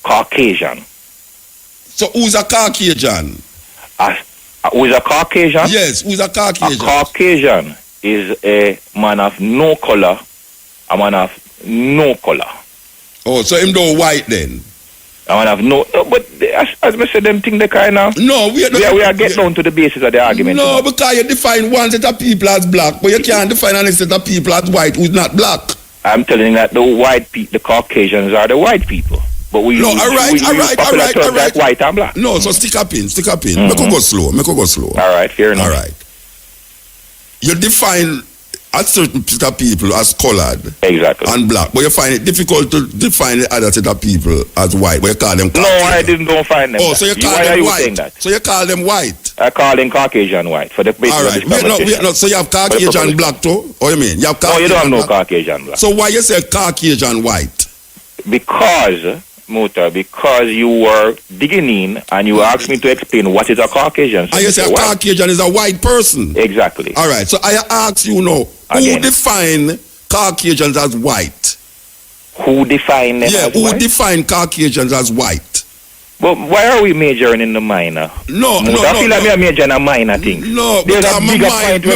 Caucasian. So who's a Caucasian? Who is a Caucasian? Yes, who's a Caucasian? A Caucasian is a man of no color, a man of no color. Oh, so him don't white then? A man of no, but as I said, them thing they kind of. No, we are getting down to the basis of the argument. No, because you define one set of people as black, but you can't define another set of people as white who's not black. I'm telling you that the Caucasians are the white people. But we all right. White and black. No, so stick up in. Make go slow. All right, fair enough. All right. You define a certain set of people as colored. Exactly. And black, but you find it difficult to define the other set of people as white, but you call them Caucasian. No, I don't find them. Oh, so you call them white. So you call them white. I call them Caucasian white for the basis all right. of this conversation. No, so you have Caucasian black too? What do you mean? You have no, you don't have no Caucasian black. So why you say Caucasian white? Because you were digging in and you asked me to explain what is a Caucasian. So and you say a Caucasian is a white person. Exactly. All right. So I ask you now, who define Caucasians as white? Who define them as white? Who define Caucasians as white? But why are we majoring in the minor? No. I feel like we are majoring in a minor thing. No, because my mind is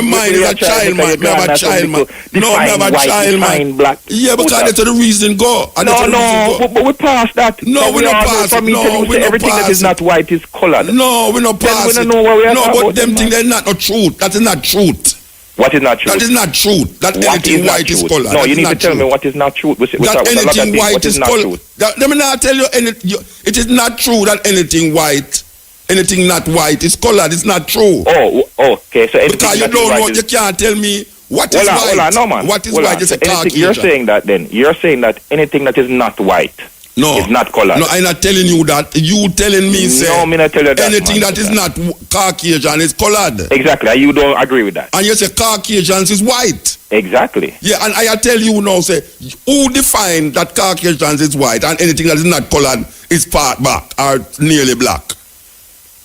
a child man. Me have a child man. No, me have a child man. Black. Yeah, because that's the reason go. But we pass that. No, we not pass. No, we not everything that is not white is colored. No, we not pass. We don't know where we are. No, but them things they're not truth. That is not truth. What is not truth? That is not truth. That anything white is colored. No, you need to tell me what is not truth. That anything white is colored. Let me not tell you anything. It is not true that anything white, anything not white is colored. It's not true. Oh, okay. So because you don't know, you can't tell me what is white. No, man. What is white is a Caucasian. You're saying that then. You're saying that anything that is not white. No, it's not colored. No, I'm not telling you that. You telling me, say, no, me not tell you that. Anything that is not Caucasian is colored. Exactly. You don't agree with that. And you say Caucasians is white. Exactly. Yeah, and I tell you now, say, who define that Caucasians is white and anything that is not colored is part black or nearly black?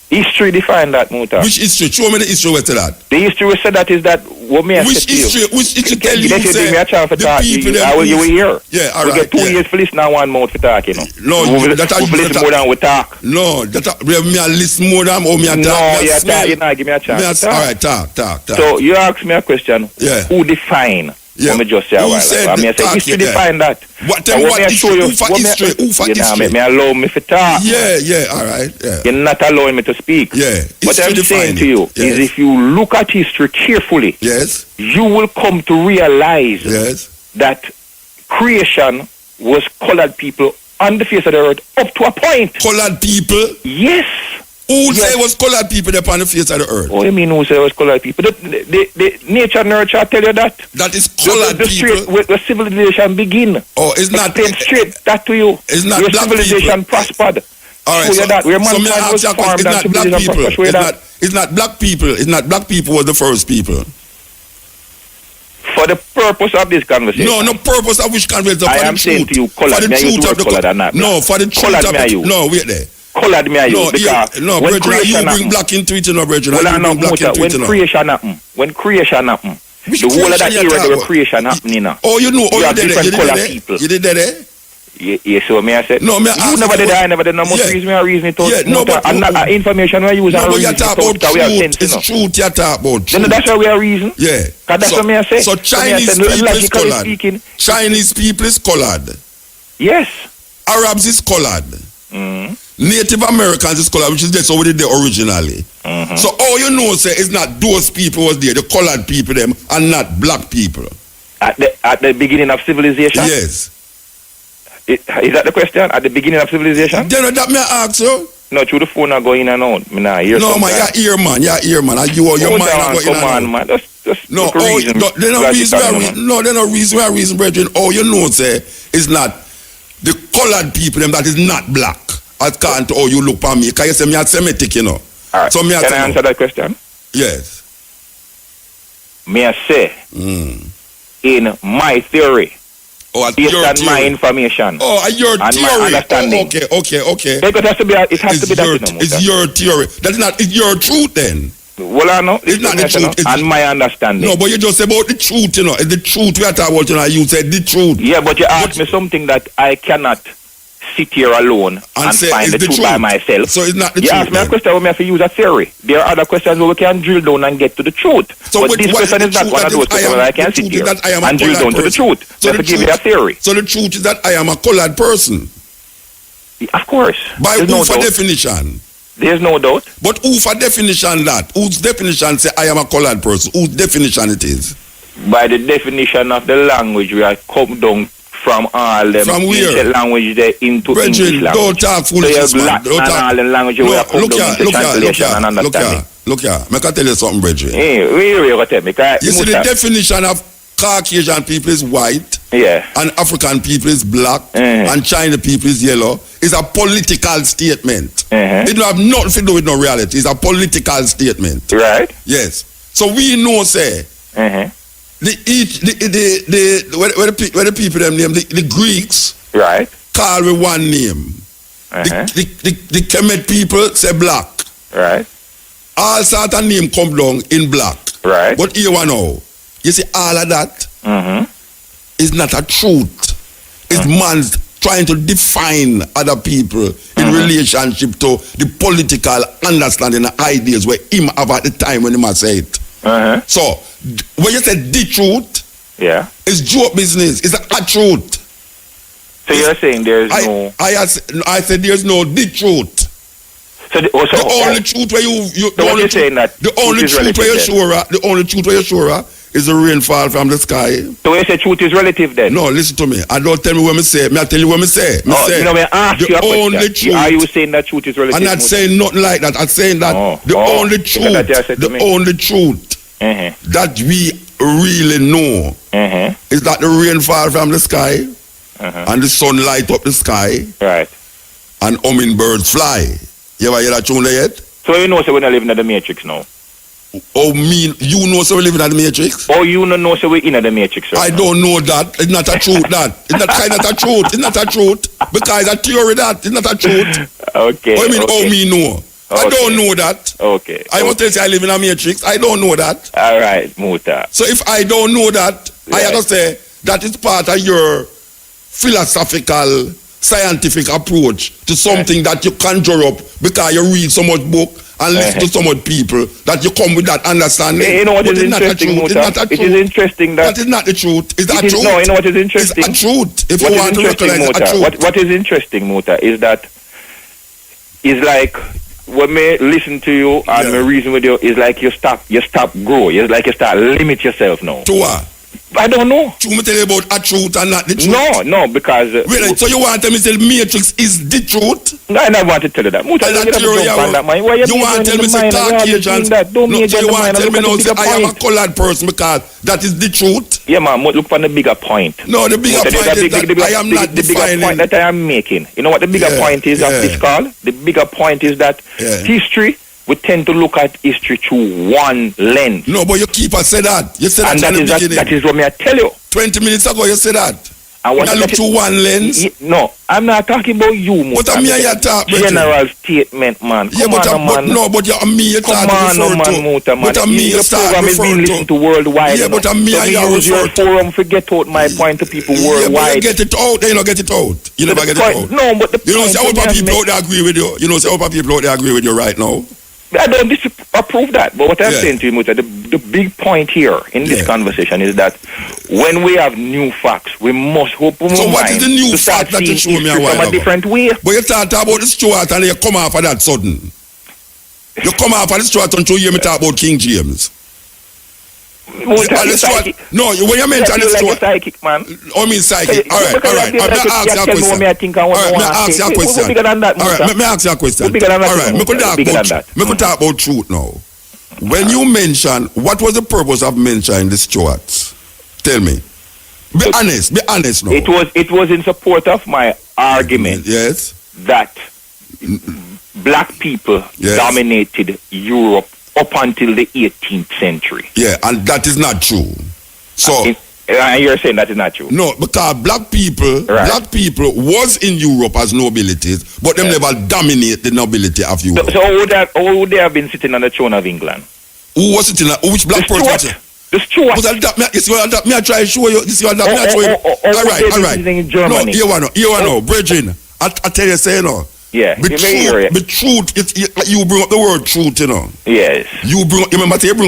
History define that, Muta. Which history? Show me the history where said that. The history we said that is that what me which history? Which history tell you say me a chance for talk. You were here. Yeah, all we right. get 2 years for listening and 1 month for talk, you know. No, we listen more than we talk. No, me a listen more than me a talk. No, you talk. You not give me a chance. All right, talk. So you ask me a question. Yeah. Who define? Yeah. Let me just say a while ago. I mean, I say history define that. What history? Who for history? Who for history? Me allow me to talk. Yeah, all right. Yeah. You're not allowing me to speak. Yeah. What I'm saying to you is if you look at history carefully, yes, you will come to realize that creation was colored people on the face of the earth up to a point. Colored people? Yes. Who say was colored people upon the face of the earth? What do you mean who say was colored people? The nature nurture tell you that. That is colored people. Straight where civilization begin. Oh, it's not. Explain straight that to you. It's not your black civilization people. prospered. All right, so that. Where so me ask you a question. It's not black people. It's not black people. It's not black people was the first people. For the purpose of this conversation. No purpose of which conversation. I am saying to you, colored. For the truth of the colored or not. No, for the truth of the. No, wait there. Colored me are you because when creation you bring black into it, you know, Bridget. When creation happen, the whole of that era where creation happening now. Oh, you know, you have different color people. You did that, eh? Yeah, so me I said. No, me you never did that. I never did. No more reason. I reason it. Yeah, no, but information we use. No, but you talk about truth. It's truth. You talk about truth. Then that's why we are reason. Yeah. That's what me I say. So Chinese people is colored. Chinese people is colored. Yes. Arabs is colored. Native Americans is colored, which is that's how we did it originally. So all you know say is not those people was there, the colored people them, and not black people. At the beginning of civilization? Yes. Is that the question? At the beginning of civilization? Then that me ask you. No, through the phone I go in and out. Me nah hear. No man, you're here man. Your mind I go in and out. Come on, man. Just no, there's no reason, brethren. All you know say is not the colored people them that is not black. I can't all you look at me. Because you say me are Semitic, you know. All right. So me can I answer that question? Yes. Me I say in my theory. Based on my information. Your and theory. My understanding. Okay. Because it has to be that. It's your theory. That is not. It's your truth then. Well, I know. It's not the truth. And my understanding. No, but you just say about the truth, you know. It's the truth we are talking about, you know. You said the truth. Yeah, but you asked me something that I cannot sit here alone and say, find the truth by myself. So it's not the you truth. You asked me a question where we have to use a theory. There are other questions where we can drill down and get to the truth. So but this question is not one of those questions where I can sit here and drill down to the truth. So to give you a theory. So the truth is that I am a colored person. Of course. By who for definition? There's no doubt. But who for definition that? Whose definition say I am a colored person? Whose definition it is? By the definition of the language, we are come down from all them ancient language there into English language. Don't talk foolishness, man. Don't talk. All the language we are come down into translation and understanding. Look here. Make I tell you something, Bridget. Hey, wait, tell me. You see the definition of Caucasian people is white, and African people is black, and China people is yellow. It's a political statement. It don't have nothing to do with no reality. It's a political statement. Right? Yes. So we know, say, where the people them name the Greeks, right? Call with one name. The Kemet people say black. Right. All sort of name come down in black. Right. But here one now. You see, all of that is not a truth. It's man's trying to define other people in relationship to the political understanding and ideas where him have at the time when he must say it. So, when you say the truth, it's joke business. It's a truth. So you're saying there's no... I said there's no the truth. So the only truth where the only truth where you're sure is the rainfall from the sky. So when you say truth is relative then? No, listen to me. I don't tell me what me say. I tell you what me say. You know, I ask you a question. Truth, are you saying that truth is relative? I'm not saying nothing like that. I'm saying that the only truth that we really know is that the rainfall from the sky and the sun light up the sky, right? And hummingbirds fly. You ever hear that tune there yet? So you know, so we're not living in the Matrix now. Oh, you know, so we're living in the Matrix? Oh, you know, so we're in the Matrix. Right? I don't know that. It's not a truth, that. It's not kind of a truth. It's not a truth. Because it's a theory, that. It's not a truth. Okay. What do you mean, oh, me know? I don't know that. Okay. I want to say I live in a Matrix. I don't know that. All right, Muta. So if I don't know that, I have to say that is part of your philosophical, scientific approach to something that you conjure up because you read so much book and listen to so much people that you come with that understanding. You know what is interesting, Muta? It is interesting that is not the truth. It's a truth. No, you know what is interesting? It's a truth. If you want to recognize a truth. What is interesting, Muta, is that it's like when me listen to you and me reason with you, is like you stop grow. It's like you start limit yourself now. To what? I don't know. To me tell you about a truth and not the truth. No, because wait, so you want to tell me say the Matrix is the truth? No, I never want to tell you that. You want to tell me say Caucasian? No, so you want to tell me now say I am a colored person because that is the truth? Yeah, man, look for the bigger point. No, the bigger point is that I am not the bigger point that I am making. You know what the bigger point is of this call? The bigger point is that history, we tend to look at history through one lens. No, but you keep say that. You said that in the beginning. That is what me I tell you. 20 minutes ago you said that. I look through one lens. No, I'm not talking about you, Muta. But I'm here you talk, general statement, man. Yeah, but you're me you talk refer to. Muta, man. But I'm me you start refer to worldwide. Yeah, but I'm me you refer to. Forum forget out my point to people worldwide. Yeah, but you get it out, then you don't get it out. You never get it out. No, but the you know, say how people out there agree with you. You know, say how people out there agree with you right now. I don't disapprove that, but what I'm saying to you, Muta, the big point here in this conversation is that when we have new facts, we must open so what is the new fact that you show me a while from a different way? But you talk about the Stuart and you come off of that sudden. You come off of the Stuart and you hear me talk about King James. Muta, no, when you mention the Stuart, psychic, man. I mean psychic. All right. Let me ask you a question. Let me ask you a question. All right. We could talk about truth now. When you mention, what was the purpose of mentioning the Stuarts? Tell me. Be honest now. It was in support of my argument. Yes. That black people dominated Europe up until the 18th century. Yeah, and that is not true. So you're saying that is not true? No, because black people was in Europe as nobilities, but them never dominate the nobility of Europe. So how would they have been sitting on the throne of England? Who was it in which black person was it? The Stuart. But you see what me I try to show you. You see what I show you. All right. No, here one now, Bridging. I tell you, say Yeah. The truth. You bring up the word truth, Yes. You bring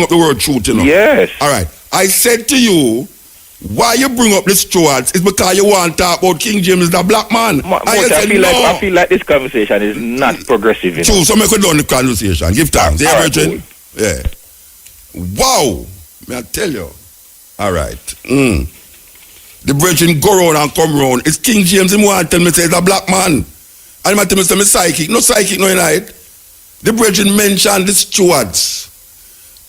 up the word truth, Yes. All right. I said to you, why you bring up the Stuarts is because you want to talk about King James the black man. I feel like this conversation is not progressive enough. True, so make it done the conversation. Give thanks. Yeah, Bridging. Yeah. Wow. May I tell you? All right. The Bridging go round and come round. It's King James him want to tell me say it's a black man. And he tell me say me psychic. No psychic, no right. The Bridging mentioned the Stuarts.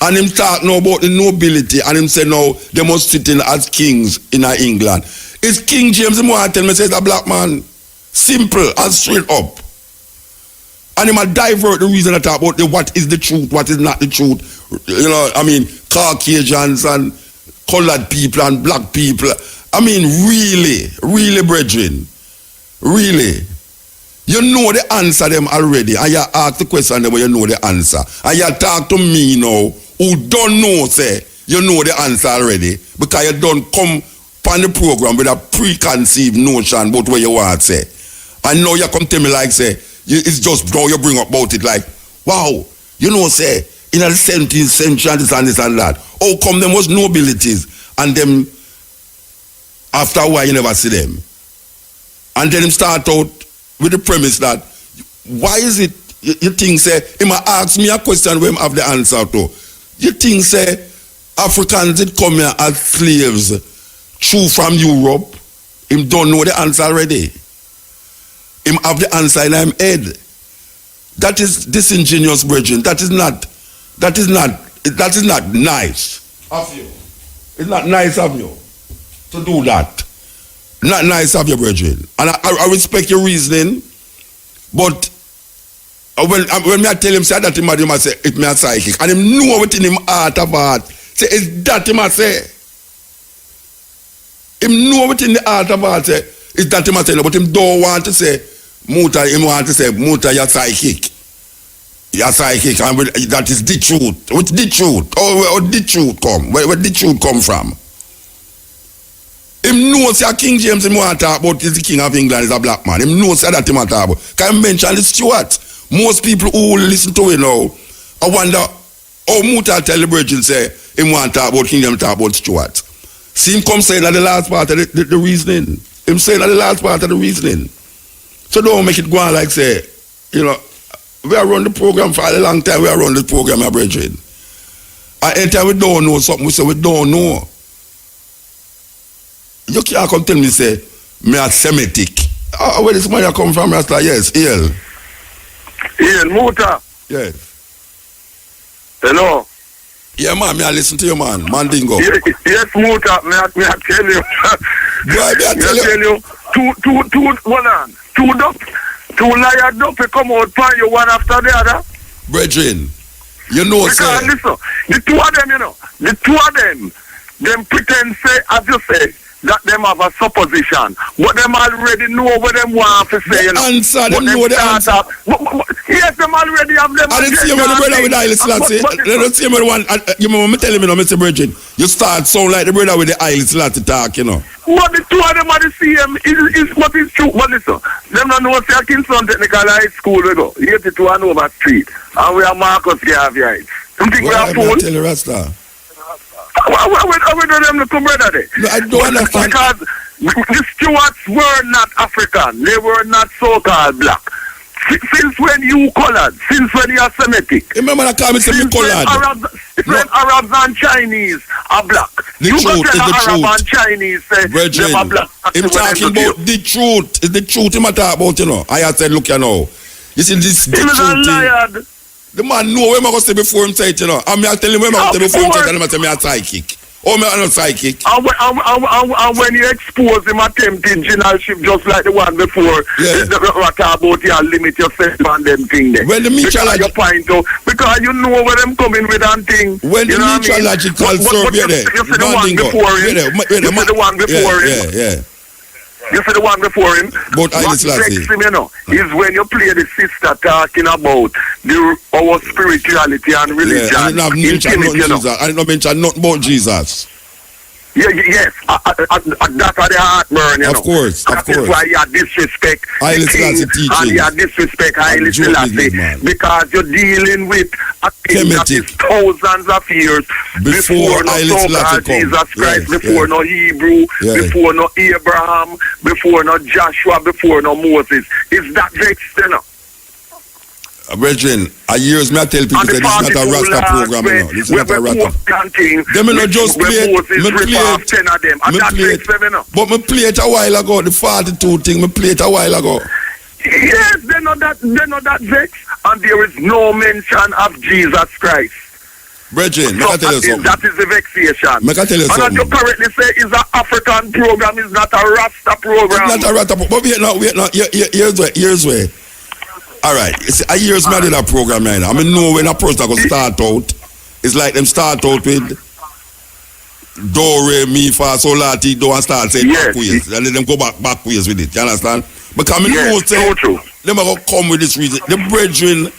And him talk now about the nobility. And him say now they must sit in as kings in England. It's King James him want to tell me say it's a black man. Simple and straight up. And he might divert the reason I talk about what is the truth, what is not the truth. Caucasians and colored people and black people. Really, brethren. Really. You know the answer them already. And you ask the question them when you know the answer. And you talk to me now, who don't know, say, you know the answer already. Because you don't come on the program with a preconceived notion about what you want to say. And now you come tell me like, say, it's just now you bring up about it like, wow, say, in the 17th century, this and that. How come them was nobilities and them, after a while you never see them? And then him start out with the premise that, why is it, you think, say, he might ask me a question where I have the answer to. You think, say, Africans did come here as slaves through from Europe? Him don't know the answer already. Him have the answer in him head. That is disingenuous, brethren. That is not nice of you. It's not nice of you to do that. Not nice of you, brethren. And I respect your reasoning, but when I tell him say that, him say it's me a psychic, and him know within him heart of heart say it's that him a say. Him know within the heart of heart say it's that him a say, but him don't want to say Muta. Him want to say Muta, you're psychic. You're psychic, and that is the truth. What's the truth? Where the truth come? Where the truth come from? Him knows that King James him want to talk about is the King of England is a black man. Him knows that him want to talk about. Can you mention the Stuarts? Most people who will listen to it now, I wonder how Muta tell the brethren say him want to talk about King James talk about Stuarts. See him come saying at the last part of the reasoning. Him saying at the last part of the reasoning. So don't make it go on like say, we are run the program for a long time. We are run the program, my brethren. And anytime we don't know something, we say we don't know. You can't come tell me, say, me a Semitic. Where this man come from, Rasta? Yes, Ian. Ian, Muta. Yes. Hello. Yeah, man, me I listen to you, man. Mandingo. Yes, Muta, me I tell you. Boy, me I tell you. Two liar dumpy come out pan you one after the other. Brethren, you know, because listen, the two of them, them pretend say, as you say, that them have a supposition, but them already know what them want to say. Answer, them know the answer. Yes, them already have them. I didn't see him with the brother with the eyeless latte. Let's see him with the one. You remember telling me, Mr. Bridget, you start sound like the brother with the eyeless latte talk, But the two of them are the same. Is what is true. But listen, them don't know say Kingston Technical High School we go. 82 and over street, and we are Marcus Garvey Heights. You think we are fool? Tell you, Rasta. How we do them little brother there? No, I don't understand. Because the Stuarts were not African. They were not so-called black. Since when you colored? Since when you are Semitic? Remember that call me colored? When Arabs and Chinese are black. The truth is the Arab truth. And Chinese say they are black. Him talking about the truth. It's the truth him talk about, I said, look, You see, this the truth thing. The man know where I was say before him say it, And me I tell him where I was say before him say it, and I tell me I'm psychic. Oh, me I'm not psychic. And when you expose him attempting generalship just like the one before, what about you limit yourself on them thing there. When the meteorological because you know where them coming with and thing. When the meteorological survey there, you see the one before it. You see the one before it. Yeah. You see the one before him? But what vexes him, you know, is when you play the sister talking about our spirituality and religion. Yeah, I didn't mention nothing Jesus. I didn't mention nothing about Jesus. Yeah, yes, that's the heartburn, you know. Of course. That is why you disrespect Haile the king Selassie and you disrespect Haile Selassie, because you're dealing with a king that is thousands of years before no so-called Jesus Christ, before no Hebrew, before no Abraham, before no Joshua, before no Moses. Is that vexed, you know? Brethren, a years me I tell people that this is not a Rasta program, you know. This is not a Rasta. Them not just play it. But me play it a while ago. The 42 thing, me play it a while ago. Yes, they're not that vexed, and there is no mention of Jesus Christ. Brethren, so tell you something. That is the vexation. I can tell you something. And as you correctly say, it's an African program, it's not a Rasta program. It's not a Rasta program. But wait now. Here's where. All right, it's a year's me I did a program right now. I mean, know when a person go start out, it's like them start out with do, re, mi, fa, sol, la, ti, do, and start saying back ways. And then them go back ways with it. You understand? Because I know say, them are going to come with this reason. The brethren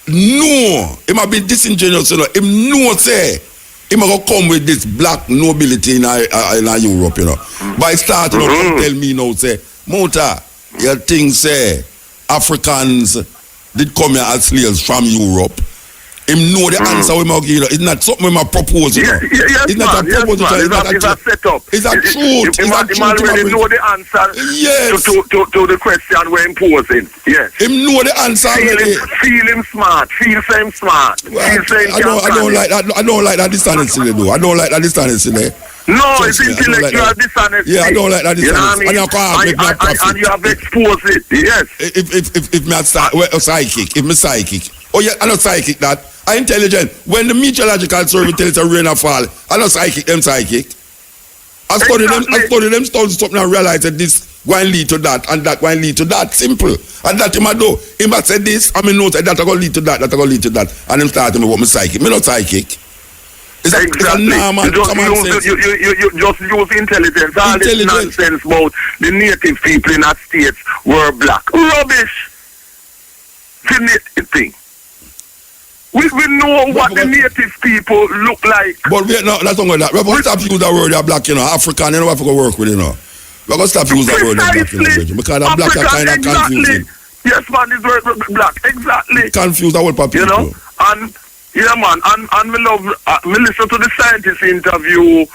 know, he might be disingenuous, you know. Him know say, he might go come with this black nobility in Europe, you know. By starting up, tell me now, say, Mota, your thing say, Africans did come here as slaves from Europe. Him know the answer we might give. It's not something we might propose. You know? It's not a proposition. It's a setup. It's a truth. He already know the answer to the question we're imposing. Yes. Him know the answer. Feel him smart. Feel him smart. I don't like that. I don't like that dishonesty though. I don't like that dishonesty there. No, it's intellectual dishonesty. Yeah, I don't like that dishonesty. You know what I mean? And you have exposed it. Yes. If me a psychic, if me psychic. Oh yeah, I'm not psychic that. I'm intelligent. When the meteorological survey tells a rain or fall, I'm not psychic, them psychic. I study them something and realize that this going lead to that and that going lead to that. Simple. And that him I do. Him I said this, I mean know that going to lead to that, that going to lead to that. And him start me what me psychic. Me not psychic. It's exactly. You just use intelligence. All this nonsense about the native people in our states were black. Rubbish. The native thing. We know what the native people look like. But wait, no, that's not like that. We're going to stop using the word they're black, you know. African, you know, have to go work with, you know. We're going to stop using the word they're black, you know. Because the black are kind of confusing. Yes, man, this word black. Exactly. Confuse the whole population. You know? And, yeah, man, and me love, me listen to the scientist interview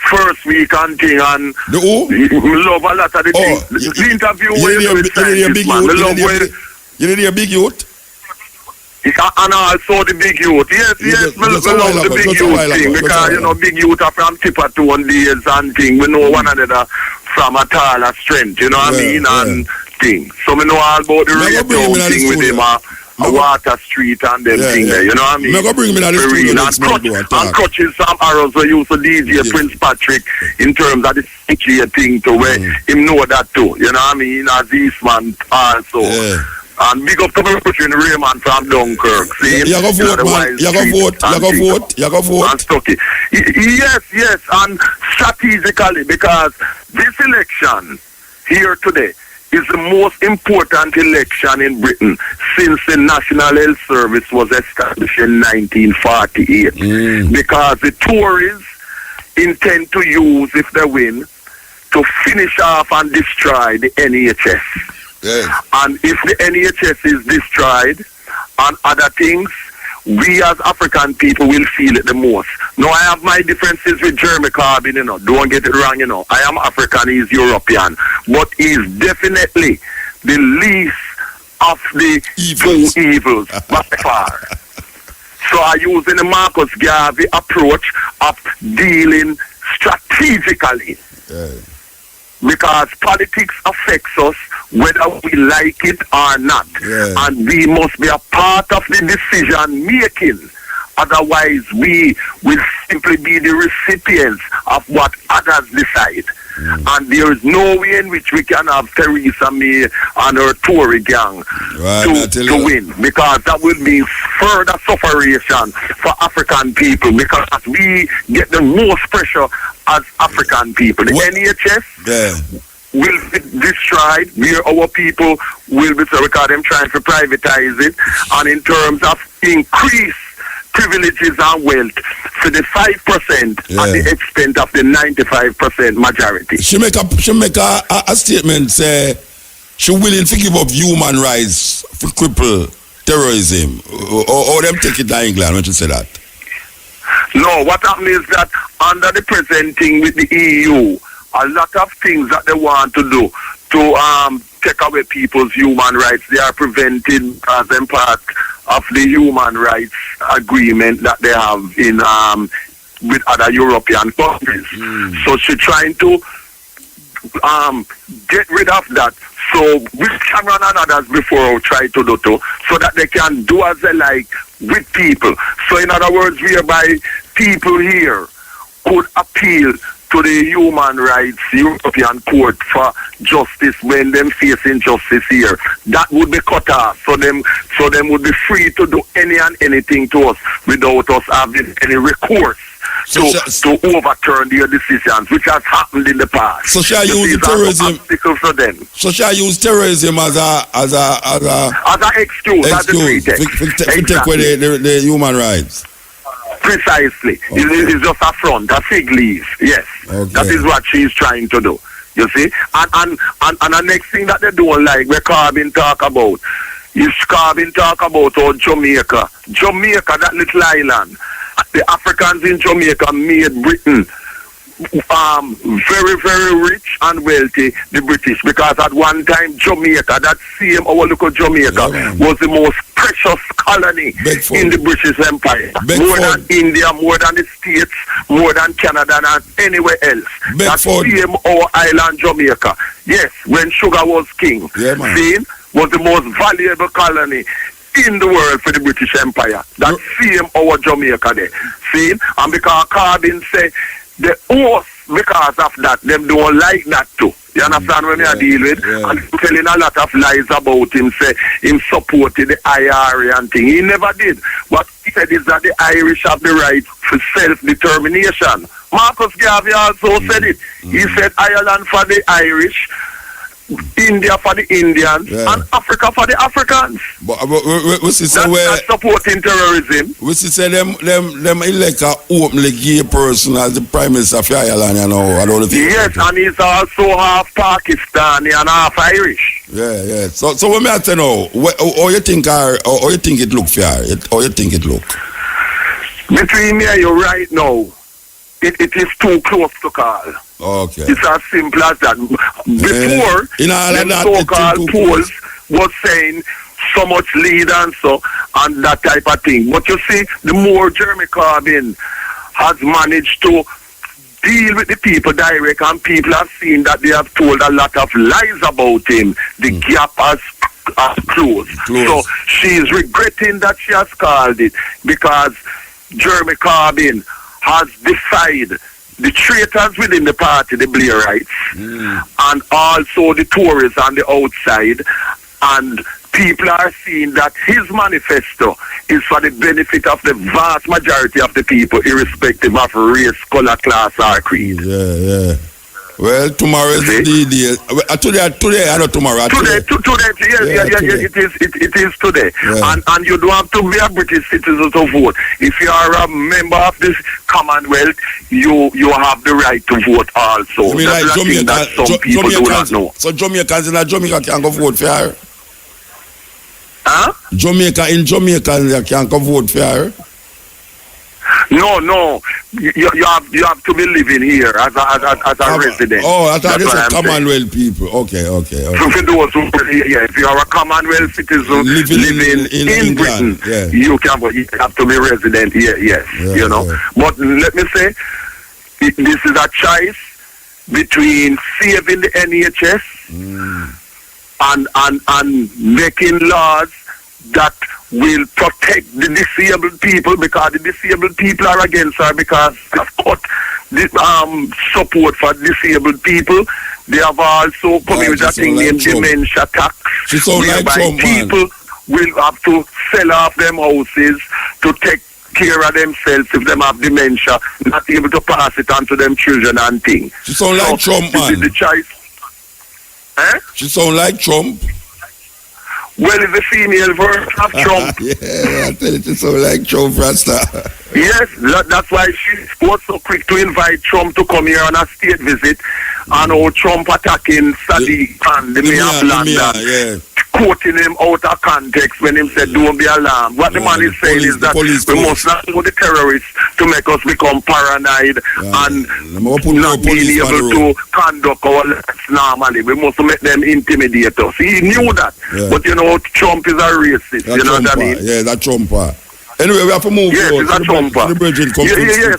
first week and thing, and the who? Me love a lot of the things. The interview with the scientist, man. Me love where... You need a big youth? And also the big youth. Yes, me love the big youth thing, because, you know, big youth are from Tipperton days and thing. We know one another from a taller strength, you know what I mean? And thing. So me know all about the radio thing with him, a Water Street and them thing there, you know what I mean? Me go bring me to the studio next month, and Crutches some arrows we used to DJ Prince Patrick in terms of the DJ thing to where him know that too, you know what I mean? As Eastman also. And big up to the person Raymond from Dunkirk. See? You go vote, man. You go vote. And Stucky. Yes. And strategically, because this election here today is the most important election in Britain since the National Health Service was established in 1948. Because the Tories intend to use, if they win, to finish off and destroy the NHS. And if the NHS is destroyed and other things, we as African people will feel it the most. Now, I have my differences with Jeremy Corbyn, you know. Don't get it wrong, you know. I am African, he's European. But he's definitely the least of the two evils by far. So I use the Marcus Garvey approach of dealing strategically. Because politics affects us whether we like it or not. And we must be a part of the decision making. Otherwise, we will simply be the recipients of what others decide. And there is no way in which we can have Theresa May and her Tory gang to win. Because that will be further sufferation for African people. Because we get the most pressure as African people. The NHS, will be destroyed, where our people will be, so because them trying to privatize it, and in terms of increase privileges and wealth for the 5% at the extent of the 95% majority. She make a statement, say she willing to give up human rights for cripple terrorism, or them take it to England when she say that. No, what happened is that under the presenting with the EU, a lot of things that they want to do to take away people's human rights, they are prevented as them part of the human rights agreement that they have in with other European countries. So she's trying to get rid of that. So with Cameron and others before try to do too, so that they can do as they like with people. So in other words, whereby people here could appeal to the human rights European court for justice when them facing justice here. That would be cut off. So them would be free to do any and anything to us without us having any recourse to overturn their decisions, which has happened in the past. So shall use terrorism for them. So shall use terrorism as an excuse, as a pretext. To take away the human rights. Precisely. Okay. It's just a front, a fig leaf. Yes. Okay. That is what she's trying to do. You see? And the next thing that they don't like, where Carbon talk about, is Carbon talk about Jamaica. Jamaica, that little island. The Africans in Jamaica made Britain very, very rich and wealthy, the British, because at one time Jamaica, that same our local Jamaica, was the most precious colony in the British Empire. More than India, more than the States, more than Canada, and anywhere else. That same our island Jamaica. Yes, when sugar was king. Was the most valuable colony in the world for the British Empire. That same our Jamaica there. See? And because Carbon say the oath, because of that, them don't like that too. You understand what I deal with? And telling a lot of lies about him, say him supported the IRA and thing. He never did. What he said is that the Irish have the right for self-determination. Marcus Garvey also said it. He said Ireland for the Irish, India for the Indians, and Africa for the Africans. But we see say that's supporting terrorism. We see say them elect a openly gay person as the Prime Minister of Ireland, you know. I don't think. Yes, and he's also half Pakistani and half Irish. Yeah. So what me I tell now, how you think it look fair? How you think it look? Between me and you right now, it is too close to call. Okay. It's as simple as that. Before, the so-called polls was saying so much lead and that type of thing. But you see, the more Jeremy Corbyn has managed to deal with the people direct, and people have seen that they have told a lot of lies about him, the gap has closed. So she is regretting that she has called it, because Jeremy Corbyn has defied the traitors within the party, the Blairites, and also the Tories on the outside. And people are seeing that his manifesto is for the benefit of the vast majority of the people, irrespective of race, color, class, or creed. Yeah. Well, tomorrow is the day. Today, I know tomorrow. Today, it is today. Yeah. And you don't have to be a British citizen to vote. If you are a member of this Commonwealth, you have the right to vote also. You mean that's like Jamaica, that some people do not know. So Jamaicans in Jamaica can go vote for her? Huh? Jamaica can go vote for her? No. You have to be living here as a resident. Oh, I thought it's a Commonwealth people. Okay. So for those who, if you are a Commonwealth citizen living in Britain, you have to be resident here. Yes, you know. Yeah. But let me say, this is a choice between saving the NHS and making laws that will protect the disabled people, because the disabled people are against her because they have cut the support for disabled people. They have also come with a thing named dementia tax, whereby people will have to sell off them houses to take care of themselves if they have dementia, not able to pass it on to them children and things. She sound like Trump, man. The choice. She sound like Trump. Well, it's the female version of Trump. Yeah, I tell you, she sound like Trump, Rasta. Yes, that's why she was so quick to invite Trump to come here on a state visit. And how Trump attacking Sadiq and the mayor of London, quoting him out of context when he said, don't be alarmed. What the man is saying is that we must not know the terrorists to make us become paranoid and not being able to conduct our lives normally. We must make them intimidate us. He knew that. But you know, Trump is a racist. You know what I mean? Yeah, that Trumper. Anyway, we have to move yes, it's a Trumper.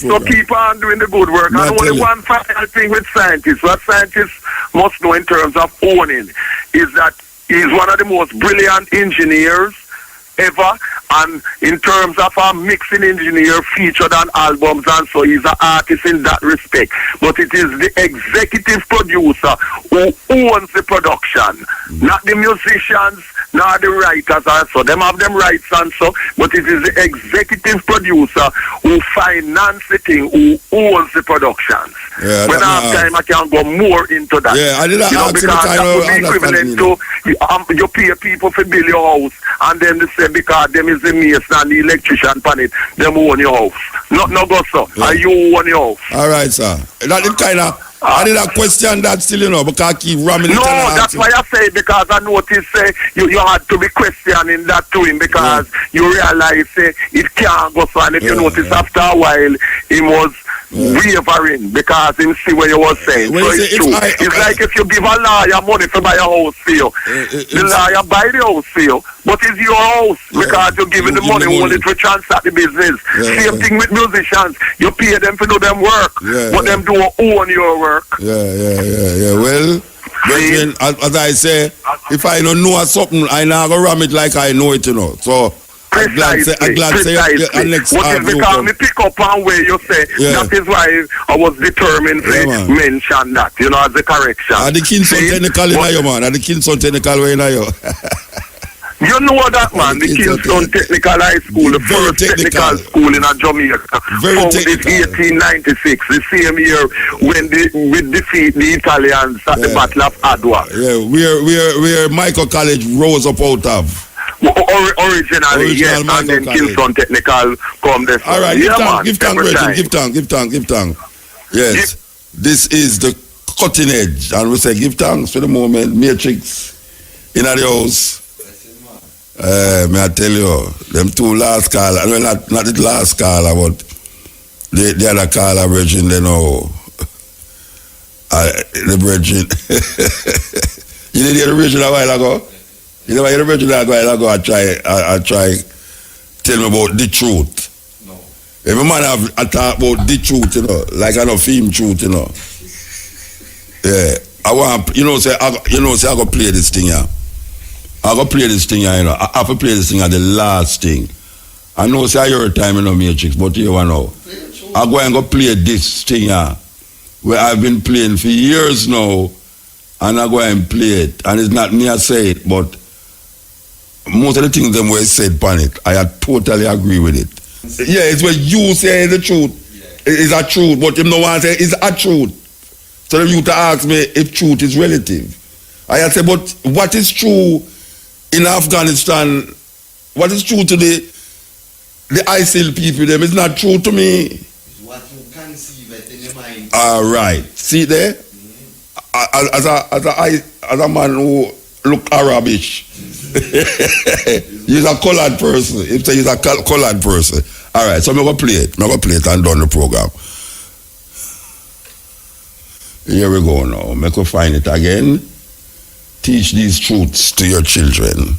So people are doing the good work. And only one final thing with scientists, what scientists must know in terms of owning, is that he's one of the most brilliant engineers ever, and in terms of a mixing engineer featured on albums, and so he's an artist in that respect. But it is the executive producer who owns the production, not the musicians, nor the writers, and so them have them rights and so, but it is the executive producer who finance the thing, who owns the productions. Yeah, when I have time, I can go more into that. Yeah, I did you know, because that would be equivalent to you pay people for build your house, and then they say because them is the mason and the electrician on it, them own your house. No go so. And you own your house. All right, sir. That is kind of. I did a question that still, you know, because I keep ramming it. No, that's why I say, because I noticed you had to be questioning that to him, because you realize it can't go so. And if you notice after a while, he was wavering because he see what you was saying. So it's true. It's like if you give a lawyer money to buy a house for you, the lawyer buy the house for you, but it's your house because you're giving the money only to transact the business. Same thing with musicians. You pay them to do them work, but them do own your work. Yeah. Well, then, as I say, if I don't know something, I now go ram it like I know it, you know. So I'm glad to say next what is because me pick up on where you say that is why I was determined to mention that, you know, as a correction. Are the Kingston technical in you, man? Are the Kingston technical way in you? You know that, man, the Kingston Technical High School, the first technical school in Jamaica, founded in 1896, the same year when we defeat the Italians at the Battle of Adwa. Yeah, where Michael College rose up out of. Originally, yes, and then Kingston Technical come there. All right, give thanks. Yes, this is the cutting edge, and we say give thanks for the moment. Matrix in the house. May I tell you, them two last caller, well, not the last caller, but the other caller virgin, they know. The virgin. You didn't hear the virgin a while ago? You never hear the virgin a while ago? I try tell me about the truth. No. Every man have a talk about the truth, you know, like I know film truth, you know. Yeah. I want, you know, say I go play this thing here. I go play this thing here, you know. I have to play this thing at the last thing. I know say your time, you know, Matrix, but you know. I go and go play this thing here, where I've been playing for years now, and I go and play it. And it's not me I say it, but most of the things them were said upon it, I totally agree with it. Yeah, it's what you say is the truth. It's a truth, but if no one say it's a truth. So then you to ask me if truth is relative. I say, but what is true in Afghanistan, what is true to the ISIL people, them is not true to me. It's what you can see in your mind. All right. See there? As a man who look Arabish, he's a colored person. If he's a colored person. All right, so I'm going to play it and done the program. Here we go now. Make us find it again. Teach these truths to your children.